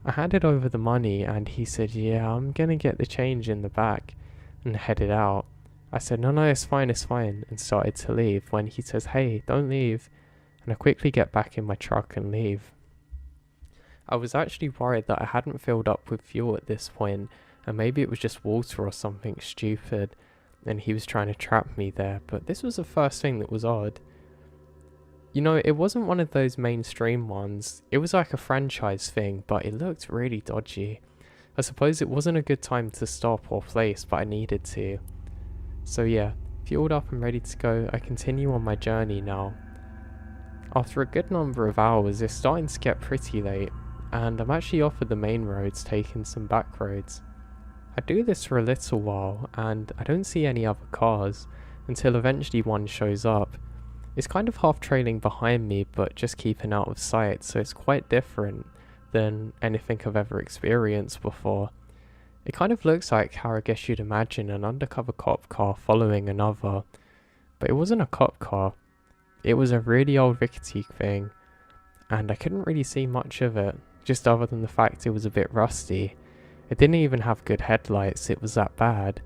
I handed over the money and he said, yeah, I'm gonna get the change in the back, and headed out. I said, no, it's fine, and started to leave when he says, hey, don't leave, and I quickly get back in my truck and leave. I was actually worried that I hadn't filled up with fuel at this point, and maybe it was just water or something stupid, and he was trying to trap me there, but this was the first thing that was odd. You know, it wasn't one of those mainstream ones, it was like a franchise thing, but it looked really dodgy. I suppose it wasn't a good time to stop or place, but I needed to. So yeah, fueled up and ready to go, I continue on my journey now. After a good number of hours, it's starting to get pretty late, and I'm actually off of the main roads taking some back roads. I do this for a little while, and I don't see any other cars, until eventually one shows up. It's kind of half trailing behind me, but just keeping out of sight, so it's quite different than anything I've ever experienced before. It kind of looks like how I guess you'd imagine an undercover cop car following another, but it wasn't a cop car. It was a really old rickety thing, and I couldn't really see much of it, just other than the fact it was a bit rusty. It didn't even have good headlights, it was that bad.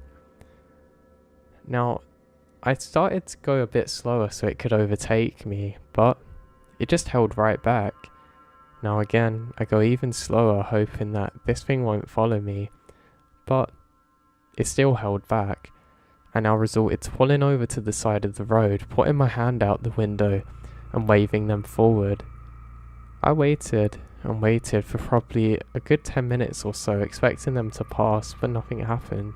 Now, I started to go a bit slower so it could overtake me, but it just held right back. Now again, I go even slower, hoping that this thing won't follow me, but it still held back. I now resorted to pulling over to the side of the road, putting my hand out the window and waving them forward. I waited and waited for probably a good 10 minutes or so, expecting them to pass, but nothing happened.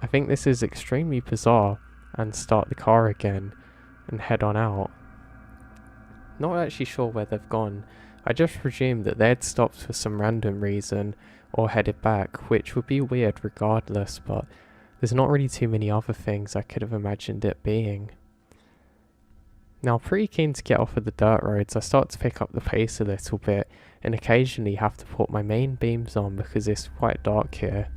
I think this is extremely bizarre and start the car again and head on out. Not actually sure where they've gone. I just presumed that they'd stopped for some random reason or headed back, which would be weird regardless, but there's not really too many other things I could have imagined it being. Now, pretty keen to get off of the dirt roads, I start to pick up the pace a little bit and occasionally have to put my main beams on because it's quite dark here.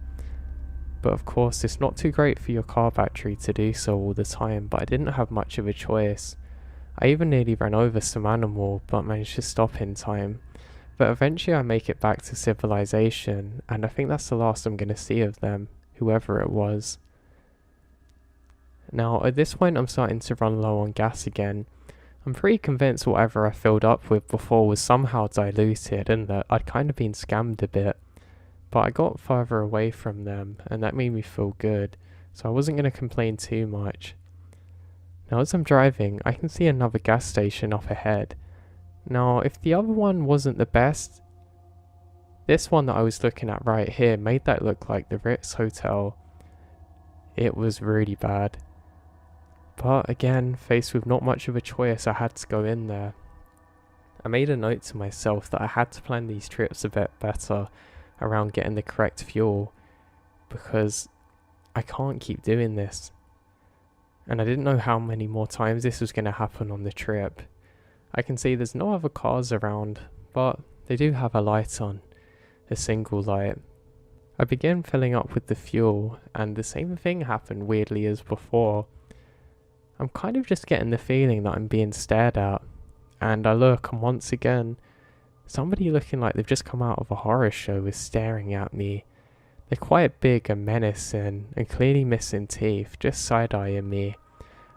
But of course, it's not too great for your car battery to do so all the time, but I didn't have much of a choice. I even nearly ran over some animal, but managed to stop in time. But eventually I make it back to civilization, and I think that's the last I'm going to see of them, whoever it was. Now, at this point I'm starting to run low on gas again. I'm pretty convinced whatever I filled up with before was somehow diluted and that I'd kind of been scammed a bit. But I got further away from them, and that made me feel good, so I wasn't going to complain too much. Now as I'm driving, I can see another gas station up ahead. Now, if the other one wasn't the best, this one that I was looking at right here made that look like the Ritz Hotel. It was really bad. But again, faced with not much of a choice, I had to go in there. I made a note to myself that I had to plan these trips a bit better around getting the correct fuel, because I can't keep doing this. And I didn't know how many more times this was going to happen on the trip. I can see there's no other cars around, but they do have a light on, a single light. I began filling up with the fuel, and the same thing happened weirdly as before. I'm kind of just getting the feeling that I'm being stared at, and I look, and once again, somebody looking like they've just come out of a horror show is staring at me. They're quite big and menacing, and clearly missing teeth, just side-eyeing me.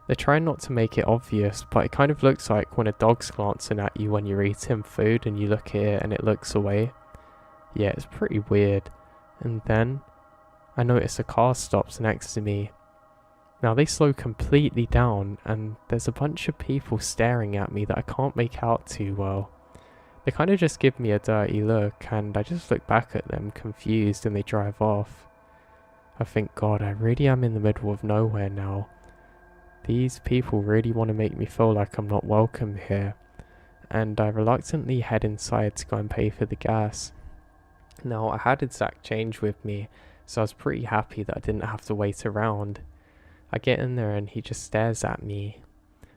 They're trying not to make it obvious, but it kind of looks like when a dog's glancing at you when you're eating food and you look at it and it looks away. Yeah, it's pretty weird. And then, I notice a car stops next to me. Now they slow completely down, and there's a bunch of people staring at me that I can't make out too well. They kind of just give me a dirty look, and I just look back at them confused, and they drive off. I think, God, I really am in the middle of nowhere now. These people really want to make me feel like I'm not welcome here, and I reluctantly head inside to go and pay for the gas. Now, I had exact change with me, so I was pretty happy that I didn't have to wait around. I get in there and he just stares at me.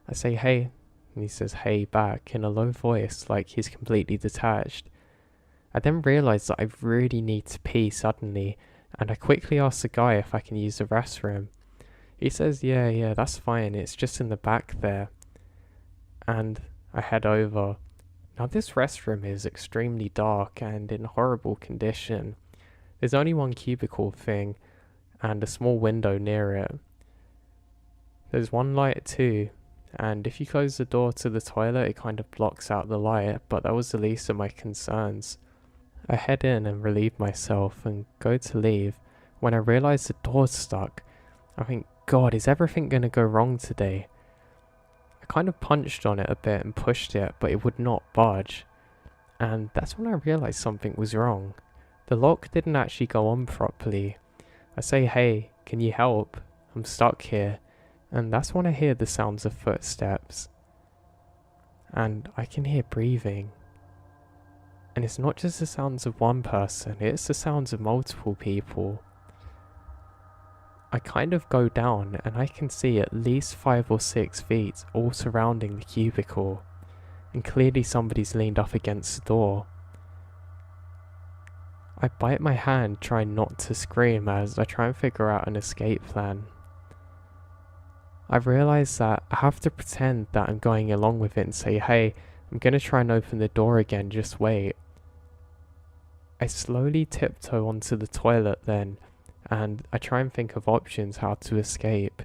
I say, hey, and he says hey back in a low voice like he's completely detached. I then realise that I really need to pee suddenly, and I quickly ask the guy if I can use the restroom. He says yeah, that's fine, it's just in the back there. And I head over. Now this restroom is extremely dark and in horrible condition. There's only one cubicle thing and a small window near it. There's one light too, and if you close the door to the toilet it kind of blocks out the light, but that was the least of my concerns. I head in and relieve myself and go to leave when I realise the door's stuck. I think, God, is everything going to go wrong today? I kind of punched on it a bit and pushed it, but it would not budge. And that's when I realised something was wrong. The lock didn't actually go on properly. I say, hey, can you help? I'm stuck here. And that's when I hear the sounds of footsteps. And I can hear breathing. And it's not just the sounds of one person, it's the sounds of multiple people. I kind of go down and I can see at least 5 or 6 feet all surrounding the cubicle. And clearly somebody's leaned up against the door. I bite my hand trying not to scream as I try and figure out an escape plan. I realise that I have to pretend that I'm going along with it and say, hey, I'm going to try and open the door again, just wait. I slowly tiptoe onto the toilet then, and I try and think of options how to escape.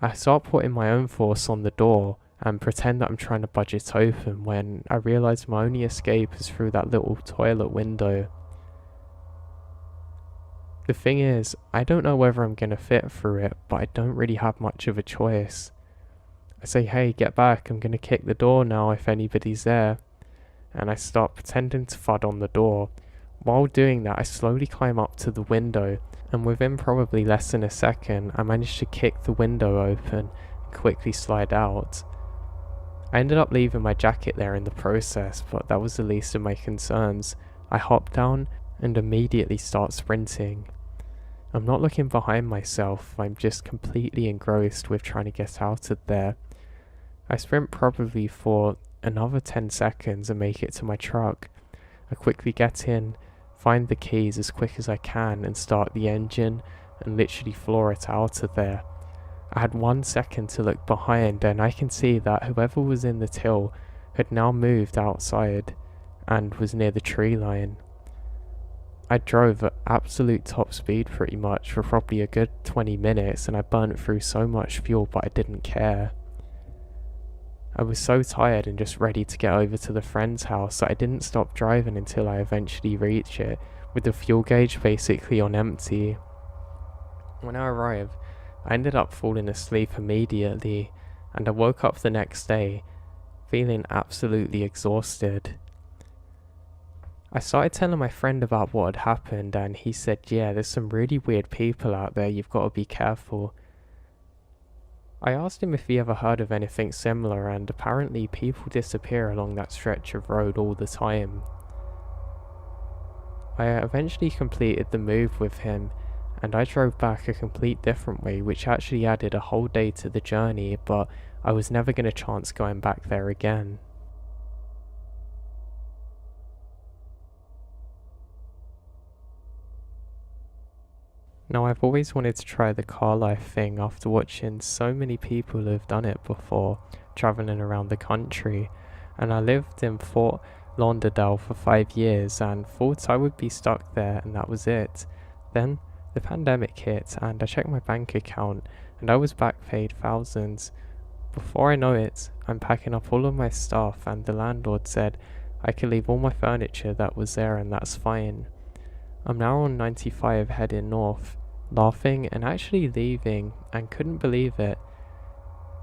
I start putting my own force on the door and pretend that I'm trying to budge it open when I realise my only escape is through that little toilet window. The thing is, I don't know whether I'm going to fit through it, but I don't really have much of a choice. I say, hey, get back, I'm going to kick the door now if anybody's there. And I start pretending to thud on the door, While doing that, I slowly climb up to the window, and within probably less than a second, I managed to kick the window open and quickly slide out. I ended up leaving my jacket there in the process, but that was the least of my concerns. I hop down and immediately start sprinting. I'm not looking behind myself, I'm just completely engrossed with trying to get out of there. I sprint probably for another 10 seconds and make it to my truck. I quickly get in, find the keys as quick as I can and start the engine and literally floor it out of there. I had 1 second to look behind and I can see that whoever was in the till had now moved outside and was near the tree line. I drove at absolute top speed pretty much for probably a good 20 minutes and I burnt through so much fuel, but I didn't care. I was so tired and just ready to get over to the friend's house that I didn't stop driving until I eventually reached it, with the fuel gauge basically on empty. When I arrived, I ended up falling asleep immediately, and I woke up the next day feeling absolutely exhausted. I started telling my friend about what had happened, and he said, yeah, there's some really weird people out there, you've got to be careful. I asked him if he ever heard of anything similar, and apparently people disappear along that stretch of road all the time. I eventually completed the move with him, and I drove back a complete different way, which actually added a whole day to the journey, but I was never going to chance going back there again. Now, I've always wanted to try the car life thing after watching so many people who have done it before, travelling around the country, and I lived in Fort Lauderdale for 5 years and thought I would be stuck there and that was it. Then the pandemic hit and I checked my bank account and I was back paid thousands. Before I know it, I'm packing up all of my stuff and the landlord said I could leave all my furniture that was there and that's fine. I'm now on 95 heading north, laughing and actually leaving and couldn't believe it.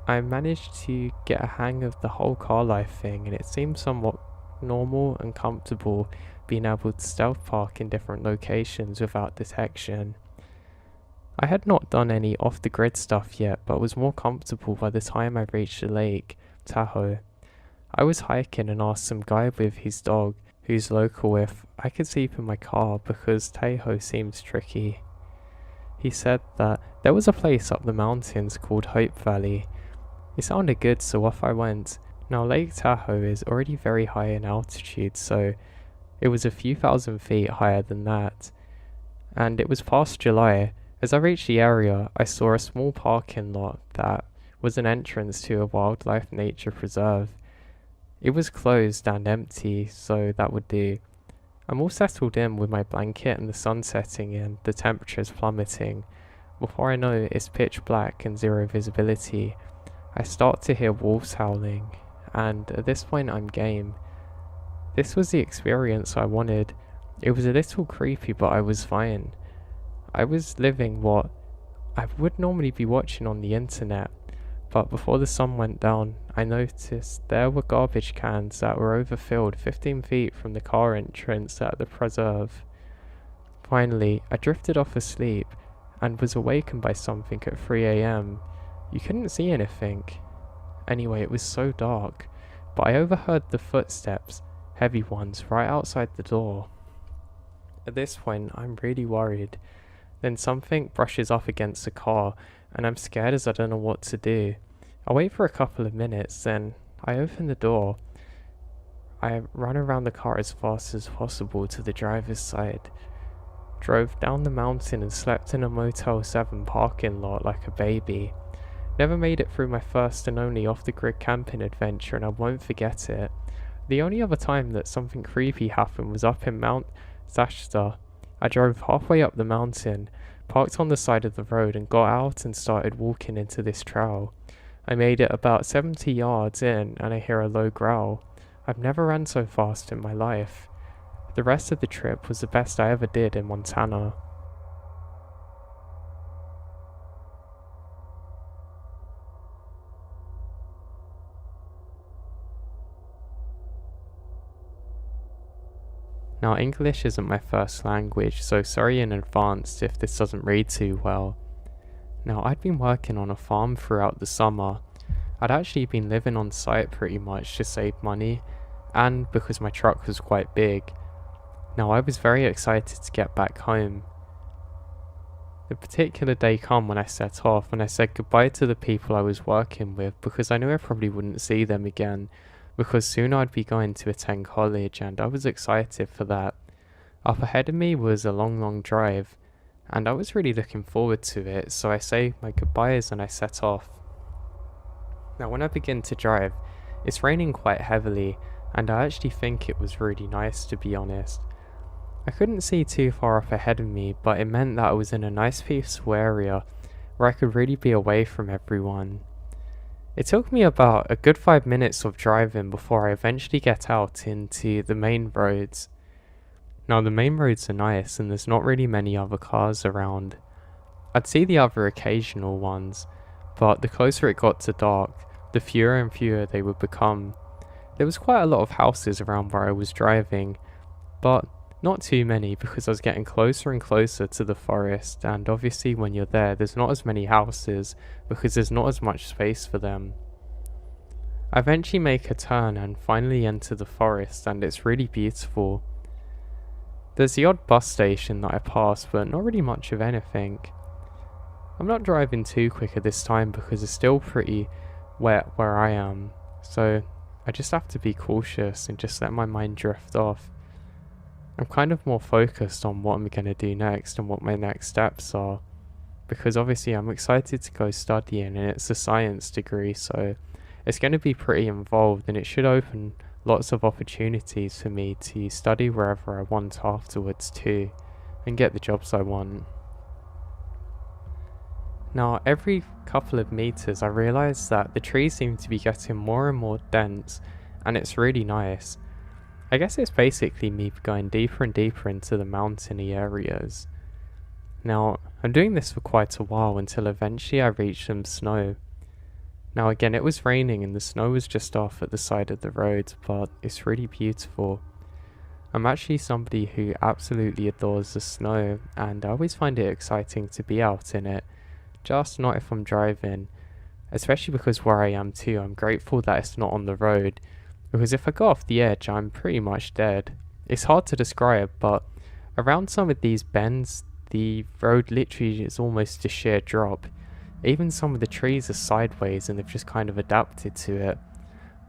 I managed to get a hang of the whole car life thing and it seemed somewhat normal and comfortable being able to stealth park in different locations without detection. I had not done any off the grid stuff yet, but was more comfortable by the time I reached the lake, Tahoe. I was hiking and asked some guy with his dog, who's local, if I could sleep in my car because Tahoe seems tricky. He said that there was a place up the mountains called Hope Valley. It sounded good, so off I went. Now Lake Tahoe is already very high in altitude, so it was a few thousand feet higher than that. And it was past July. As I reached the area, I saw a small parking lot that was an entrance to a wildlife nature preserve. It was closed and empty, so that would do. I'm all settled in with my blanket and the sun setting and the temperatures plummeting. Before I know it, it's pitch black and zero visibility. I start to hear wolves howling, and at this point I'm game. This was the experience I wanted. It was a little creepy, but I was fine. I was living what I would normally be watching on the internet. But before the sun went down, I noticed there were garbage cans that were overfilled 15 feet from the car entrance at the preserve. Finally, I drifted off asleep and was awakened by something at 3 a.m. You couldn't see anything. Anyway, it was so dark, but I overheard the footsteps, heavy ones, right outside the door. At this point, I'm really worried. Then something brushes up against the car, and I'm scared as I don't know what to do. I wait for a couple of minutes, then I open the door. I run around the car as fast as possible to the driver's side. Drove down the mountain and slept in a Motel 7 parking lot like a baby. Never made it through my first and only off-the-grid camping adventure, and I won't forget it. The only other time that something creepy happened was up in Mount Shasta. I drove halfway up the mountain, parked on the side of the road and got out and started walking into this trail. I made it about 70 yards in and I hear a low growl. I've never ran so fast in my life. The rest of the trip was the best I ever did in Montana. Now, English isn't my first language, so sorry in advance if this doesn't read too well. Now, I'd been working on a farm throughout the summer. I'd actually been living on site pretty much to save money, and because my truck was quite big. Now, I was very excited to get back home. The particular day come when I set off, and I said goodbye to the people I was working with because I knew I probably wouldn't see them again, because soon I'd be going to attend college, and I was excited for that. Up ahead of me was a long drive, and I was really looking forward to it, so I say my goodbyes and I set off. Now when I begin to drive, it's raining quite heavily, and I actually think it was really nice, to be honest. I couldn't see too far up ahead of me, but it meant that I was in a nice peaceful area where I could really be away from everyone. It took me about a good 5 minutes of driving before I eventually get out into the main roads. Now the main roads are nice and there's not really many other cars around. I'd see the other occasional ones, but the closer it got to dark, the fewer and fewer they would become. There was quite a lot of houses around where I was driving, but not too many because I was getting closer and closer to the forest, and obviously when you're there there's not as many houses because there's not as much space for them. I eventually make a turn and finally enter the forest, and it's really beautiful. There's the odd bus station that I pass, but not really much of anything. I'm not driving too quick at this time because it's still pretty wet where I am, so I just have to be cautious and just let my mind drift off. I'm kind of more focused on what I'm going to do next and what my next steps are, because obviously I'm excited to go studying, and it's a science degree, so it's going to be pretty involved, and it should open lots of opportunities for me to study wherever I want afterwards too, and get the jobs I want. Now every couple of meters I realise that the trees seem to be getting more and more dense, and it's really nice. I guess it's basically me going deeper and deeper into the mountainy areas. Now, I'm doing this for quite a while until eventually I reach some snow. Now again, it was raining and the snow was just off at the side of the road, but it's really beautiful. I'm actually somebody who absolutely adores the snow, and I always find it exciting to be out in it, just not if I'm driving. Especially because where I am too, I'm grateful that it's not on the road, because if I go off the edge, I'm pretty much dead. It's hard to describe, but around some of these bends, the road literally is almost a sheer drop. Even some of the trees are sideways and they've just kind of adapted to it.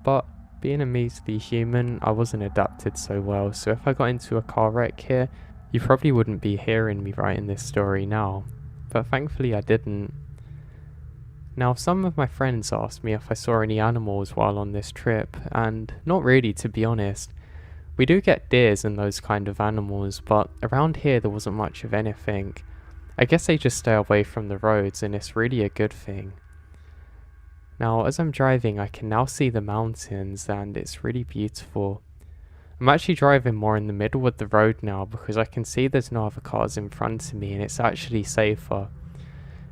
But being a measly human, I wasn't adapted so well, so if I got into a car wreck here, you probably wouldn't be hearing me writing this story now. But thankfully I didn't. Now, some of my friends asked me if I saw any animals while on this trip, and not really, to be honest. We do get deers and those kind of animals, but around here there wasn't much of anything. I guess they just stay away from the roads, and it's really a good thing. Now, as I'm driving, I can now see the mountains, and it's really beautiful. I'm actually driving more in the middle of the road now because I can see there's no other cars in front of me, and it's actually safer.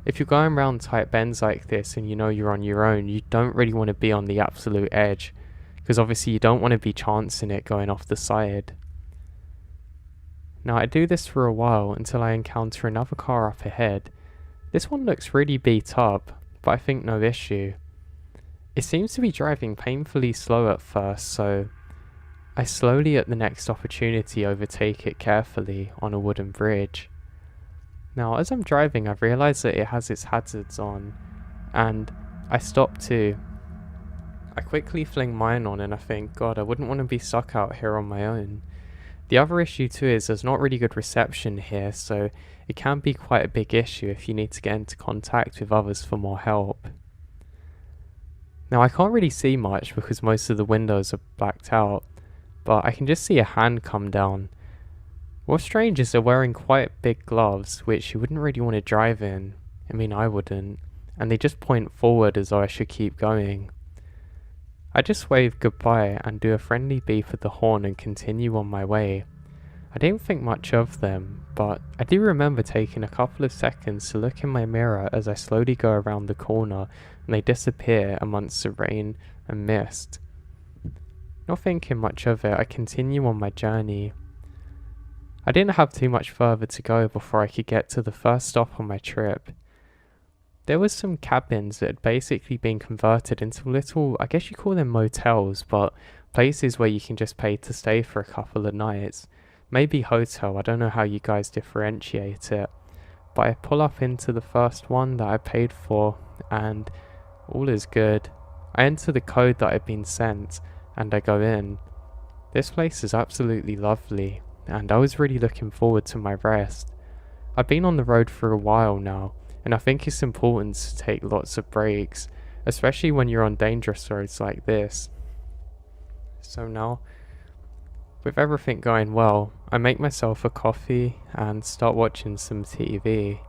If you're going around tight bends like this and you know you're on your own, you don't really want to be on the absolute edge, because obviously you don't want to be chancing it going off the side. Now I do this for a while until I encounter another car up ahead. This one looks really beat up, but I think no issue. It seems to be driving painfully slow at first, so I slowly at the next opportunity overtake it carefully on a wooden bridge. Now, as I'm driving, I've realised that it has its hazards on, and I stop too. I quickly fling mine on and I think, God, I wouldn't want to be stuck out here on my own. The other issue too is there's not really good reception here, so it can be quite a big issue if you need to get into contact with others for more help. Now, I can't really see much because most of the windows are blacked out, but I can just see a hand come down. What's strange is they're wearing quite big gloves, which you wouldn't really want to drive in. I mean, I wouldn't. And they just point forward as though I should keep going. I just wave goodbye and do a friendly beep with the horn and continue on my way. I didn't think much of them, but I do remember taking a couple of seconds to look in my mirror as I slowly go around the corner and they disappear amongst the rain and mist. Not thinking much of it, I continue on my journey. I didn't have too much further to go before I could get to the first stop on my trip. There was some cabins that had basically been converted into little, I guess you call them motels, but places where you can just pay to stay for a couple of nights. Maybe hotel, I don't know how you guys differentiate it. But I pull up into the first one that I paid for, and all is good. I enter the code that I've been sent, and I go in. This place is absolutely lovely, and I was really looking forward to my rest. I've been on the road for a while now, and I think it's important to take lots of breaks, especially when you're on dangerous roads like this. So now, with everything going well, I make myself a coffee and start watching some TV.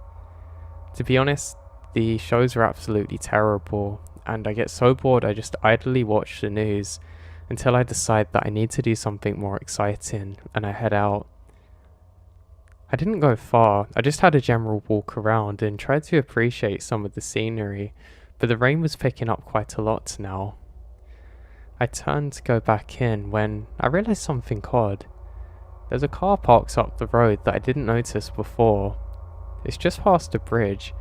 To be honest, the shows are absolutely terrible, and I get so bored I just idly watch the news until I decide that I need to do something more exciting, and I head out. I didn't go far, I just had a general walk around and tried to appreciate some of the scenery, but the rain was picking up quite a lot now. I turned to go back in when I realised something odd. There's a car parked up the road that I didn't notice before. It's just past a bridge,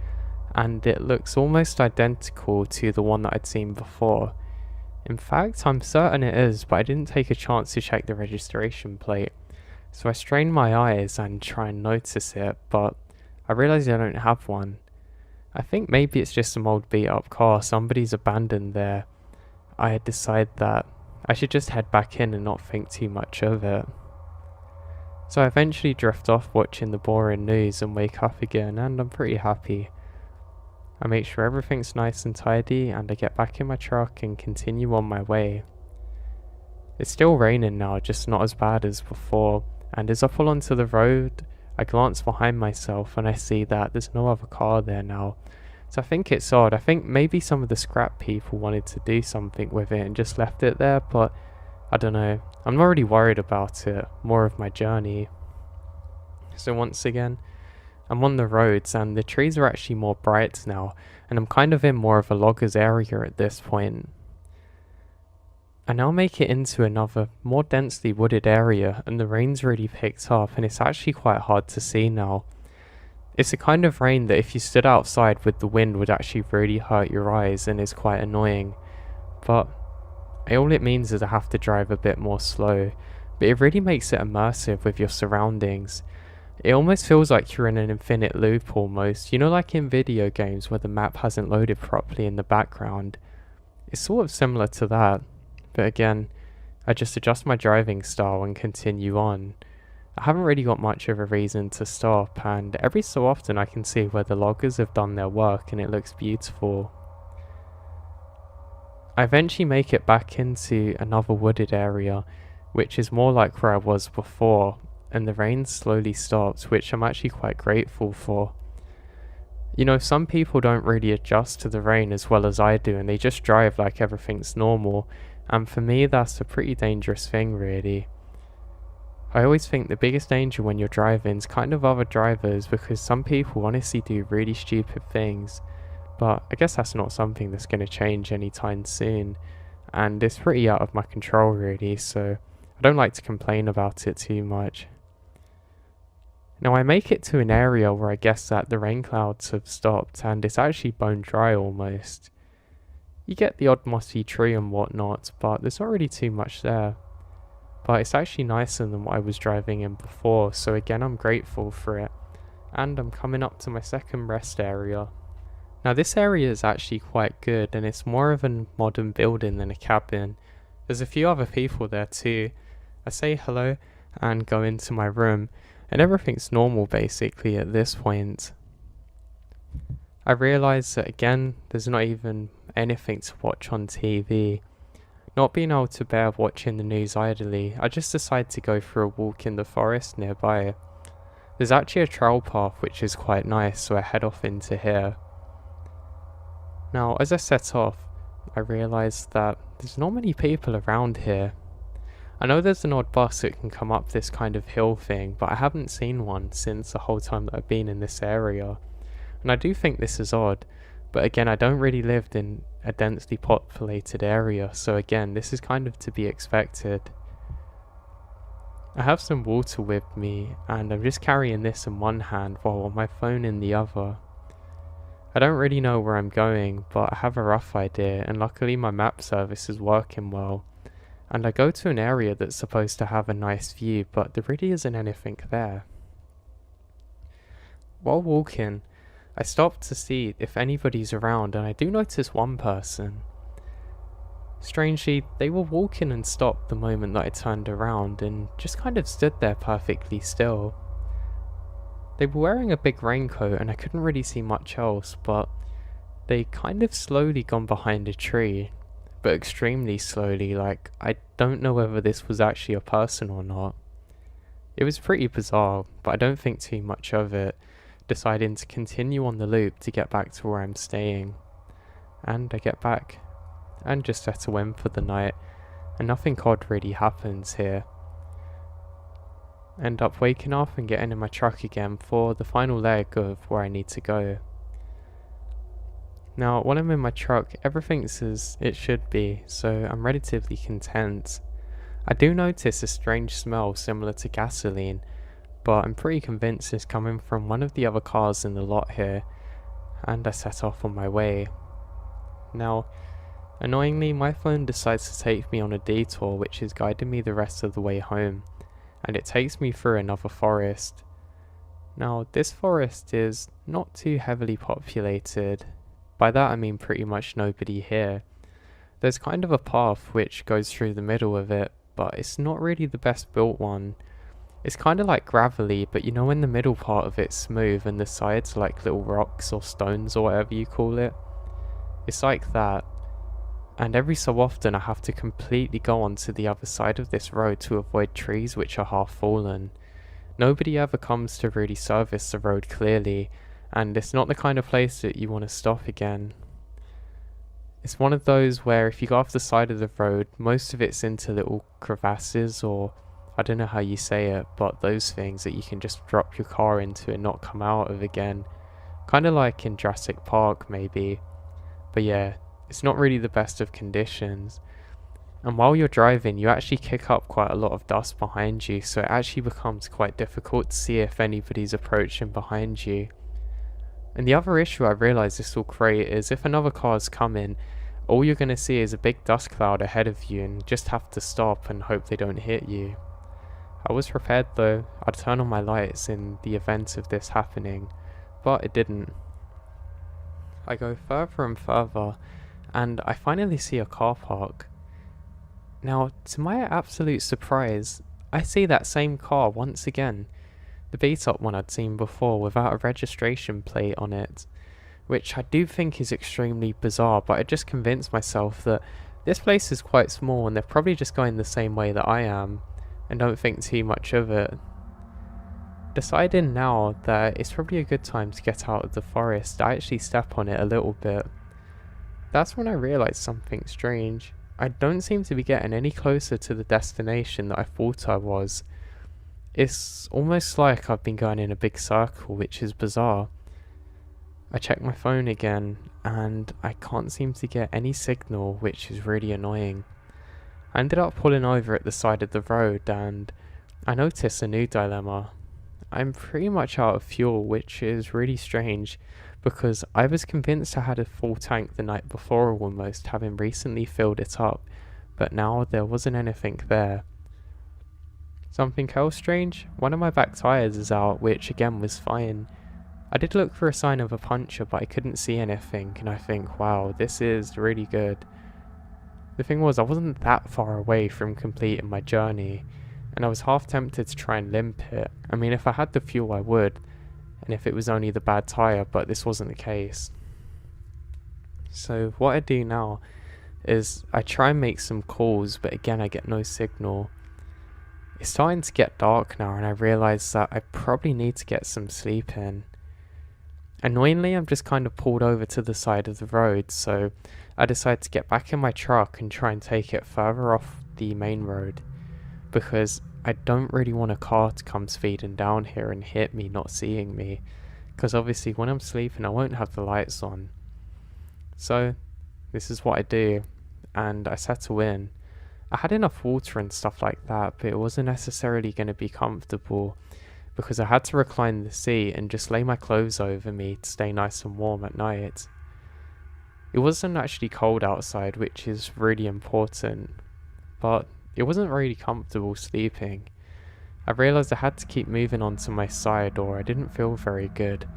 and it looks almost identical to the one that I'd seen before. In fact, I'm certain it is, but I didn't take a chance to check the registration plate. So I strain my eyes and try and notice it, but I realise I don't have one. I think maybe it's just some old beat up car somebody's abandoned there. I had decided that I should just head back in and not think too much of it. So I eventually drift off watching the boring news and wake up again, and I'm pretty happy. I make sure everything's nice and tidy, and I get back in my truck and continue on my way. It's still raining now, just not as bad as before, and as I pull onto the road, I glance behind myself and I see that there's no other car there now. So I think it's odd. I think maybe some of the scrap people wanted to do something with it and just left it there, but I don't know. I'm not really worried about it, more of my journey. So once again, I'm on the roads and the trees are actually more bright now, and I'm kind of in more of a loggers area at this point. I now make it into another, more densely wooded area, and the rain's really picked up and it's actually quite hard to see now. It's the kind of rain that if you stood outside with the wind would actually really hurt your eyes and is quite annoying. But all it means is I have to drive a bit more slow, but it really makes it immersive with your surroundings. It almost feels like you're in an infinite loop almost, you know, like in video games where the map hasn't loaded properly in the background. It's sort of similar to that. But again, I just adjust my driving style and continue on. I haven't really got much of a reason to stop, and every so often I can see where the loggers have done their work and it looks beautiful. I eventually make it back into another wooded area, which is more like where I was before, and the rain slowly stops, which I'm actually quite grateful for. You know, some people don't really adjust to the rain as well as I do, and they just drive like everything's normal. And for me, that's a pretty dangerous thing, really. I always think the biggest danger when you're driving is kind of other drivers, because some people honestly do really stupid things. But I guess that's not something that's going to change anytime soon. And it's pretty out of my control, really, so I don't like to complain about it too much. Now I make it to an area where I guess that the rain clouds have stopped, and it's actually bone dry almost. You get the odd mossy tree and whatnot, but there's not really too much there. But it's actually nicer than what I was driving in before, so again I'm grateful for it. And I'm coming up to my second rest area. Now this area is actually quite good, and it's more of a modern building than a cabin. There's a few other people there too. I say hello and go into my room, and everything's normal basically at this point. I realise that again, there's not even anything to watch on TV. Not being able to bear watching the news idly, I just decide to go for a walk in the forest nearby. There's actually a trail path which is quite nice, so I head off into here. Now, as I set off, I realise that there's not many people around here. I know there's an odd bus that can come up this kind of hill thing, but I haven't seen one since the whole time that I've been in this area. And I do think this is odd, but again, I don't really live in a densely populated area, so again, this is kind of to be expected. I have some water with me, and I'm just carrying this in one hand while my phone in the other. I don't really know where I'm going, but I have a rough idea, and luckily my map service is working well. And I go to an area that's supposed to have a nice view, but there really isn't anything there. While walking, I stop to see if anybody's around, and I do notice one person. Strangely, they were walking and stopped the moment that I turned around and just kind of stood there perfectly still. They were wearing a big raincoat and I couldn't really see much else, but they kind of slowly gone behind a tree, but extremely slowly, like I don't know whether this was actually a person or not. It was pretty bizarre, but I don't think too much of it, deciding to continue on the loop to get back to where I'm staying. And I get back, and just settle in for the night, and nothing odd really happens here. End up waking up and getting in my truck again for the final leg of where I need to go. Now, while I'm in my truck, everything's as it should be, so I'm relatively content. I do notice a strange smell similar to gasoline, but I'm pretty convinced it's coming from one of the other cars in the lot here, and I set off on my way. Now, annoyingly, my phone decides to take me on a detour which is guiding me the rest of the way home, and it takes me through another forest. Now, this forest is not too heavily populated. By that I mean pretty much nobody here. There's kind of a path which goes through the middle of it, but it's not really the best built one. It's kind of like gravelly, but you know when the middle part of it's smooth and the sides are like little rocks or stones or whatever you call it? It's like that. And every so often I have to completely go onto the other side of this road to avoid trees which are half fallen. Nobody ever comes to really service the road clearly, and it's not the kind of place that you want to stop again. It's one of those where if you go off the side of the road, most of it's into little crevasses, or I don't know how you say it, but those things that you can just drop your car into and not come out of again. Kind of like in Jurassic Park maybe. But yeah, it's not really the best of conditions. And while you're driving, you actually kick up quite a lot of dust behind you, so it actually becomes quite difficult to see if anybody's approaching behind you. And the other issue I realise this will create is if another car's coming, all you're going to see is a big dust cloud ahead of you and just have to stop and hope they don't hit you. I was prepared though. I'd turn on my lights in the event of this happening, but it didn't. I go further and further, and I finally see a car park. Now, to my absolute surprise, I see that same car once again, the beat up one I'd seen before without a registration plate on it, which I do think is extremely bizarre, but I just convinced myself that this place is quite small and they're probably just going the same way that I am, and don't think too much of it. Deciding now that it's probably a good time to get out of the forest, I actually step on it a little bit. That's when I realised something strange. I don't seem to be getting any closer to the destination that I thought I was. It's almost like I've been going in a big circle, which is bizarre. I check my phone again, and I can't seem to get any signal, which is really annoying. I ended up pulling over at the side of the road, and I notice a new dilemma. I'm pretty much out of fuel, which is really strange, because I was convinced I had a full tank the night before almost, having recently filled it up, but now there wasn't anything there. Something else strange, one of my back tyres is out, which again was fine. I did look for a sign of a puncture, but I couldn't see anything, and I think, wow, this is really good. The thing was, I wasn't that far away from completing my journey, and I was half tempted to try and limp it. I mean, if I had the fuel I would, and if it was only the bad tyre, but this wasn't the case. So what I do now is I try and make some calls, but again I get no signal. It's starting to get dark now, and I realise that I probably need to get some sleep in. Annoyingly, I'm just kind of pulled over to the side of the road, so I decide to get back in my truck and try and take it further off the main road, because I don't really want a car to come speeding down here and hit me not seeing me, because obviously when I'm sleeping I won't have the lights on. So this is what I do, and I settle in, I had enough water and stuff like that, but it wasn't necessarily going to be comfortable because I had to recline the seat and just lay my clothes over me to stay nice and warm at night. It wasn't actually cold outside, which is really important, but it wasn't really comfortable sleeping. I realised I had to keep moving onto my side or I didn't feel very good.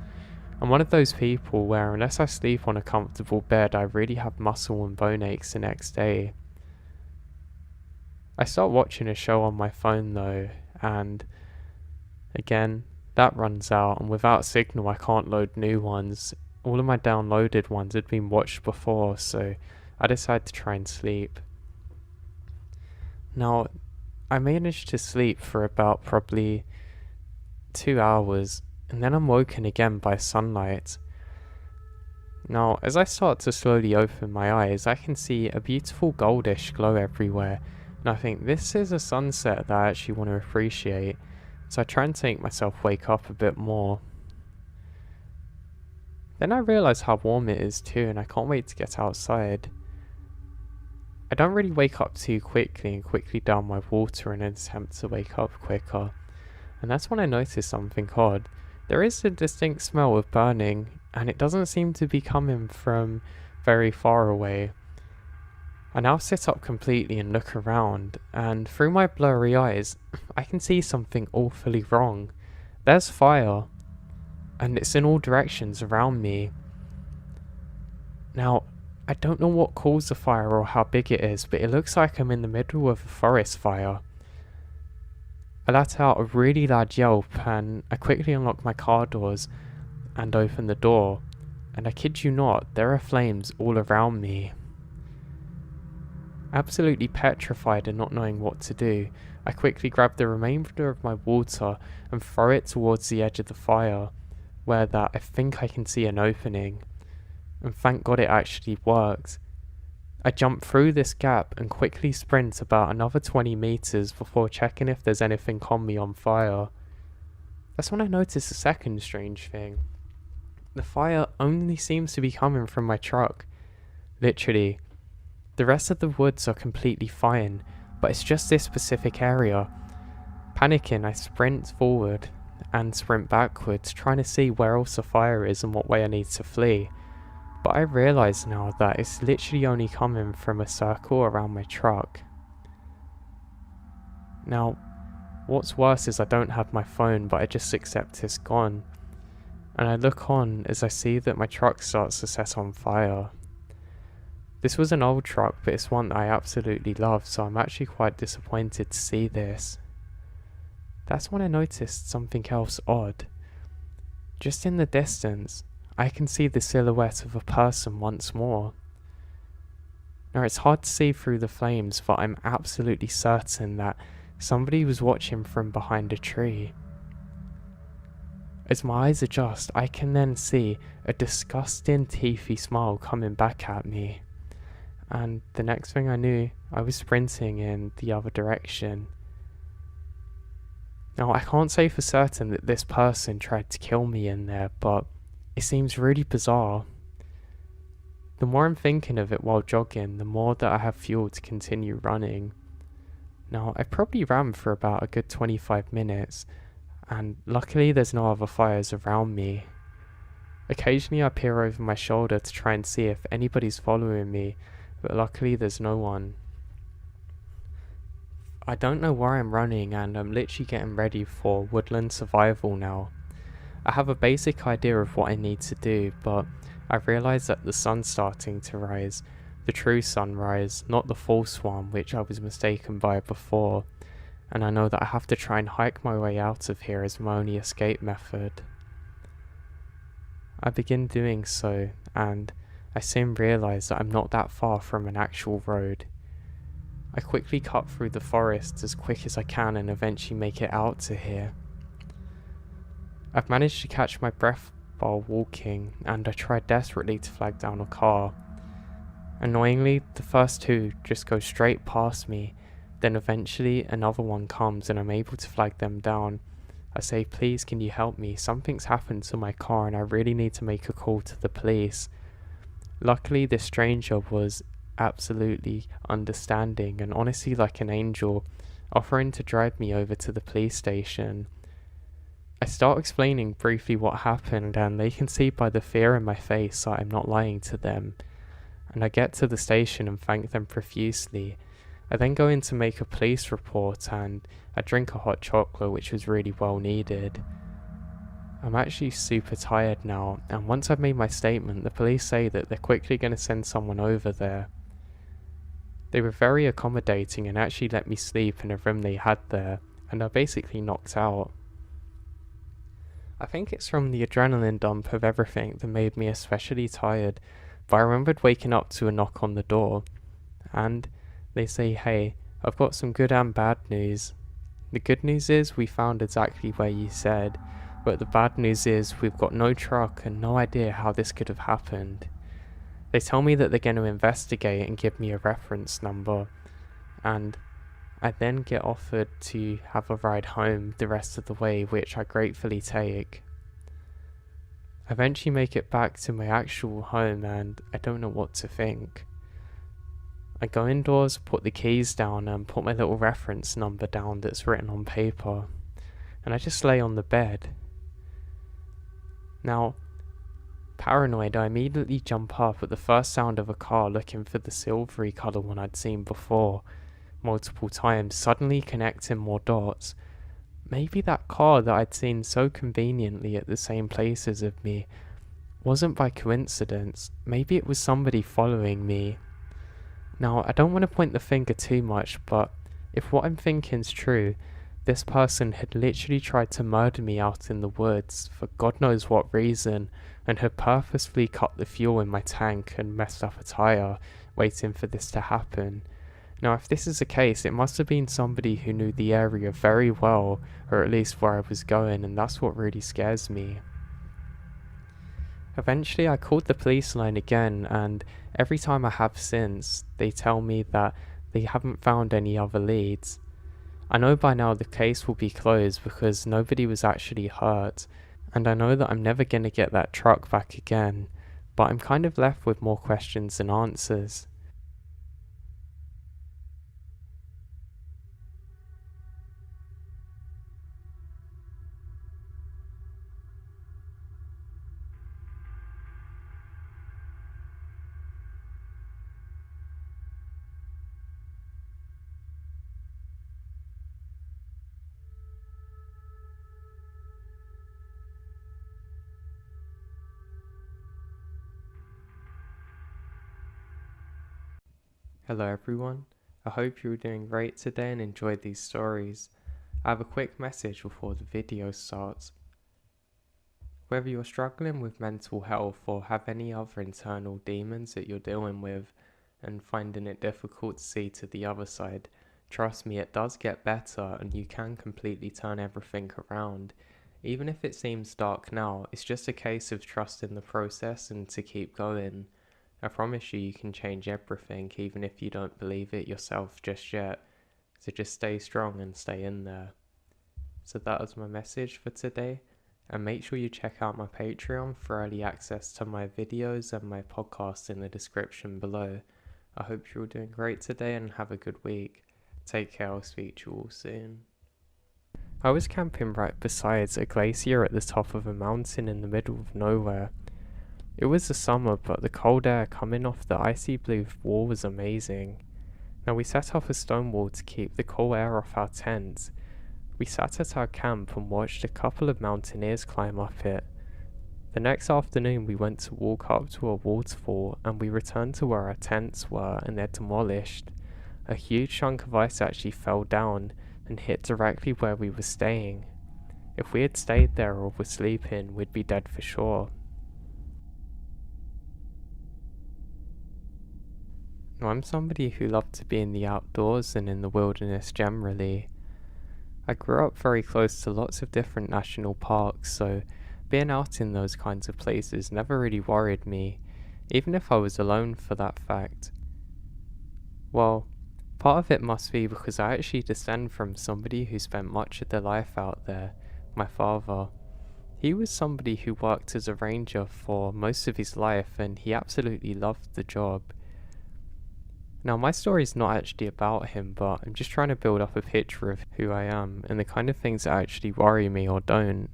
I'm one of those people where unless I sleep on a comfortable bed, I really have muscle and bone aches the next day. I start watching a show on my phone though, and again, that runs out, and without signal I can't load new ones. All of my downloaded ones had been watched before, so I decided to try and sleep. Now, I managed to sleep for about probably 2 hours, and then I'm woken again by sunlight. Now, as I start to slowly open my eyes, I can see a beautiful goldish glow everywhere, and I think this is a sunset that I actually want to appreciate, so I try and make myself wake up a bit more. Then I realise how warm it is too, and I can't wait to get outside. I don't really wake up too quickly and quickly down my water in an attempt to wake up quicker, and that's when I notice something odd. There is a distinct smell of burning, and it doesn't seem to be coming from very far away. I now sit up completely and look around, and through my blurry eyes, I can see something awfully wrong. There's fire, and it's in all directions around me. Now, I don't know what caused the fire or how big it is, but it looks like I'm in the middle of a forest fire. I let out a really loud yelp, and I quickly unlock my car doors and open the door, and I kid you not, there are flames all around me. Absolutely petrified and not knowing what to do, I quickly grab the remainder of my water and throw it towards the edge of the fire, where that I think I can see an opening, and thank God it actually worked. I jump through this gap and quickly sprint about another 20 meters before checking if there's anything on me on fire. That's when I notice a second strange thing. The fire only seems to be coming from my truck. Literally, the rest of the woods are completely fine, but it's just this specific area. Panicking, I sprint forward and sprint backwards, trying to see where else the fire is and what way I need to flee. But I realise now that it's literally only coming from a circle around my truck. Now, what's worse is I don't have my phone, but I just accept it's gone. And I look on as I see that my truck starts to set on fire. This was an old truck, but it's one that I absolutely love, so I'm actually quite disappointed to see this. That's when I noticed something else odd. Just in the distance, I can see the silhouette of a person once more. Now it's hard to see through the flames, but I'm absolutely certain that somebody was watching from behind a tree. As my eyes adjust, I can then see a disgusting teethy smile coming back at me. And the next thing I knew, I was sprinting in the other direction. Now I can't say for certain that this person tried to kill me in there, but it seems really bizarre. The more I'm thinking of it while jogging, the more that I have fuel to continue running. Now I probably ran for about a good 25 minutes, and luckily there's no other fires around me. Occasionally I peer over my shoulder to try and see if anybody's following me, but luckily there's no one. I don't know where I'm running, and I'm literally getting ready for woodland survival now. I have a basic idea of what I need to do, but I realise that the sun's starting to rise, the true sunrise, not the false one which I was mistaken by before, and I know that I have to try and hike my way out of here as my only escape method. I begin doing so, and I soon realise that I'm not that far from an actual road. I quickly cut through the forest as quick as I can and eventually make it out to here. I've managed to catch my breath while walking, and I try desperately to flag down a car. Annoyingly, the first two just go straight past me, then eventually another one comes and I'm able to flag them down. I say, please can you help me, something's happened to my car and I really need to make a call to the police. Luckily this stranger was absolutely understanding and honestly like an angel, offering to drive me over to the police station. I start explaining briefly what happened, and they can see by the fear in my face that I'm not lying to them. And I get to the station and thank them profusely. I then go in to make a police report, and I drink a hot chocolate, which was really well needed. I'm actually super tired now, and once I've made my statement, the police say that they're quickly going to send someone over there. They were very accommodating and actually let me sleep in a room they had there, and I basically knocked out. I think it's from the adrenaline dump of everything that made me especially tired, but I remembered waking up to a knock on the door, and they say, "Hey, I've got some good and bad news. The good news is we found exactly where you said, but the bad news is we've got no truck and no idea how this could have happened." They tell me that they're going to investigate and give me a reference number, and I then get offered to have a ride home the rest of the way, which I gratefully take. I eventually make it back to my actual home and I don't know what to think. I go indoors, put the keys down and put my little reference number down that's written on paper, and I just lay on the bed. Now, paranoid, I immediately jump up at the first sound of a car looking for the silvery colour one I'd seen before multiple times, suddenly connecting more dots. Maybe that car that I'd seen so conveniently at the same places as me wasn't by coincidence. Maybe it was somebody following me. Now, I don't want to point the finger too much, but if what I'm thinking's true, this person had literally tried to murder me out in the woods for God knows what reason, and had purposefully cut the fuel in my tank and messed up a tyre, waiting for this to happen. Now, if this is the case, it must have been somebody who knew the area very well, or at least where I was going, and that's what really scares me. Eventually, I called the police line again, and every time I have since, they tell me that they haven't found any other leads. I know by now the case will be closed because nobody was actually hurt, and I know that I'm never going to get that truck back again, but I'm kind of left with more questions than answers. Hello everyone, I hope you're doing great today and enjoyed these stories. I have a quick message before the video starts. Whether you're struggling with mental health or have any other internal demons that you're dealing with and finding it difficult to see to the other side, trust me, it does get better and you can completely turn everything around. Even if it seems dark now, it's just a case of trusting the process and to keep going. I promise you, you can change everything even if you don't believe it yourself just yet. So just stay strong and stay in there. So that was my message for today. And make sure you check out my Patreon for early access to my videos and my podcast in the description below. I hope you're all doing great today and have a good week. Take care, I'll speak to you all soon. I was camping right beside a glacier at the top of a mountain in the middle of nowhere. It was the summer, but the cold air coming off the icy blue wall was amazing. Now we set up a stone wall to keep the cool air off our tent. We sat at our camp and watched a couple of mountaineers climb up it. The next afternoon we went to walk up to a waterfall and we returned to where our tents were and they're demolished. A huge chunk of ice actually fell down and hit directly where we were staying. If we had stayed there or were sleeping, we'd be dead for sure. Now, I'm somebody who loved to be in the outdoors and in the wilderness generally. I grew up very close to lots of different national parks, so being out in those kinds of places never really worried me, even if I was alone for that fact. Well, part of it must be because I actually descend from somebody who spent much of their life out there, my father. He was somebody who worked as a ranger for most of his life and he absolutely loved the job. Now, my story's not actually about him, but I'm just trying to build up a picture of who I am and the kind of things that actually worry me or don't.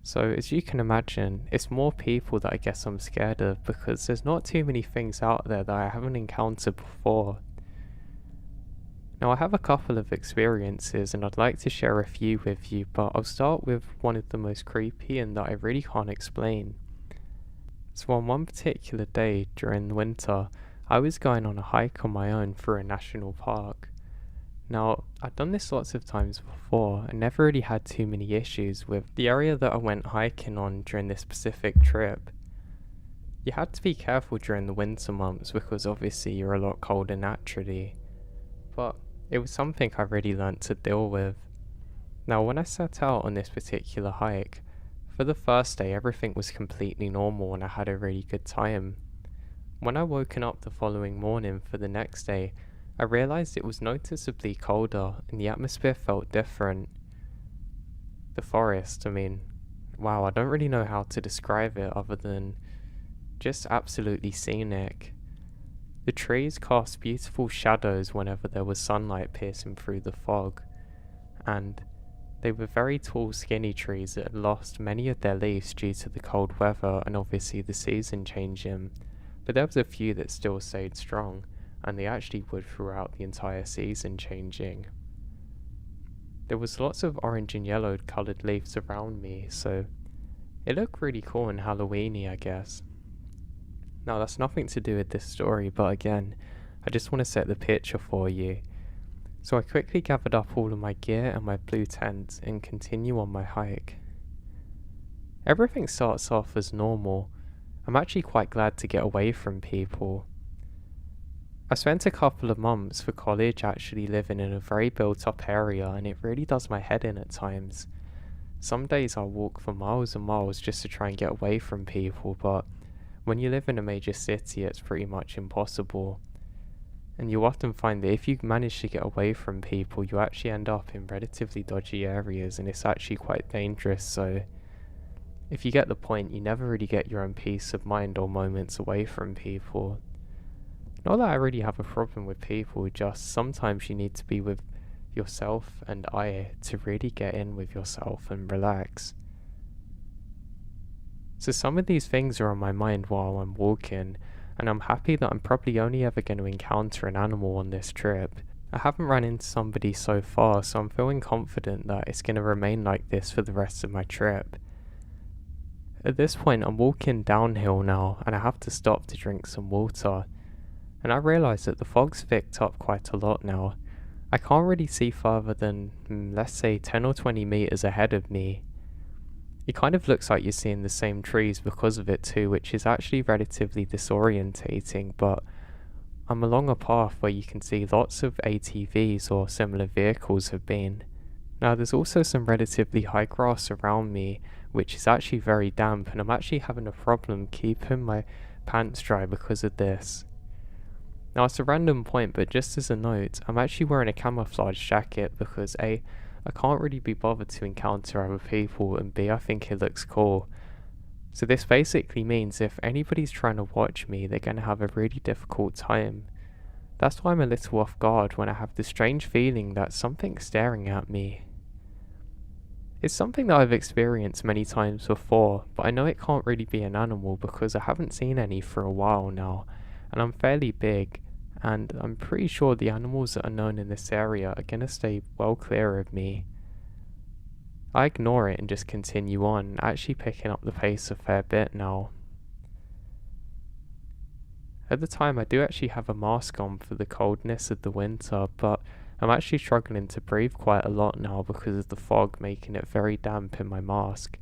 So, as you can imagine, it's more people that I guess I'm scared of because there's not too many things out there that I haven't encountered before. Now, I have a couple of experiences and I'd like to share a few with you, but I'll start with one of the most creepy and that I really can't explain. So, on one particular day during the winter, I was going on a hike on my own through a national park. Now, I'd done this lots of times before and never really had too many issues with the area that I went hiking on during this specific trip. You had to be careful during the winter months because obviously you're a lot colder naturally, but it was something I really learnt to deal with. Now, when I set out on this particular hike, for the first day everything was completely normal and I had a really good time. When I woken up the following morning for the next day, I realised it was noticeably colder and the atmosphere felt different. The forest, wow, I don't really know how to describe it other than just absolutely scenic. The trees cast beautiful shadows whenever there was sunlight piercing through the fog, and they were very tall, skinny trees that had lost many of their leaves due to the cold weather and obviously the season changing, but there was a few that still stayed strong, and they actually would throughout the entire season changing. There was lots of orange and yellow coloured leaves around me, so it looked really cool and Halloweeny, I guess. Now, that's nothing to do with this story, but again, I just want to set the picture for you. So I quickly gathered up all of my gear and my blue tent and continue on my hike. Everything starts off as normal. I'm actually quite glad to get away from people. I spent a couple of months for college actually living in a very built up area and it really does my head in at times. Some days I'll walk for miles and miles just to try and get away from people, but when you live in a major city it's pretty much impossible. And you often find that if you manage to get away from people, you actually end up in relatively dodgy areas and it's actually quite dangerous, so if you get the point, you never really get your own peace of mind or moments away from people. Not that I really have a problem with people, just sometimes you need to be with yourself and I to really get in with yourself and relax. So some of these things are on my mind while I'm walking, and I'm happy that I'm probably only ever going to encounter an animal on this trip. I haven't run into somebody so far, so I'm feeling confident that it's going to remain like this for the rest of my trip. At this point I'm walking downhill now, and I have to stop to drink some water. And I realise that the fog's picked up quite a lot now. I can't really see further than, let's say 10 or 20 metres ahead of me. It kind of looks like you're seeing the same trees because of it too, which is actually relatively disorientating, but I'm along a path where you can see lots of ATVs or similar vehicles have been. Now there's also some relatively high grass around me, which is actually very damp, and I'm actually having a problem keeping my pants dry because of this. Now it's a random point, but just as a note, I'm actually wearing a camouflage jacket because A, I can't really be bothered to encounter other people, and B, I think it looks cool. So this basically means if anybody's trying to watch me, they're going to have a really difficult time. That's why I'm a little off guard when I have the strange feeling that something's staring at me. It's something that I've experienced many times before, but I know it can't really be an animal because I haven't seen any for a while now, and I'm fairly big, and I'm pretty sure the animals that are known in this area are going to stay well clear of me. I ignore it and just continue on, actually picking up the pace a fair bit now. At the time I do actually have a mask on for the coldness of the winter, but I'm actually struggling to breathe quite a lot now because of the fog making it very damp in my mask.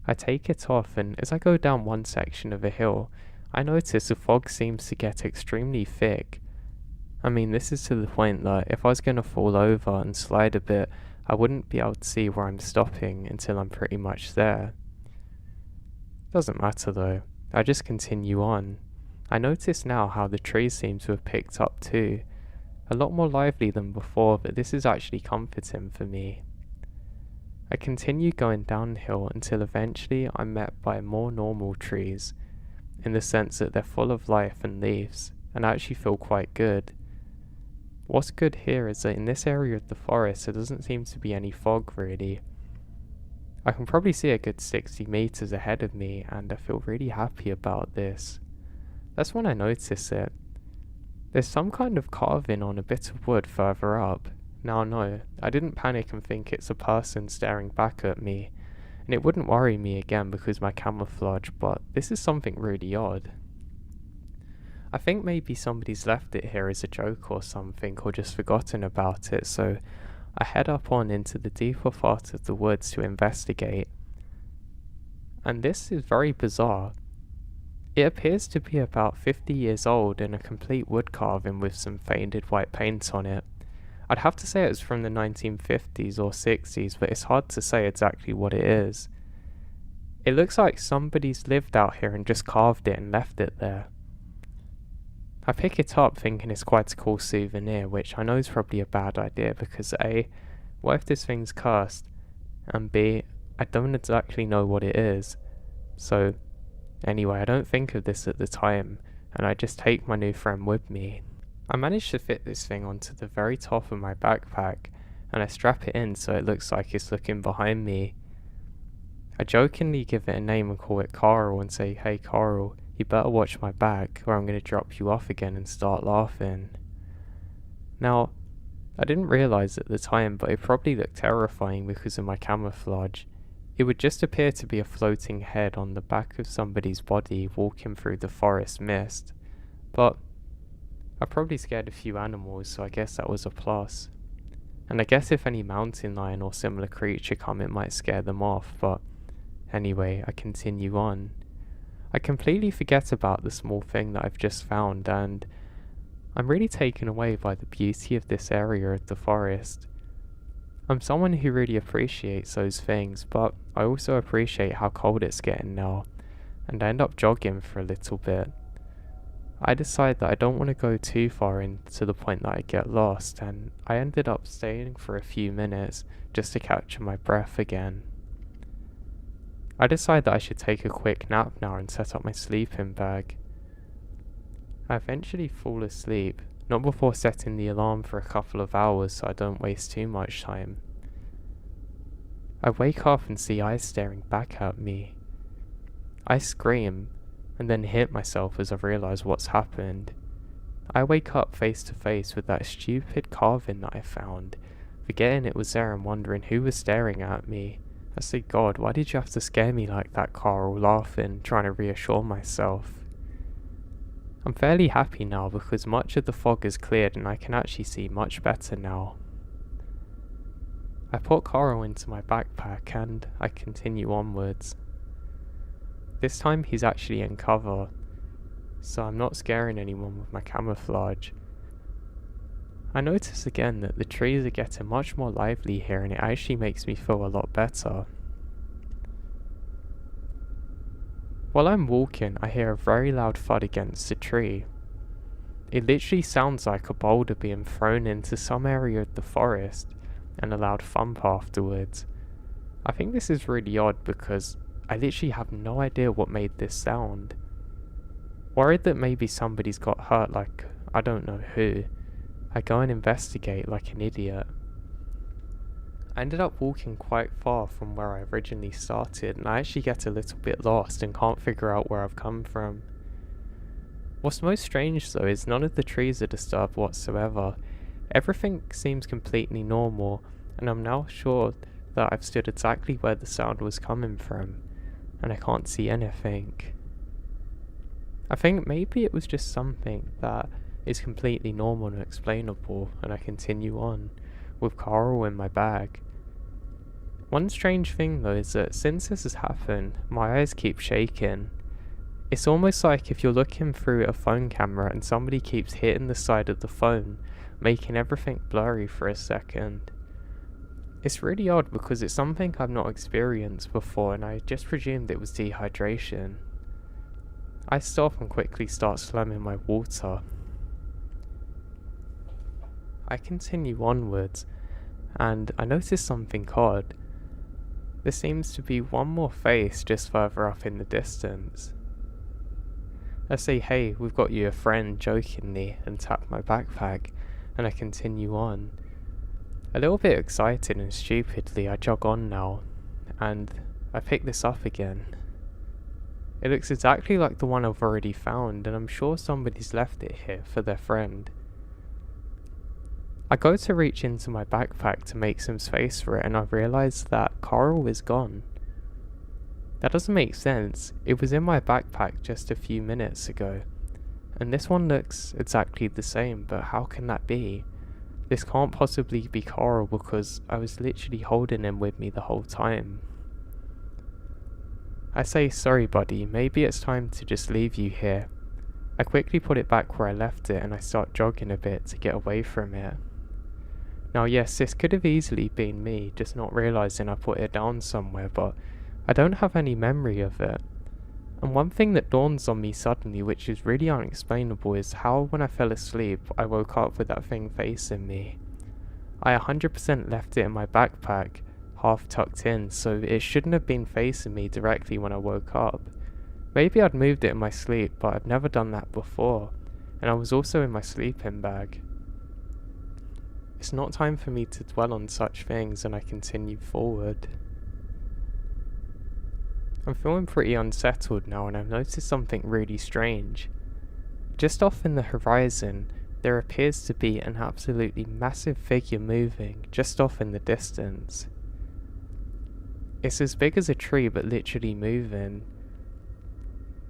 I take it off, and as I go down one section of a hill, I notice the fog seems to get extremely thick. This is to the point that if I was going to fall over and slide a bit, I wouldn't be able to see where I'm stopping until I'm pretty much there. Doesn't matter though, I just continue on. I notice now how the trees seem to have picked up too. A lot more lively than before, but this is actually comforting for me. I continue going downhill until eventually I'm met by more normal trees, in the sense that they're full of life and leaves, and I actually feel quite good. What's good here is that in this area of the forest there doesn't seem to be any fog really. I can probably see a good 60 meters ahead of me, and I feel really happy about this. That's when I notice it. There's some kind of carving on a bit of wood further up. Now no, I didn't panic and think it's a person staring back at me, and it wouldn't worry me again because my camouflage, but this is something really odd. I think maybe somebody's left it here as a joke or something, or just forgotten about it, so I head up on into the deeper part of the woods to investigate. And this is very bizarre. It appears to be about 50 years old and a complete wood carving with some faded white paint on it. I'd have to say it was from the 1950s or 60s, but it's hard to say exactly what it is. It looks like somebody's lived out here and just carved it and left it there. I pick it up thinking it's quite a cool souvenir, which I know is probably a bad idea because A, what if this thing's cursed, and B, I don't exactly know what it is. So anyway, I don't think of this at the time, and I just take my new friend with me. I managed to fit this thing onto the very top of my backpack, and I strap it in so it looks like it's looking behind me. I jokingly give it a name and call it Carl and say, "Hey Carl, you better watch my back or I'm going to drop you off again," and start laughing. Now, I didn't realise at the time, but it probably looked terrifying because of my camouflage. It would just appear to be a floating head on the back of somebody's body walking through the forest mist. But I probably scared a few animals, so I guess that was a plus. And I guess if any mountain lion or similar creature come, it might scare them off, but anyway, I continue on. I completely forget about the small thing that I've just found, and I'm really taken away by the beauty of this area of the forest. I'm someone who really appreciates those things, but I also appreciate how cold it's getting now, and I end up jogging for a little bit. I decide that I don't want to go too far in to the point that I get lost, and I ended up staying for a few minutes just to capture my breath again. I decide that I should take a quick nap now and set up my sleeping bag. I eventually fall asleep, not before setting the alarm for a couple of hours so I don't waste too much time. I wake up and see eyes staring back at me. I scream, and then hit myself as I realise what's happened. I wake up face to face with that stupid carving that I found, forgetting it was there and wondering who was staring at me. I say, "God, why did you have to scare me like that, Carl?" laughing, trying to reassure myself. I'm fairly happy now because much of the fog is cleared and I can actually see much better now. I put Carl into my backpack and I continue onwards. This time he's actually in cover, so I'm not scaring anyone with my camouflage. I notice again that the trees are getting much more lively here and it actually makes me feel a lot better. While I'm walking, I hear a very loud thud against a tree. It literally sounds like a boulder being thrown into some area of the forest, and a loud thump afterwards. I think this is really odd because I literally have no idea what made this sound. Worried that maybe somebody's got hurt, like I don't know who, I go and investigate like an idiot. I ended up walking quite far from where I originally started, and I actually get a little bit lost and can't figure out where I've come from. What's most strange though is none of the trees are disturbed whatsoever. Everything seems completely normal, and I'm now sure that I've stood exactly where the sound was coming from, and I can't see anything. I think maybe it was just something that is completely normal and explainable, and I continue on, with Carl in my bag. One strange thing though is that since this has happened, my eyes keep shaking. It's almost like if you're looking through a phone camera and somebody keeps hitting the side of the phone, making everything blurry for a second. It's really odd because it's something I've not experienced before and I just presumed it was dehydration. I stop and quickly start slamming my water. I continue onwards, and I notice something odd. There seems to be one more face just further up in the distance. I say, hey, we've got you a friend, jokingly, and tap my backpack, and I continue on. A little bit excited and stupidly, I jog on now, and I pick this up again. It looks exactly like the one I've already found, and I'm sure somebody's left it here for their friend. I go to reach into my backpack to make some space for it, and I realise that coral is gone. That doesn't make sense. It was in my backpack just a few minutes ago, and this one looks exactly the same, but how can that be? This can't possibly be coral because I was literally holding him with me the whole time. I say, sorry buddy, maybe it's time to just leave you here. I quickly put it back where I left it and I start jogging a bit to get away from it. Now yes, this could have easily been me, just not realising I put it down somewhere, but I don't have any memory of it. And one thing that dawns on me suddenly, which is really unexplainable, is how when I fell asleep, I woke up with that thing facing me. I 100% left it in my backpack, half tucked in, so it shouldn't have been facing me directly when I woke up. Maybe I'd moved it in my sleep, but I've never done that before, and I was also in my sleeping bag. It's not time for me to dwell on such things, and I continue forward. I'm feeling pretty unsettled now, and I've noticed something really strange. Just off in the horizon, there appears to be an absolutely massive figure moving just off in the distance. It's as big as a tree, but literally moving.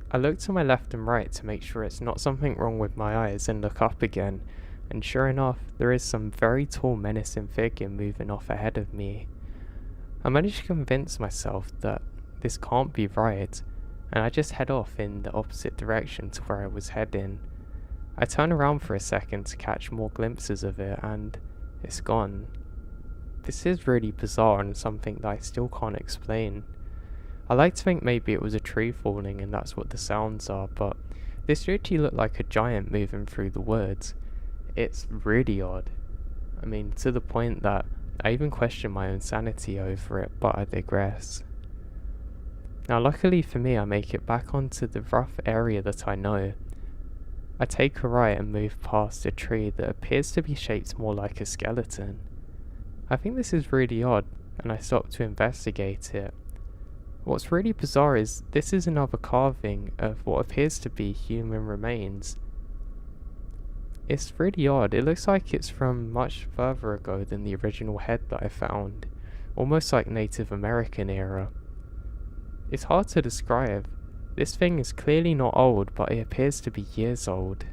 I look to my left and right to make sure it's not something wrong with my eyes and look up again, and sure enough, there is some very tall menacing figure moving off ahead of me. I manage to convince myself that this can't be right, and I just head off in the opposite direction to where I was heading. I turn around for a second to catch more glimpses of it, and it's gone. This is really bizarre and something that I still can't explain. I like to think maybe it was a tree falling and that's what the sounds are, but this literally looked like a giant moving through the woods. It's really odd. I mean, to the point that I even question my own sanity over it, but I digress. Now luckily for me, I make it back onto the rough area that I know. I take a right and move past a tree that appears to be shaped more like a skeleton. I think this is really odd, and I stop to investigate it. What's really bizarre is this is another carving of what appears to be human remains. It's really odd. It looks like it's from much further ago than the original head that I found, almost like Native American era. It's hard to describe. This thing is clearly not old, but it appears to be years old.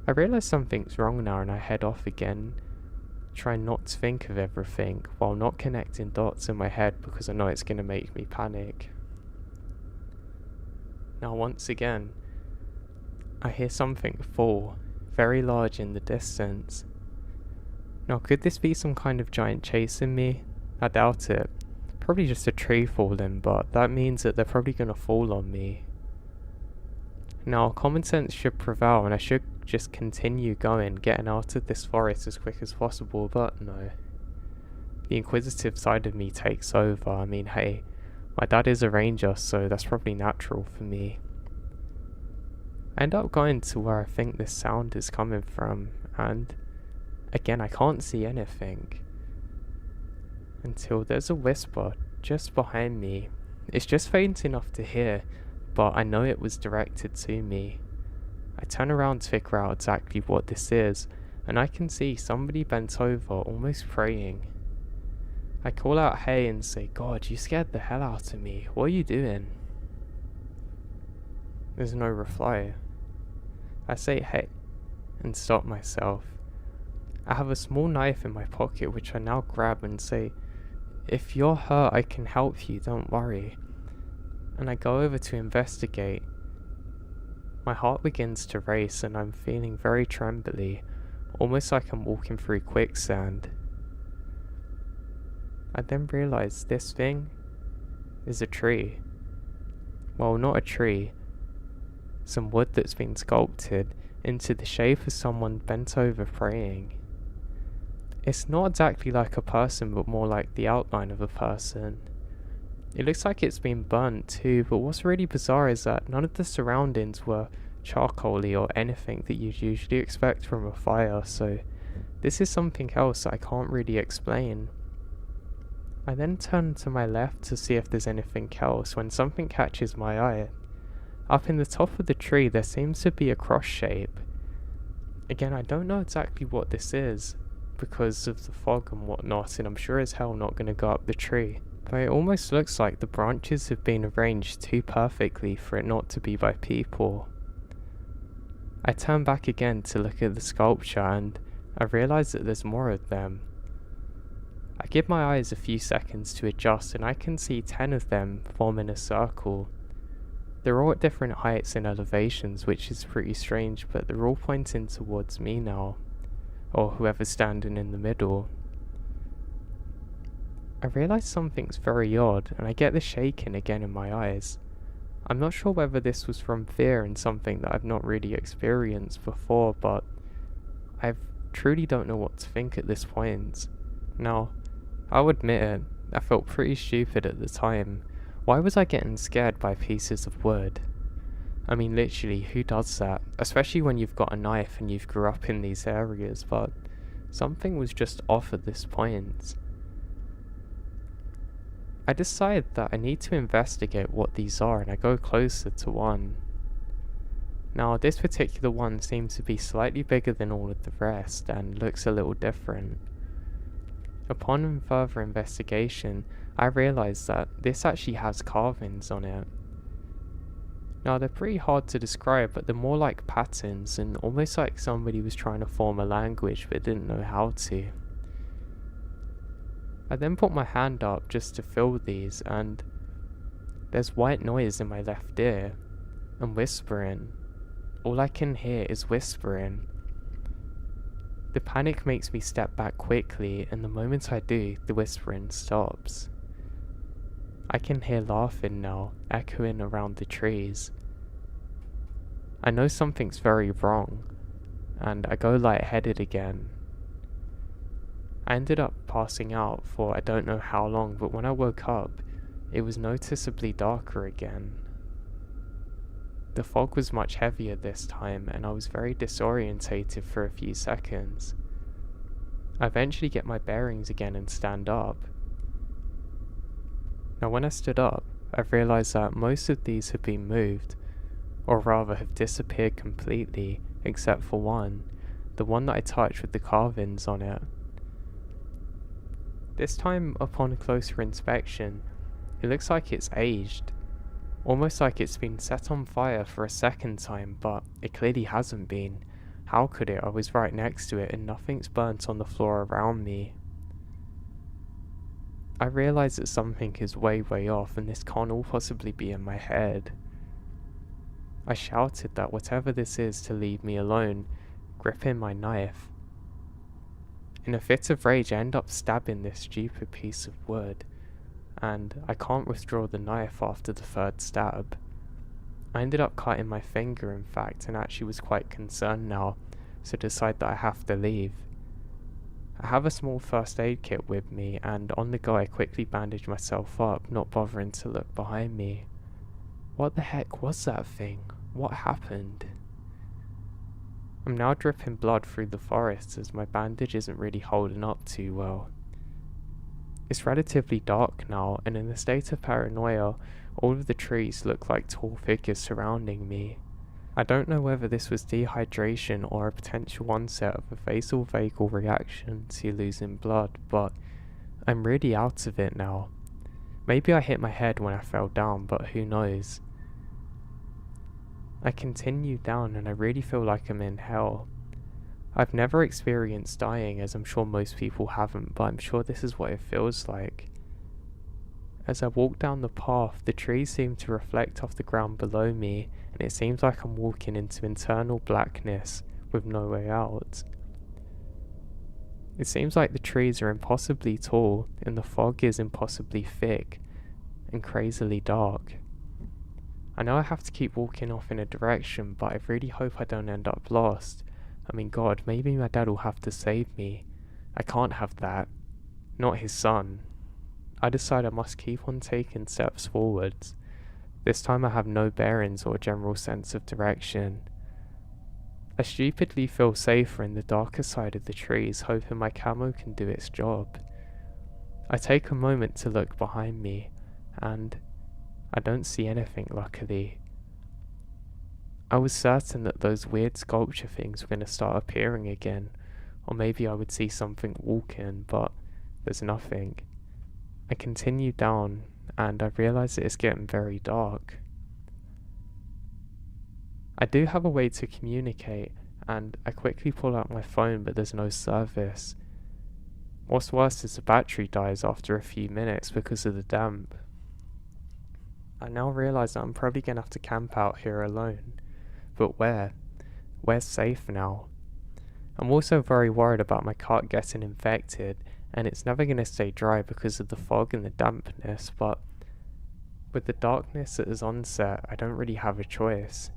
I realise something's wrong now and I head off again, trying not to think of everything while not connecting dots in my head because I know it's going to make me panic. Now once again, I hear something fall, very large in the distance. Now could this be some kind of giant chasing me? I doubt it. Probably just a tree falling, but that means that they're probably going to fall on me. Now common sense should prevail and I should just continue going, getting out of this forest as quick as possible, but no. The inquisitive side of me takes over. I mean, hey, my dad is a ranger, so that's probably natural for me. I end up going to where I think this sound is coming from, and again I can't see anything. Until there's a whisper just behind me. It's just faint enough to hear, but I know it was directed to me. I turn around to figure out exactly what this is, and I can see somebody bent over, almost praying. I call out hey and say, God, you scared the hell out of me. What are you doing? There's no reply. I say hey and stop myself. I have a small knife in my pocket which I now grab and say, if you're hurt I can help you, don't worry. And I go over to investigate. My heart begins to race and I'm feeling very trembly, almost like I'm walking through quicksand. I then realise this thing is a tree. Well, not a tree. Some wood that's been sculpted into the shape of someone bent over praying. It's not exactly like a person, but more like the outline of a person. It looks like it's been burnt too, but what's really bizarre is that none of the surroundings were charcoaly or anything that you'd usually expect from a fire, so this is something else that I can't really explain. I then turn to my left to see if there's anything else when something catches my eye. Up in the top of the tree there seems to be a cross shape. Again, I don't know exactly what this is because of the fog and whatnot, and I'm sure as hell not going to go up the tree. But it almost looks like the branches have been arranged too perfectly for it not to be by people. I turn back again to look at the sculpture and I realise that there's more of them. I give my eyes a few seconds to adjust and I can see 10 of them form in a circle. They're all at different heights and elevations, which is pretty strange, but they're all pointing towards me now, or whoever's standing in the middle. I realise something's very odd and I get the shaking again in my eyes. I'm not sure whether this was from fear and something that I've not really experienced before, but I truly don't know what to think at this point. Now, I'll admit it, I felt pretty stupid at the time. Why was I getting scared by pieces of wood? I mean, literally, who does that? Especially when you've got a knife and you've grew up in these areas, but something was just off at this point. I decide that I need to investigate what these are and I go closer to one. Now, this particular one seems to be slightly bigger than all of the rest and looks a little different. Upon further investigation, I realise that this actually has carvings on it. Now, they're pretty hard to describe, but they're more like patterns and almost like somebody was trying to form a language but didn't know how to. I then put my hand up just to feel these and there's white noise in my left ear and whispering. All I can hear is whispering. The panic makes me step back quickly and the moment I do, the whispering stops. I can hear laughing now, echoing around the trees. I know something's very wrong and I go lightheaded again. I ended up passing out for I don't know how long, but when I woke up, it was noticeably darker again. The fog was much heavier this time and I was very disorientated for a few seconds. I eventually get my bearings again and stand up. Now when I stood up, I realised that most of these had been moved, or rather have disappeared completely, except for one, the one that I touched with the carvings on it. This time, upon closer inspection, it looks like it's aged. Almost like it's been set on fire for a second time, but it clearly hasn't been. How could it? I was right next to it and nothing's burnt on the floor around me. I realise that something is way off and this can't all possibly be in my head. I shouted that whatever this is to leave me alone, gripping my knife. In a fit of rage, I end up stabbing this stupid piece of wood, and I can't withdraw the knife after the third stab. I ended up cutting my finger in fact, and actually was quite concerned now, so decide that I have to leave. I have a small first aid kit with me, and on the go I quickly bandage myself up, not bothering to look behind me. What the heck was that thing? What happened? I'm now dripping blood through the forest as my bandage isn't really holding up too well. It's relatively dark now, and in a state of paranoia, all of the trees look like tall figures surrounding me. I don't know whether this was dehydration or a potential onset of a vasovagal reaction to losing blood, but I'm really out of it now. Maybe I hit my head when I fell down, but who knows. I continue down and I really feel like I'm in hell. I've never experienced dying, as I'm sure most people haven't, but I'm sure this is what it feels like. As I walk down the path, the trees seem to reflect off the ground below me, and it seems like I'm walking into internal blackness with no way out. It seems like the trees are impossibly tall, and the fog is impossibly thick and crazily dark. I know I have to keep walking off in a direction, but I really hope I don't end up lost. I mean, God, maybe my dad will have to save me. I can't have that. Not his son. I decide I must keep on taking steps forwards. This time I have no bearings or general sense of direction. I stupidly feel safer in the darker side of the trees, hoping my camo can do its job. I take a moment to look behind me, and I don't see anything, luckily. I was certain that those weird sculpture things were going to start appearing again, or maybe I would see something walking, but there's nothing. I continue down, and I realise that it's getting very dark. I do have a way to communicate, and I quickly pull out my phone, but there's no service. What's worse is the battery dies after a few minutes because of the damp. I now realise that I'm probably going to have to camp out here alone. But where? Where's safe now? I'm also very worried about my cart getting infected, and it's never going to stay dry because of the fog and the dampness, but with the darkness at its onset, I don't really have a choice.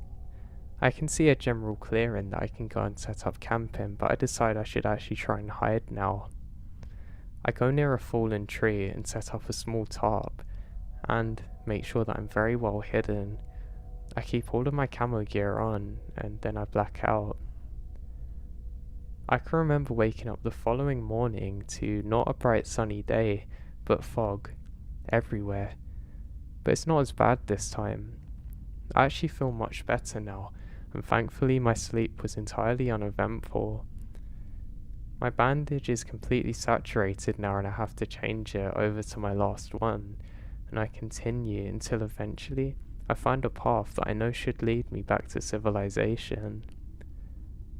I can see a general clearing that I can go and set up camp in, but I decide I should actually try and hide now. I go near a fallen tree and set up a small tarp, and make sure that I'm very well hidden. I keep all of my camo gear on, and then I black out. I can remember waking up the following morning to not a bright sunny day, but fog everywhere. But it's not as bad this time. I actually feel much better now, and thankfully my sleep was entirely uneventful. My bandage is completely saturated now, and I have to change it over to my last one, and I continue until eventually I find a path that I know should lead me back to civilization.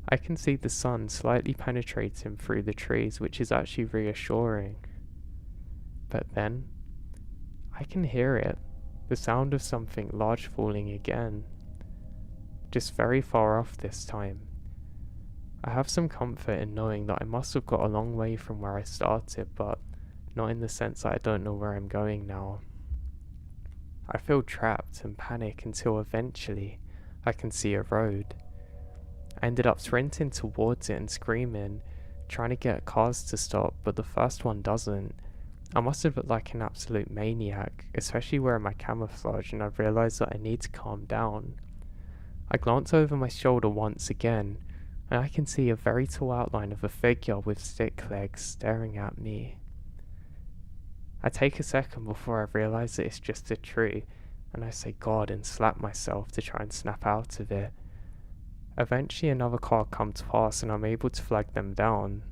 I can see the sun slightly penetrating through the trees, which is actually reassuring. But then, I can hear it, the sound of something large falling again. Just very far off this time. I have some comfort in knowing that I must have got a long way from where I started, but not in the sense that I don't know where I'm going now. I feel trapped and panic until eventually I can see a road. I ended up sprinting towards it and screaming, trying to get cars to stop, but the first one doesn't. I must have looked like an absolute maniac, especially wearing my camouflage, and I realised that I need to calm down. I glance over my shoulder once again, and I can see a very tall outline of a figure with stick legs staring at me. I take a second before I realise that it's just a tree, and I say God and slap myself to try and snap out of it. Eventually another car comes past and I'm able to flag them down.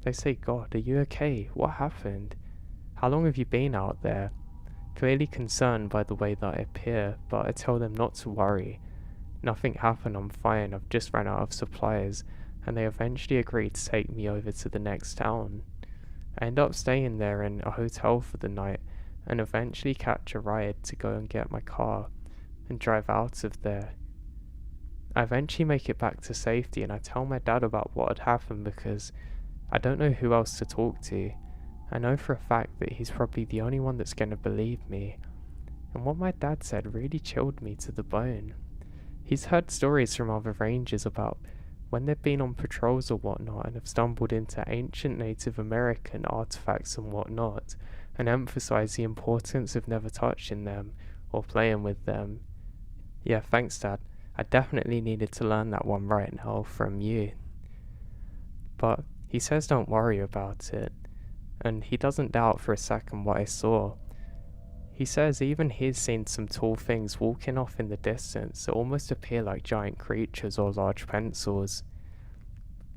They say, God, are you okay? What happened? How long have you been out there? Clearly concerned by the way that I appear, but I tell them not to worry. Nothing happened, I'm fine, I've just ran out of supplies, and they eventually agreed to take me over to the next town. I end up staying there in a hotel for the night, and eventually catch a ride to go and get my car, and drive out of there. I eventually make it back to safety, and I tell my dad about what had happened because I don't know who else to talk to. I know for a fact that he's probably the only one that's going to believe me, and what my dad said really chilled me to the bone. He's heard stories from other rangers about when they've been on patrols or whatnot and have stumbled into ancient Native American artifacts and whatnot, and emphasise the importance of never touching them or playing with them. Yeah, thanks Dad. I definitely needed to learn that one right now from you. But he says don't worry about it, and he doesn't doubt for a second what I saw. He says even he's seen some tall things walking off in the distance that almost appear like giant creatures or large pencils.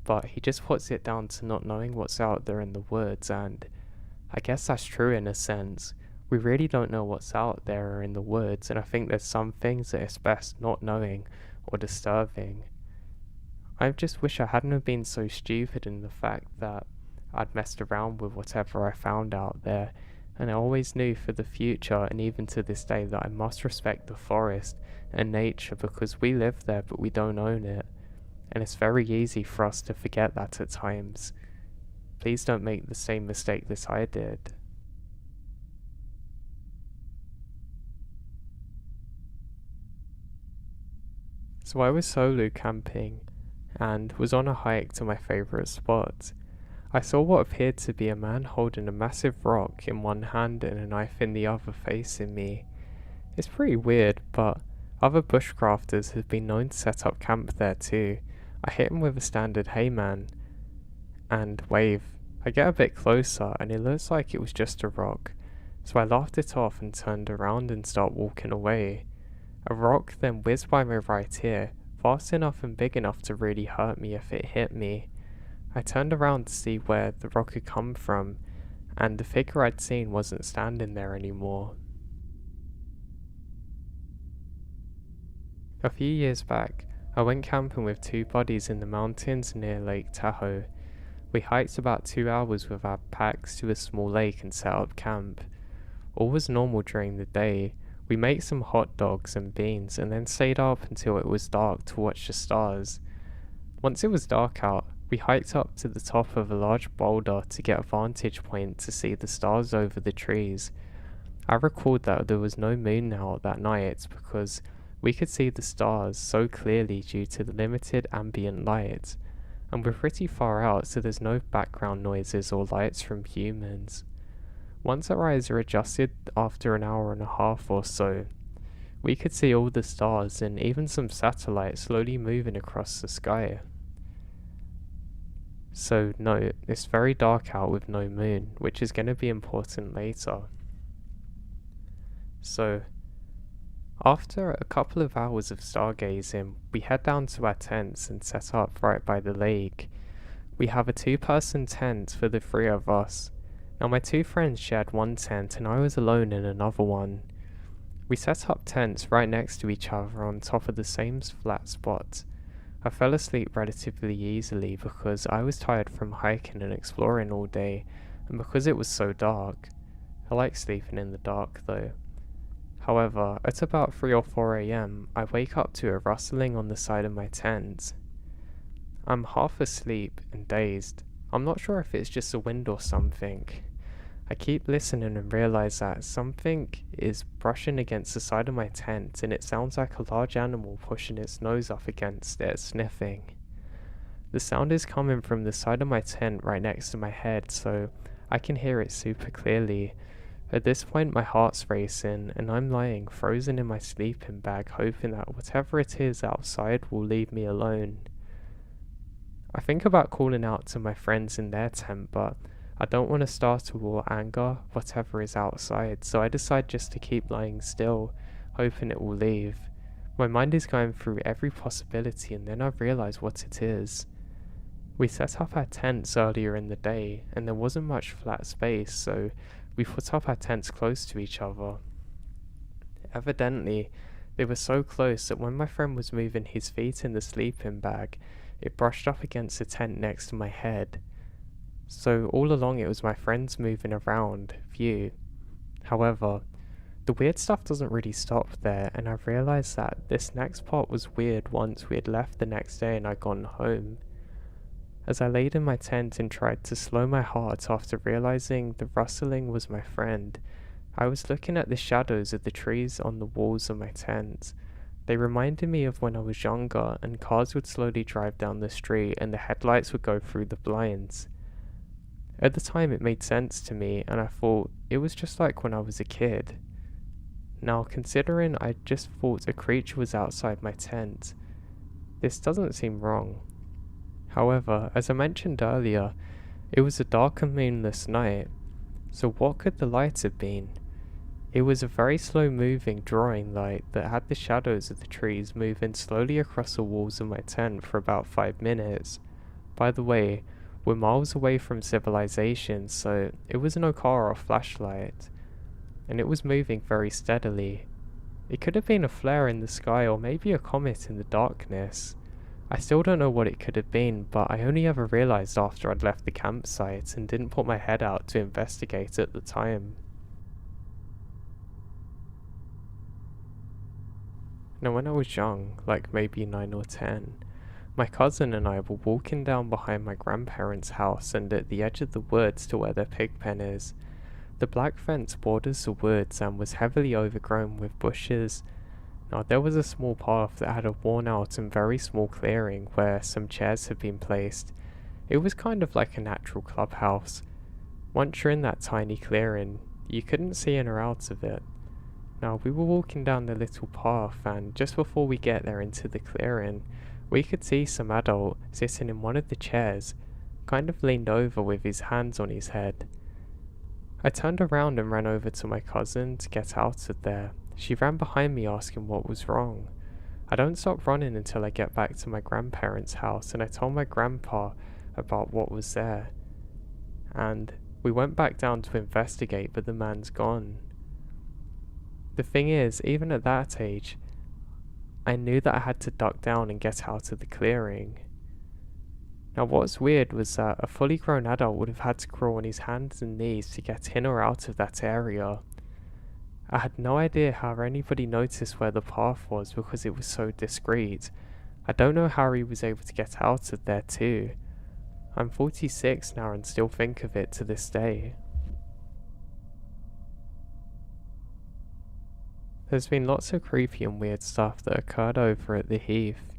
But he just puts it down to not knowing what's out there in the woods, and I guess that's true in a sense. We really don't know what's out there in the woods, and I think there's some things that it's best not knowing or disturbing. I just wish I hadn't have been so stupid in the fact that I'd messed around with whatever I found out there, and I always knew for the future and even to this day that I must respect the forest and nature because we live there but we don't own it, and it's very easy for us to forget that at times. Please don't make the same mistake that I did. So I was solo camping and was on a hike to my favourite spot. I saw what appeared to be a man holding a massive rock in one hand and a knife in the other facing me. It's pretty weird, but other bushcrafters have been known to set up camp there too. I hit him with a standard "Hey man" and wave. I get a bit closer and it looks like it was just a rock, so I laughed it off and turned around and started walking away. A rock then whizzed by my right ear, fast enough and big enough to really hurt me if it hit me. I turned around to see where the rock had come from, and the figure I'd seen wasn't standing there anymore. A few years back, I went camping with two buddies in the mountains near Lake Tahoe. We hiked about 2 hours with our packs to a small lake and set up camp. All was normal during the day. We made some hot dogs and beans and then stayed up until it was dark to watch the stars. Once it was dark out, we hiked up to the top of a large boulder to get a vantage point to see the stars over the trees. I recalled that there was no moon out that night because we could see the stars so clearly due to the limited ambient light, and we're pretty far out so there's no background noises or lights from humans. Once our eyes are adjusted after an hour and a half or so, we could see all the stars and even some satellites slowly moving across the sky. So note, it's very dark out with no moon, which is going to be important later. So, after a couple of hours of stargazing, we head down to our tents and set up right by the lake. We have a 2-person tent for the 3 of us. Now my 2 friends shared one tent and I was alone in another one. We set up tents right next to each other on top of the same flat spot. I fell asleep relatively easily because I was tired from hiking and exploring all day, and because it was so dark. I like sleeping in the dark though. However, at about 3 or 4 AM, I wake up to a rustling on the side of my tent. I'm half asleep and dazed. I'm not sure if it's just a wind or something. I keep listening and realize that something is brushing against the side of my tent and it sounds like a large animal pushing its nose up against it, sniffing. The sound is coming from the side of my tent right next to my head, so I can hear it super clearly. At this point my heart's racing and I'm lying frozen in my sleeping bag hoping that whatever it is outside will leave me alone. I think about calling out to my friends in their tent, but I don't want to startle or anger whatever is outside, so I decide just to keep lying still, hoping it will leave. My mind is going through every possibility and then I realize what it is. We set up our tents earlier in the day and there wasn't much flat space, so we put up our tents close to each other. Evidently, they were so close that when my friend was moving his feet in the sleeping bag, it brushed up against the tent next to my head. So all along it was my friends moving around view. However, the weird stuff doesn't really stop there, and I realized that this next part was weird once we had left the next day and I'd gone home. As I laid in my tent and tried to slow my heart after realizing the rustling was my friend, I was looking at the shadows of the trees on the walls of my tent. They reminded me of when I was younger and cars would slowly drive down the street and the headlights would go through the blinds. At the time it made sense to me and I thought it was just like when I was a kid. Now considering I just thought a creature was outside my tent, this doesn't seem wrong. However, as I mentioned earlier, it was a dark and moonless night, so what could the light have been? It was a very slow moving drawing light that had the shadows of the trees moving slowly across the walls of my tent for about 5 minutes. By the way, we're miles away from civilization, so it was no car or flashlight, and it was moving very steadily. It could have been a flare in the sky or maybe a comet in the darkness. I still don't know what it could have been, but I only ever realized after I'd left the campsite and didn't put my head out to investigate at the time. Now when I was young, like maybe 9 or 10, my cousin and I were walking down behind my grandparents' house and at the edge of the woods to where their pig pen is. The black fence borders the woods and was heavily overgrown with bushes. Now there was a small path that had a worn out and very small clearing where some chairs had been placed. It was kind of like a natural clubhouse. Once you're in that tiny clearing, you couldn't see in or out of it. Now, we were walking down the little path, and just before we get there into the clearing, we could see some adult sitting in one of the chairs, kind of leaned over with his hands on his head. I turned around and ran over to my cousin to get out of there. She ran behind me asking what was wrong. I don't stop running until I get back to my grandparents' house, and I told my grandpa about what was there. And we went back down to investigate, but the man's gone. The thing is, even at that age, I knew that I had to duck down and get out of the clearing. Now what's weird was that a fully grown adult would have had to crawl on his hands and knees to get in or out of that area. I had no idea how anybody noticed where the path was because it was so discreet. I don't know how he was able to get out of there too. I'm 46 now and still think of it to this day. There's been lots of creepy and weird stuff that occurred over at the Heath.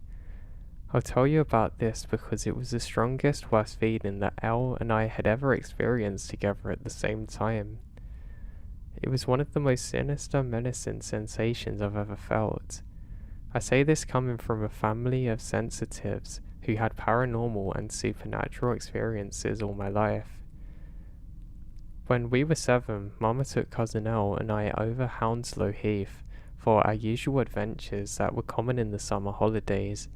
I'll tell you about this because it was the strongest worst feeling that Elle and I had ever experienced together at the same time. It was one of the most sinister, menacing sensations I've ever felt. I say this coming from a family of sensitives who had paranormal and supernatural experiences all my life. When we were 7, Mama took cousin Elle and I over Hounslow Heath for our usual adventures that were common in the summer holidays.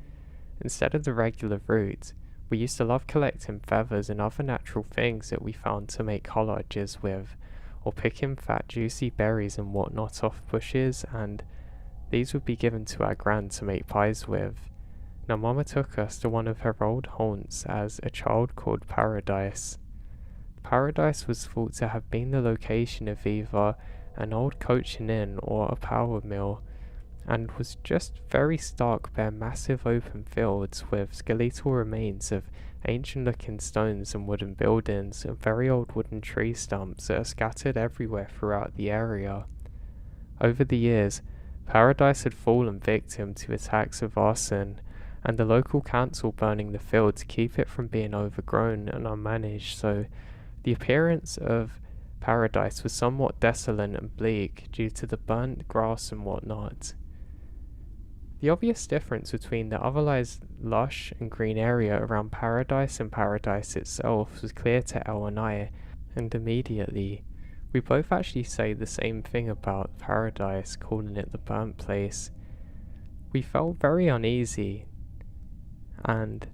Instead of the regular route, we used to love collecting feathers and other natural things that we found to make collages with, or picking fat juicy berries and whatnot off bushes, and these would be given to our gran to make pies with. Now Mama took us to one of her old haunts as a child called Paradise. Paradise was thought to have been the location of either an old coaching inn or a power mill, and was just very stark bare massive open fields with skeletal remains of ancient looking stones and wooden buildings and very old wooden tree stumps that are scattered everywhere throughout the area. Over the years, Paradise had fallen victim to attacks of arson, and the local council burning the field to keep it from being overgrown and unmanaged, so the appearance of Paradise was somewhat desolate and bleak due to the burnt grass and whatnot. The obvious difference between the otherwise lush and green area around Paradise and Paradise itself was clear to Elle and I, and immediately we both actually say the same thing about Paradise, calling it the burnt place. We felt very uneasy, and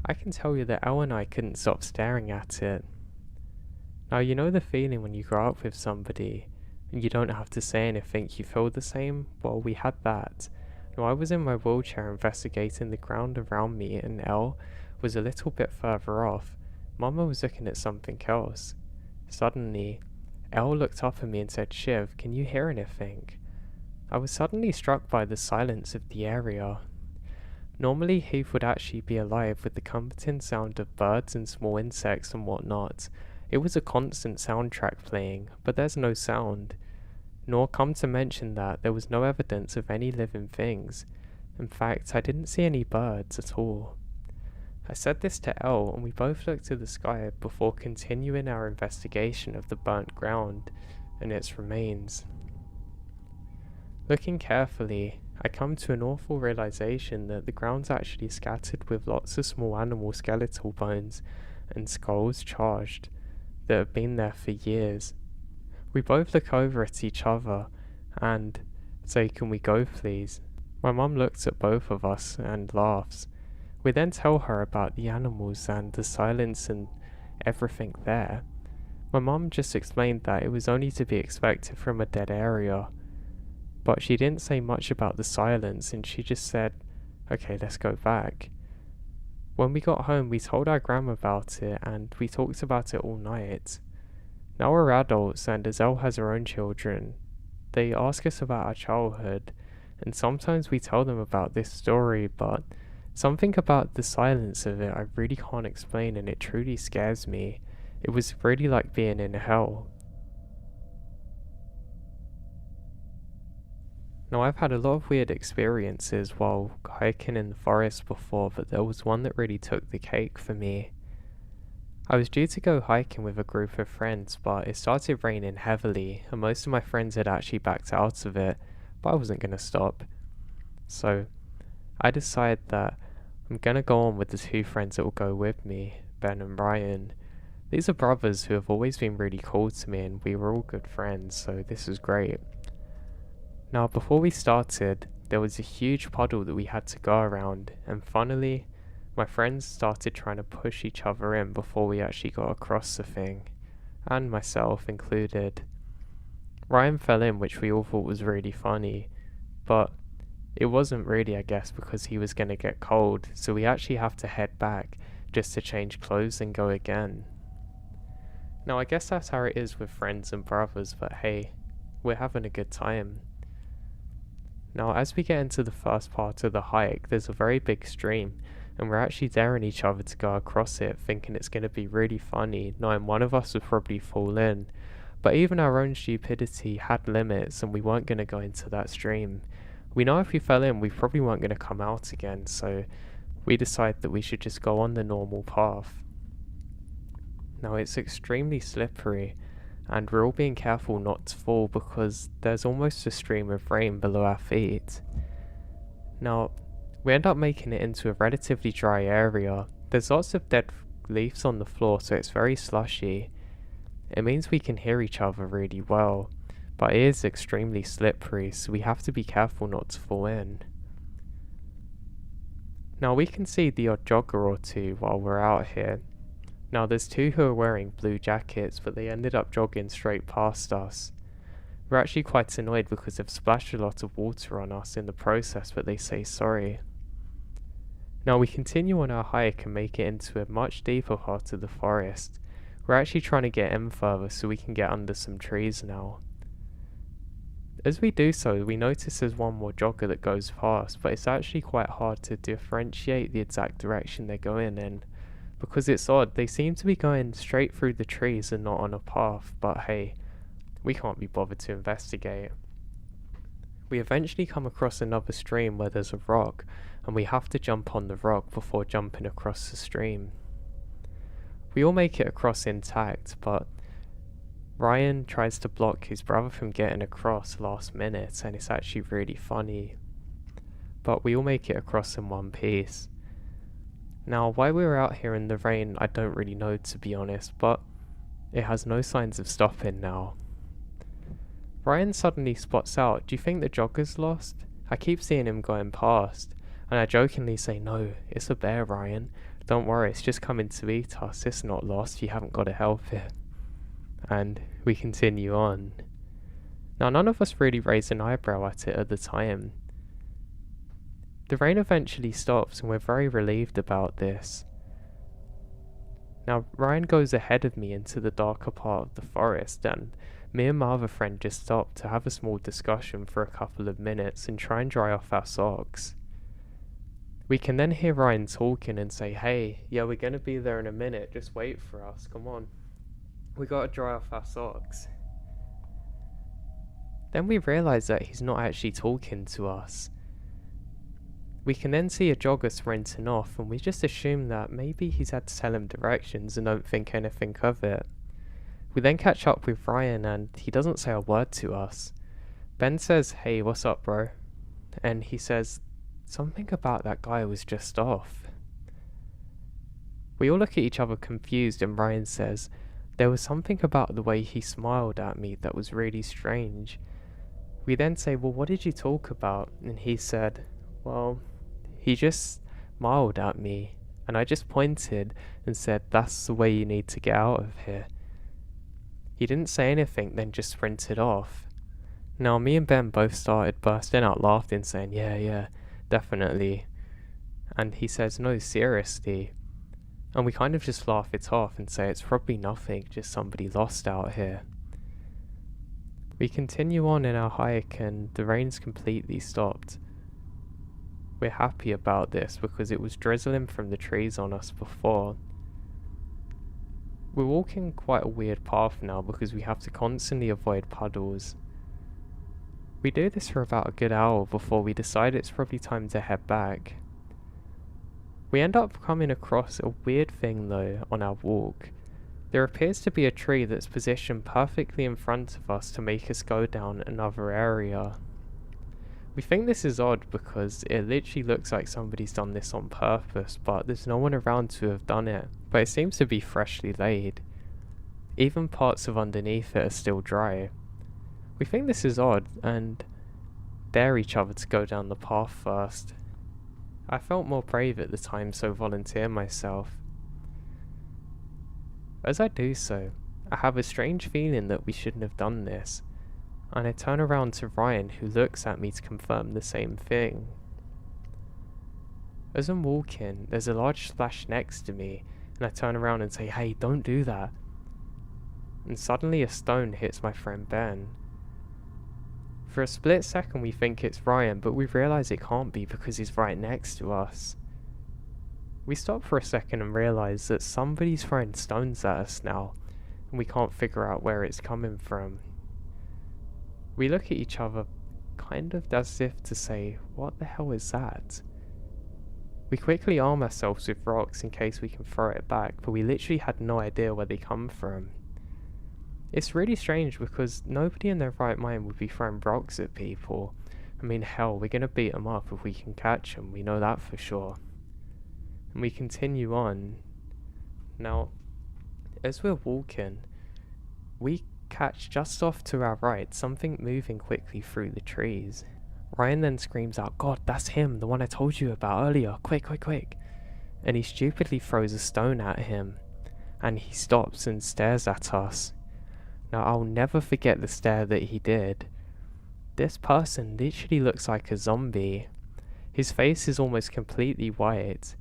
I can tell you that Elle and I couldn't stop staring at it. Now you know the feeling when you grow up with somebody and you don't have to say anything, you feel the same? Well, we had that. Now I was in my wheelchair investigating the ground around me, and Elle was a little bit further off. Mama was looking at something else. Suddenly, Elle looked up at me and said, "Shiv, can you hear anything?" I was suddenly struck by the silence of the area. Normally Heath would actually be alive with the comforting sound of birds and small insects and whatnot. It was a constant soundtrack playing, but there's no sound. Nor, come to mention that, there was no evidence of any living things. In fact, I didn't see any birds at all. I said this to Elle, and we both looked to the sky before continuing our investigation of the burnt ground and its remains. Looking carefully, I come to an awful realization that the ground's actually scattered with lots of small animal skeletal bones and skulls charged that have been there for years. We both look over at each other and say, "Can we go please?" My mum looks at both of us and laughs. We then tell her about the animals and the silence and everything there. My mum just explained that it was only to be expected from a dead area, but she didn't say much about the silence, and she just said, "Okay, let's go back." When we got home, we told our grandma about it, and we talked about it all night. Now we're adults, and as Elle has her own children, they ask us about our childhood, and sometimes we tell them about this story, but something about the silence of it I really can't explain, and it truly scares me. It was really like being in hell. Now, I've had a lot of weird experiences while hiking in the forest before, but there was one that really took the cake for me. I was due to go hiking with a group of friends, but it started raining heavily, and most of my friends had actually backed out of it, but I wasn't going to stop. So, I decided that I'm going to go on with the two friends that will go with me, Ben and Ryan. These are brothers who have always been really cool to me, and we were all good friends, so this was great. Now, before we started, there was a huge puddle that we had to go around, and funnily, my friends started trying to push each other in before we actually got across the thing, and myself included. Ryan fell in, which we all thought was really funny, but it wasn't really, I guess, because he was going to get cold, so we actually have to head back just to change clothes and go again. Now, I guess that's how it is with friends and brothers, but hey, we're having a good time. Now, as we get into the first part of the hike, there's a very big stream, and we're actually daring each other to go across it, thinking it's going to be really funny, knowing one of us would probably fall in. But even our own stupidity had limits, and we weren't going to go into that stream. We know if we fell in, we probably weren't going to come out again, so we decided that we should just go on the normal path. Now, it's extremely slippery, and we're all being careful not to fall because there's almost a stream of rain below our feet. Now, we end up making it into a relatively dry area. There's lots of dead leaves on the floor, so it's very slushy. It means we can hear each other really well, but it is extremely slippery, so we have to be careful not to fall in. Now, we can see the odd jogger or two while we're out here. Now, there's two who are wearing blue jackets, but they ended up jogging straight past us. We're actually quite annoyed because they've splashed a lot of water on us in the process, but they say sorry. Now, we continue on our hike and make it into a much deeper part of the forest. We're actually trying to get in further so we can get under some trees now. As we do so, we notice there's one more jogger that goes past, but it's actually quite hard to differentiate the exact direction they're going in. Because it's odd, they seem to be going straight through the trees and not on a path, but hey, we can't be bothered to investigate. We eventually come across another stream where there's a rock, and we have to jump on the rock before jumping across the stream. We all make it across intact, but Ryan tries to block his brother from getting across last minute, and it's actually really funny. But we all make it across in one piece. Now, why we were out here in the rain, I don't really know, to be honest, but it has no signs of stopping now. Ryan suddenly spots out, "Do you think the jogger's lost? I keep seeing him going past." And I jokingly say, "No, it's a bear, Ryan. Don't worry, it's just coming to eat us. It's not lost, you haven't got to help it." And we continue on. Now, none of us really raised an eyebrow at it at the time. The rain eventually stops, and we're very relieved about this. Now, Ryan goes ahead of me into the darker part of the forest, and me and my other friend just stopped to have a small discussion for a couple of minutes and try and dry off our socks. We can then hear Ryan talking and say, "Hey, yeah, we're gonna be there in a minute, just wait for us, come on. We gotta dry off our socks." Then we realise that he's not actually talking to us. We can then see a jogger sprinting off, and we just assume that maybe he's had to tell him directions and don't think anything of it. We then catch up with Ryan, and he doesn't say a word to us. Ben says, "Hey, what's up, bro?" And he says, "Something about that guy was just off." We all look at each other confused, and Ryan says, "There was something about the way he smiled at me that was really strange." We then say, "Well, what did you talk about?" And he said, "Well, he just smiled at me, and I just pointed and said, 'That's the way you need to get out of here.'" He didn't say anything, then just sprinted off. Now, me and Ben both started bursting out laughing, saying, yeah, definitely." And he says, "No, seriously." And we kind of just laugh it off and say it's probably nothing, just somebody lost out here. We continue on in our hike, and the rain's completely stopped. We're happy about this because it was drizzling from the trees on us before. We're walking quite a weird path now because we have to constantly avoid puddles. We do this for about a good hour before we decide it's probably time to head back. We end up coming across a weird thing though on our walk. There appears to be a tree that's positioned perfectly in front of us to make us go down another area. We think this is odd because it literally looks like somebody's done this on purpose, but there's no one around to have done it. But it seems to be freshly laid. Even parts of underneath it are still dry. We think this is odd and dare each other to go down the path first. I felt more brave at the time, so volunteer myself. As I do so, I have a strange feeling that we shouldn't have done this, and I turn around to Ryan, who looks at me to confirm the same thing. As I'm walking, there's a large splash next to me, and I turn around and say, "Hey, don't do that." And suddenly a stone hits my friend Ben. For a split second we think it's Ryan, but we realise it can't be because he's right next to us. We stop for a second and realise that somebody's throwing stones at us now, and we can't figure out where it's coming from. We look at each other kind of as if to say, what the hell is that? We quickly arm ourselves with rocks in case we can throw it back, but we literally had no idea where they come from. It's really strange because nobody in their right mind would be throwing rocks at people. I mean, hell, we're gonna beat them up if we can catch them, we know that for sure. And we continue on. Now, as we're walking, we catch just off to our right something moving quickly through the trees. Ryan then screams out, "God, that's him, the one I told you about earlier, quick, quick, quick." And he stupidly throws a stone at him, and he stops and stares at us. Now, I'll never forget the stare that he did. This person literally looks like a zombie. His face is almost completely white.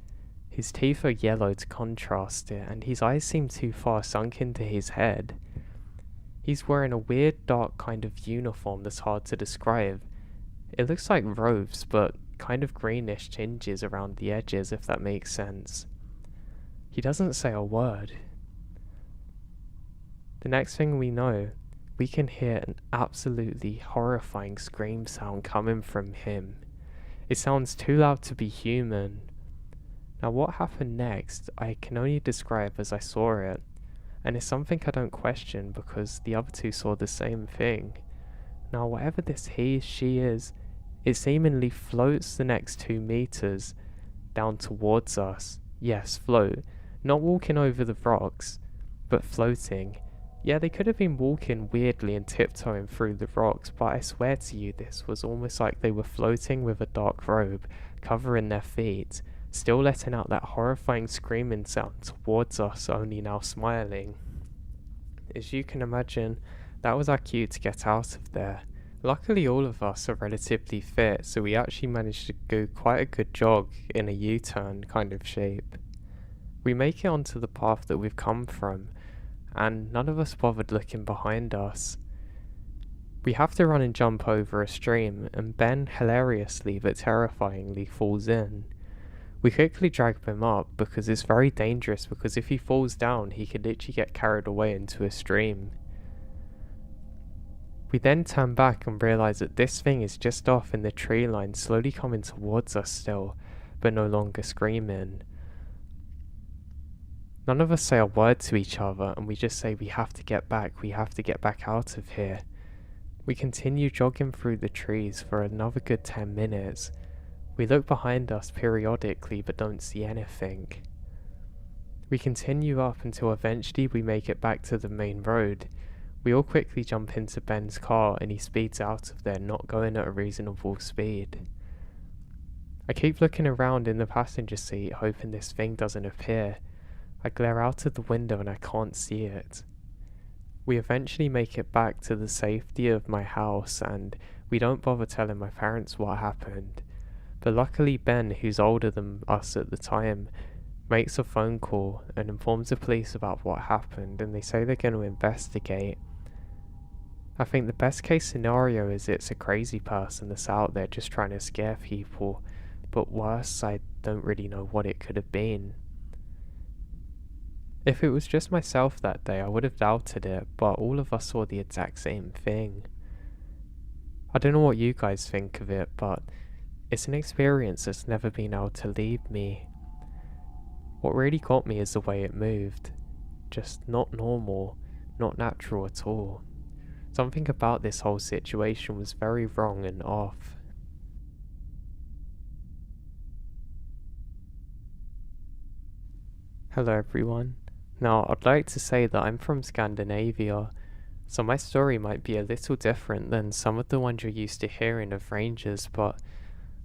His teeth are yellow to contrast it, and his eyes seem too far sunk into his head. He's wearing a weird dark kind of uniform that's hard to describe. It looks like robes, but kind of greenish tinges around the edges, if that makes sense. He doesn't say a word. The next thing we know, we can hear an absolutely horrifying scream sound coming from him. It sounds too loud to be human. Now what happened next, I can only describe as I saw it, and it's something I don't question because the other two saw the same thing. Now whatever this she is, it seemingly floats the next 2 meters down towards us. Yes, float. Not walking over the rocks, but floating. Yeah, they could have been walking weirdly and tiptoeing through the rocks, but I swear to you this was almost like they were floating with a dark robe, covering their feet, still letting out that horrifying screaming sound towards us, only now smiling. As you can imagine, that was our cue to get out of there. Luckily all of us are relatively fit, so we actually managed to go quite a good jog in a U-turn kind of shape. We make it onto the path that we've come from, and none of us bothered looking behind us. We have to run and jump over a stream, and Ben hilariously but terrifyingly falls in. We quickly drag him up because it's very dangerous, because if he falls down he could literally get carried away into a stream. We then turn back and realise that this thing is just off in the tree line, slowly coming towards us still, but no longer screaming. None of us say a word to each other, and we just say we have to get back out of here. We continue jogging through the trees for another good 10 minutes. We look behind us periodically but don't see anything. We continue up until eventually we make it back to the main road. We all quickly jump into Ben's car and he speeds out of there, not going at a reasonable speed. I keep looking around in the passenger seat, hoping this thing doesn't appear. I glare out of the window and I can't see it. We eventually make it back to the safety of my house, and we don't bother telling my parents what happened. But luckily Ben, who's older than us at the time, makes a phone call and informs the police about what happened, and they say they're going to investigate. I think the best case scenario is it's a crazy person that's out there just trying to scare people, but worse, I don't really know what it could have been. If it was just myself that day, I would have doubted it, but all of us saw the exact same thing. I don't know what you guys think of it, but it's an experience that's never been able to leave me. What really got me is the way it moved. Just not normal, not natural at all. Something about this whole situation was very wrong and off. Hello everyone. Now I'd like to say that I'm from Scandinavia, so my story might be a little different than some of the ones you're used to hearing of rangers, but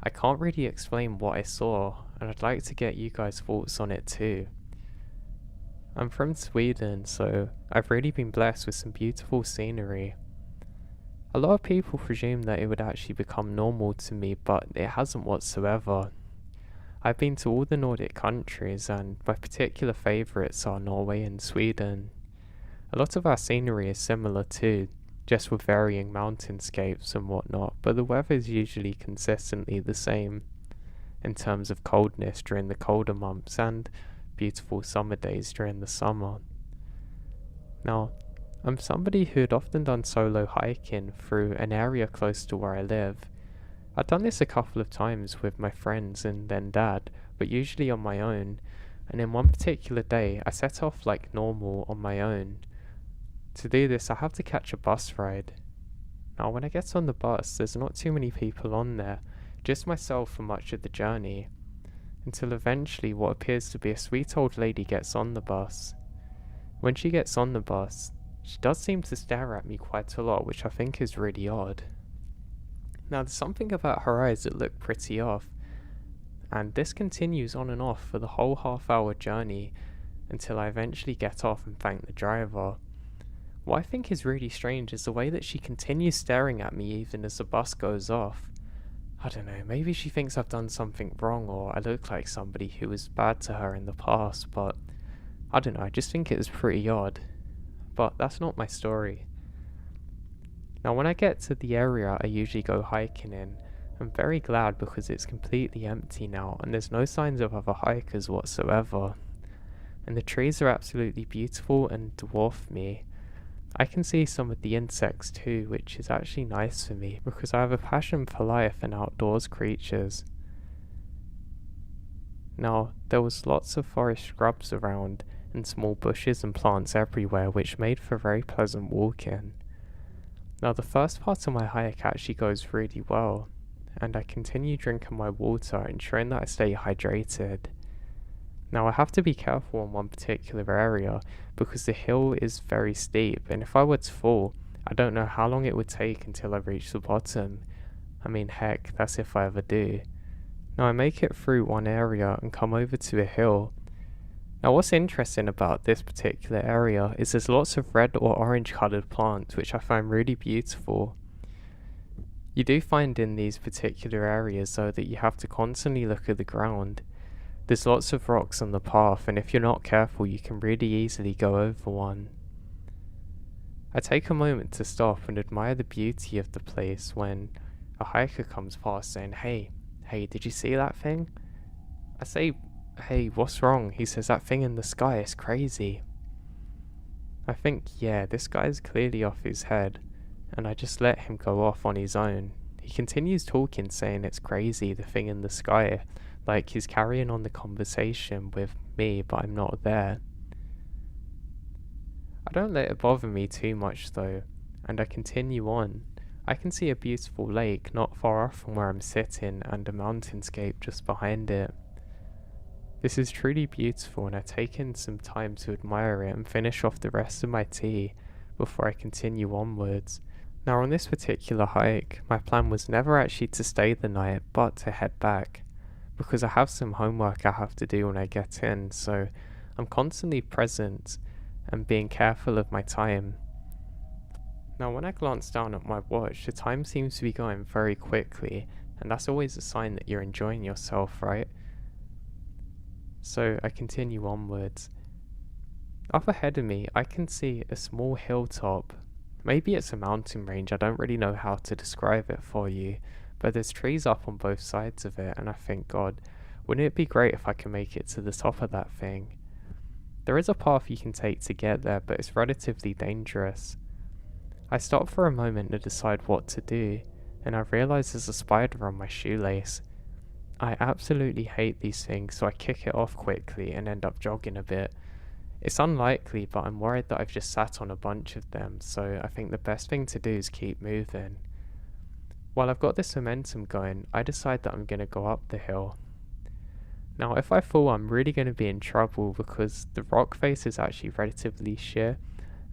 I can't really explain what I saw, and I'd like to get you guys' thoughts on it too. I'm from Sweden, so I've really been blessed with some beautiful scenery. A lot of people presume that it would actually become normal to me, but it hasn't whatsoever. I've been to all the Nordic countries, and my particular favourites are Norway and Sweden. A lot of our scenery is similar too, just with varying mountainscapes and whatnot, but the weather is usually consistently the same in terms of coldness during the colder months and beautiful summer days during the summer. Now, I'm somebody who had often done solo hiking through an area close to where I live. I'd done this a couple of times with my friends and then dad, but usually on my own, and in one particular day I set off like normal on my own. To do this I have to catch a bus ride. Now when I get on the bus there's not too many people on there, just myself for much of the journey, until eventually what appears to be a sweet old lady gets on the bus. When she gets on the bus, she does seem to stare at me quite a lot, which I think is really odd. Now there's something about her eyes that look pretty off, and this continues on and off for the whole half-hour journey until I eventually get off and thank the driver. What I think is really strange is the way that she continues staring at me even as the bus goes off. I don't know, maybe she thinks I've done something wrong or I look like somebody who was bad to her in the past, but I don't know, I just think it was pretty odd. But that's not my story. Now when I get to the area I usually go hiking in, I'm very glad because it's completely empty now and there's no signs of other hikers whatsoever. And the trees are absolutely beautiful and dwarf me. I can see some of the insects too, which is actually nice for me because I have a passion for life and outdoors creatures. Now, there was lots of forest scrubs around and small bushes and plants everywhere, which made for very pleasant walking. Now the first part of my hike actually goes really well, and I continue drinking my water, ensuring that I stay hydrated. Now I have to be careful in one particular area because the hill is very steep, and if I were to fall, I don't know how long it would take until I reach the bottom. I mean heck, that's if I ever do. Now I make it through one area and come over to a hill. Now what's interesting about this particular area is there's lots of red or orange coloured plants which I find really beautiful. You do find in these particular areas though that you have to constantly look at the ground. There's lots of rocks on the path and if you're not careful you can really easily go over one. I take a moment to stop and admire the beauty of the place when a hiker comes past saying, hey, did you see that thing? I say, hey, what's wrong? He says, that thing in the sky is crazy. I think, yeah, this guy's clearly off his head, and I just let him go off on his own. He continues talking, saying it's crazy, the thing in the sky, like he's carrying on the conversation with me, but I'm not there. I don't let it bother me too much though, and I continue on. I can see a beautiful lake not far off from where I'm sitting and a mountainscape just behind it. This is truly beautiful and I take in some time to admire it and finish off the rest of my tea before I continue onwards. Now on this particular hike, my plan was never actually to stay the night but to head back, because I have some homework I have to do when I get in, so I'm constantly present and being careful of my time. Now when I glance down at my watch, the time seems to be going very quickly, and that's always a sign that you're enjoying yourself, right? So I continue onwards. Up ahead of me, I can see a small hilltop. Maybe it's a mountain range, I don't really know how to describe it for you, but there's trees up on both sides of it, and I think, God, wouldn't it be great if I could make it to the top of that thing? There is a path you can take to get there, but it's relatively dangerous. I stop for a moment to decide what to do, and I realise there's a spider on my shoelace. I absolutely hate these things, so I kick it off quickly and end up jogging a bit. It's unlikely, but I'm worried that I've just sat on a bunch of them, so I think the best thing to do is keep moving. While I've got this momentum going, I decide that I'm going to go up the hill. Now, if I fall, I'm really going to be in trouble because the rock face is actually relatively sheer,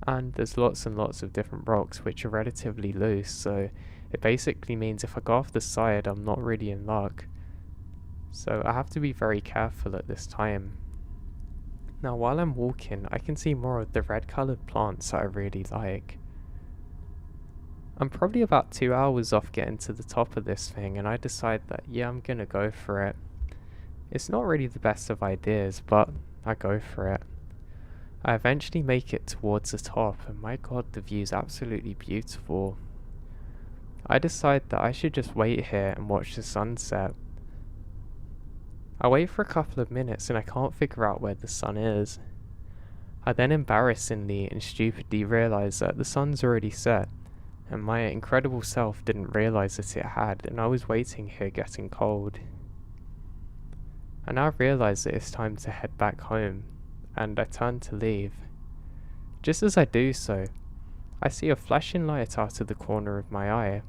and there's lots and lots of different rocks which are relatively loose, so it basically means if I go off the side, I'm not really in luck. So I have to be very careful at this time. Now, while I'm walking, I can see more of the red coloured plants that I really like. I'm probably about 2 hours off getting to the top of this thing, and I decide that, yeah, I'm gonna go for it. It's not really the best of ideas, but I go for it. I eventually make it towards the top, and my god, the view's absolutely beautiful. I decide that I should just wait here and watch the sunset. I wait for a couple of minutes and I can't figure out where the sun is. I then embarrassingly and stupidly realise that the sun's already set, and my incredible self didn't realise that it had, and I was waiting here getting cold. I now realise that it's time to head back home, and I turn to leave. Just as I do so, I see a flashing light out of the corner of my eye.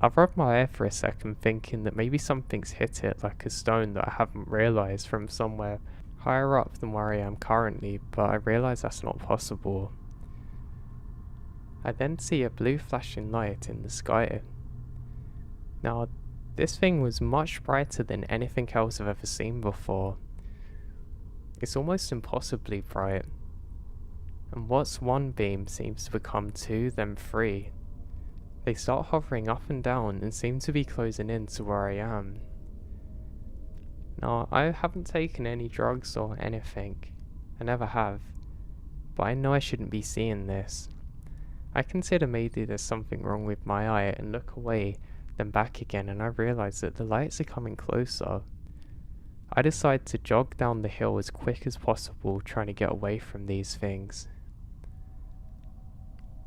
I've rubbed my eye for a second, thinking that maybe something's hit it, like a stone that I haven't realised from somewhere higher up than where I am currently, but I realise that's not possible. I then see a blue flashing light in the sky. Now, this thing was much brighter than anything else I've ever seen before. It's almost impossibly bright. And what's one beam seems to become two, then three. They start hovering up and down and seem to be closing in to where I am. Now, I haven't taken any drugs or anything. I never have. But I know I shouldn't be seeing this. I consider maybe there's something wrong with my eye and look away, then back again, and I realise that the lights are coming closer. I decide to jog down the hill as quick as possible, trying to get away from these things.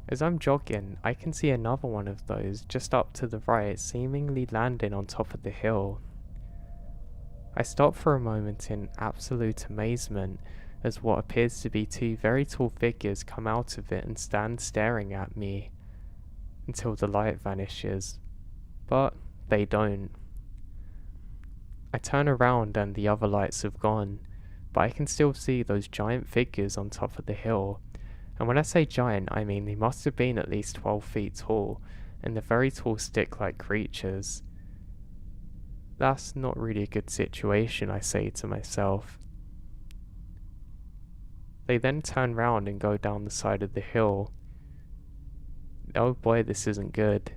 As I'm jogging, I can see another one of those just up to the right, seemingly landing on top of the hill. I stop for a moment in absolute amazement as what appears to be two very tall figures come out of it and stand staring at me until the light vanishes, but they don't. I turn around and the other lights have gone, but I can still see those giant figures on top of the hill. And when I say giant, I mean they must have been at least 12 feet tall, and they're very tall stick-like creatures. That's not really a good situation, I say to myself. They then turn round and go down the side of the hill. Oh boy, this isn't good.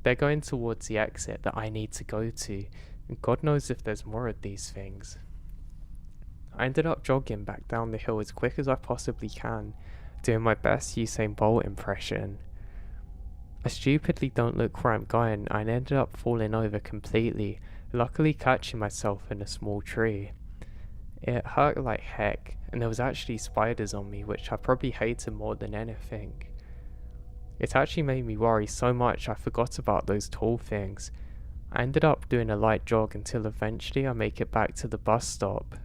They're going towards the exit that I need to go to, and God knows if there's more of these things. I ended up jogging back down the hill as quick as I possibly can, doing my best Usain Bolt impression. I stupidly don't look where I'm going and ended up falling over completely, luckily catching myself in a small tree. It hurt like heck, and there was actually spiders on me, which I probably hated more than anything. It actually made me worry so much I forgot about those tall things. I ended up doing a light jog until eventually I make it back to the bus stop.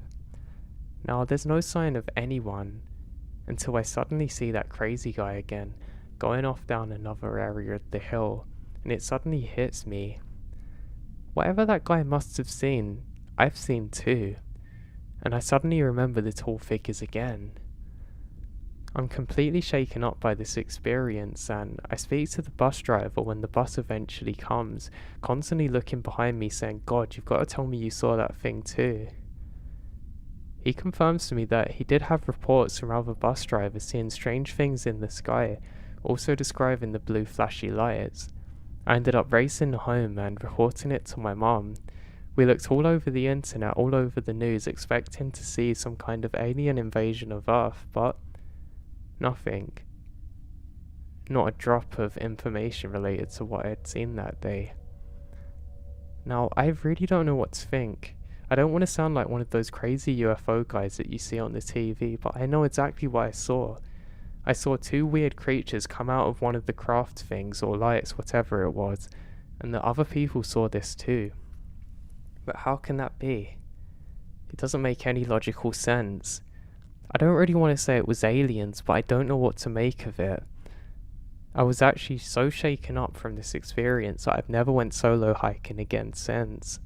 Now, there's no sign of anyone until I suddenly see that crazy guy again, going off down another area of the hill, and it suddenly hits me. Whatever that guy must have seen, I've seen too, and I suddenly remember the tall figures again. I'm completely shaken up by this experience, and I speak to the bus driver when the bus eventually comes, constantly looking behind me saying, "God, you've got to tell me you saw that thing too." He confirms to me that he did have reports from other bus drivers seeing strange things in the sky, also describing the blue flashy lights. I ended up racing home and reporting it to my mum. We looked all over the internet, all over the news, expecting to see some kind of alien invasion of Earth, but nothing. Not a drop of information related to what I had seen that day. Now, I really don't know what to think. I don't want to sound like one of those crazy UFO guys that you see on the TV, but I know exactly what I saw. I saw two weird creatures come out of one of the craft things or lights, whatever it was, and the other people saw this too. But how can that be? It doesn't make any logical sense. I don't really want to say it was aliens, but I don't know what to make of it. I was actually so shaken up from this experience that I've never went solo hiking again since.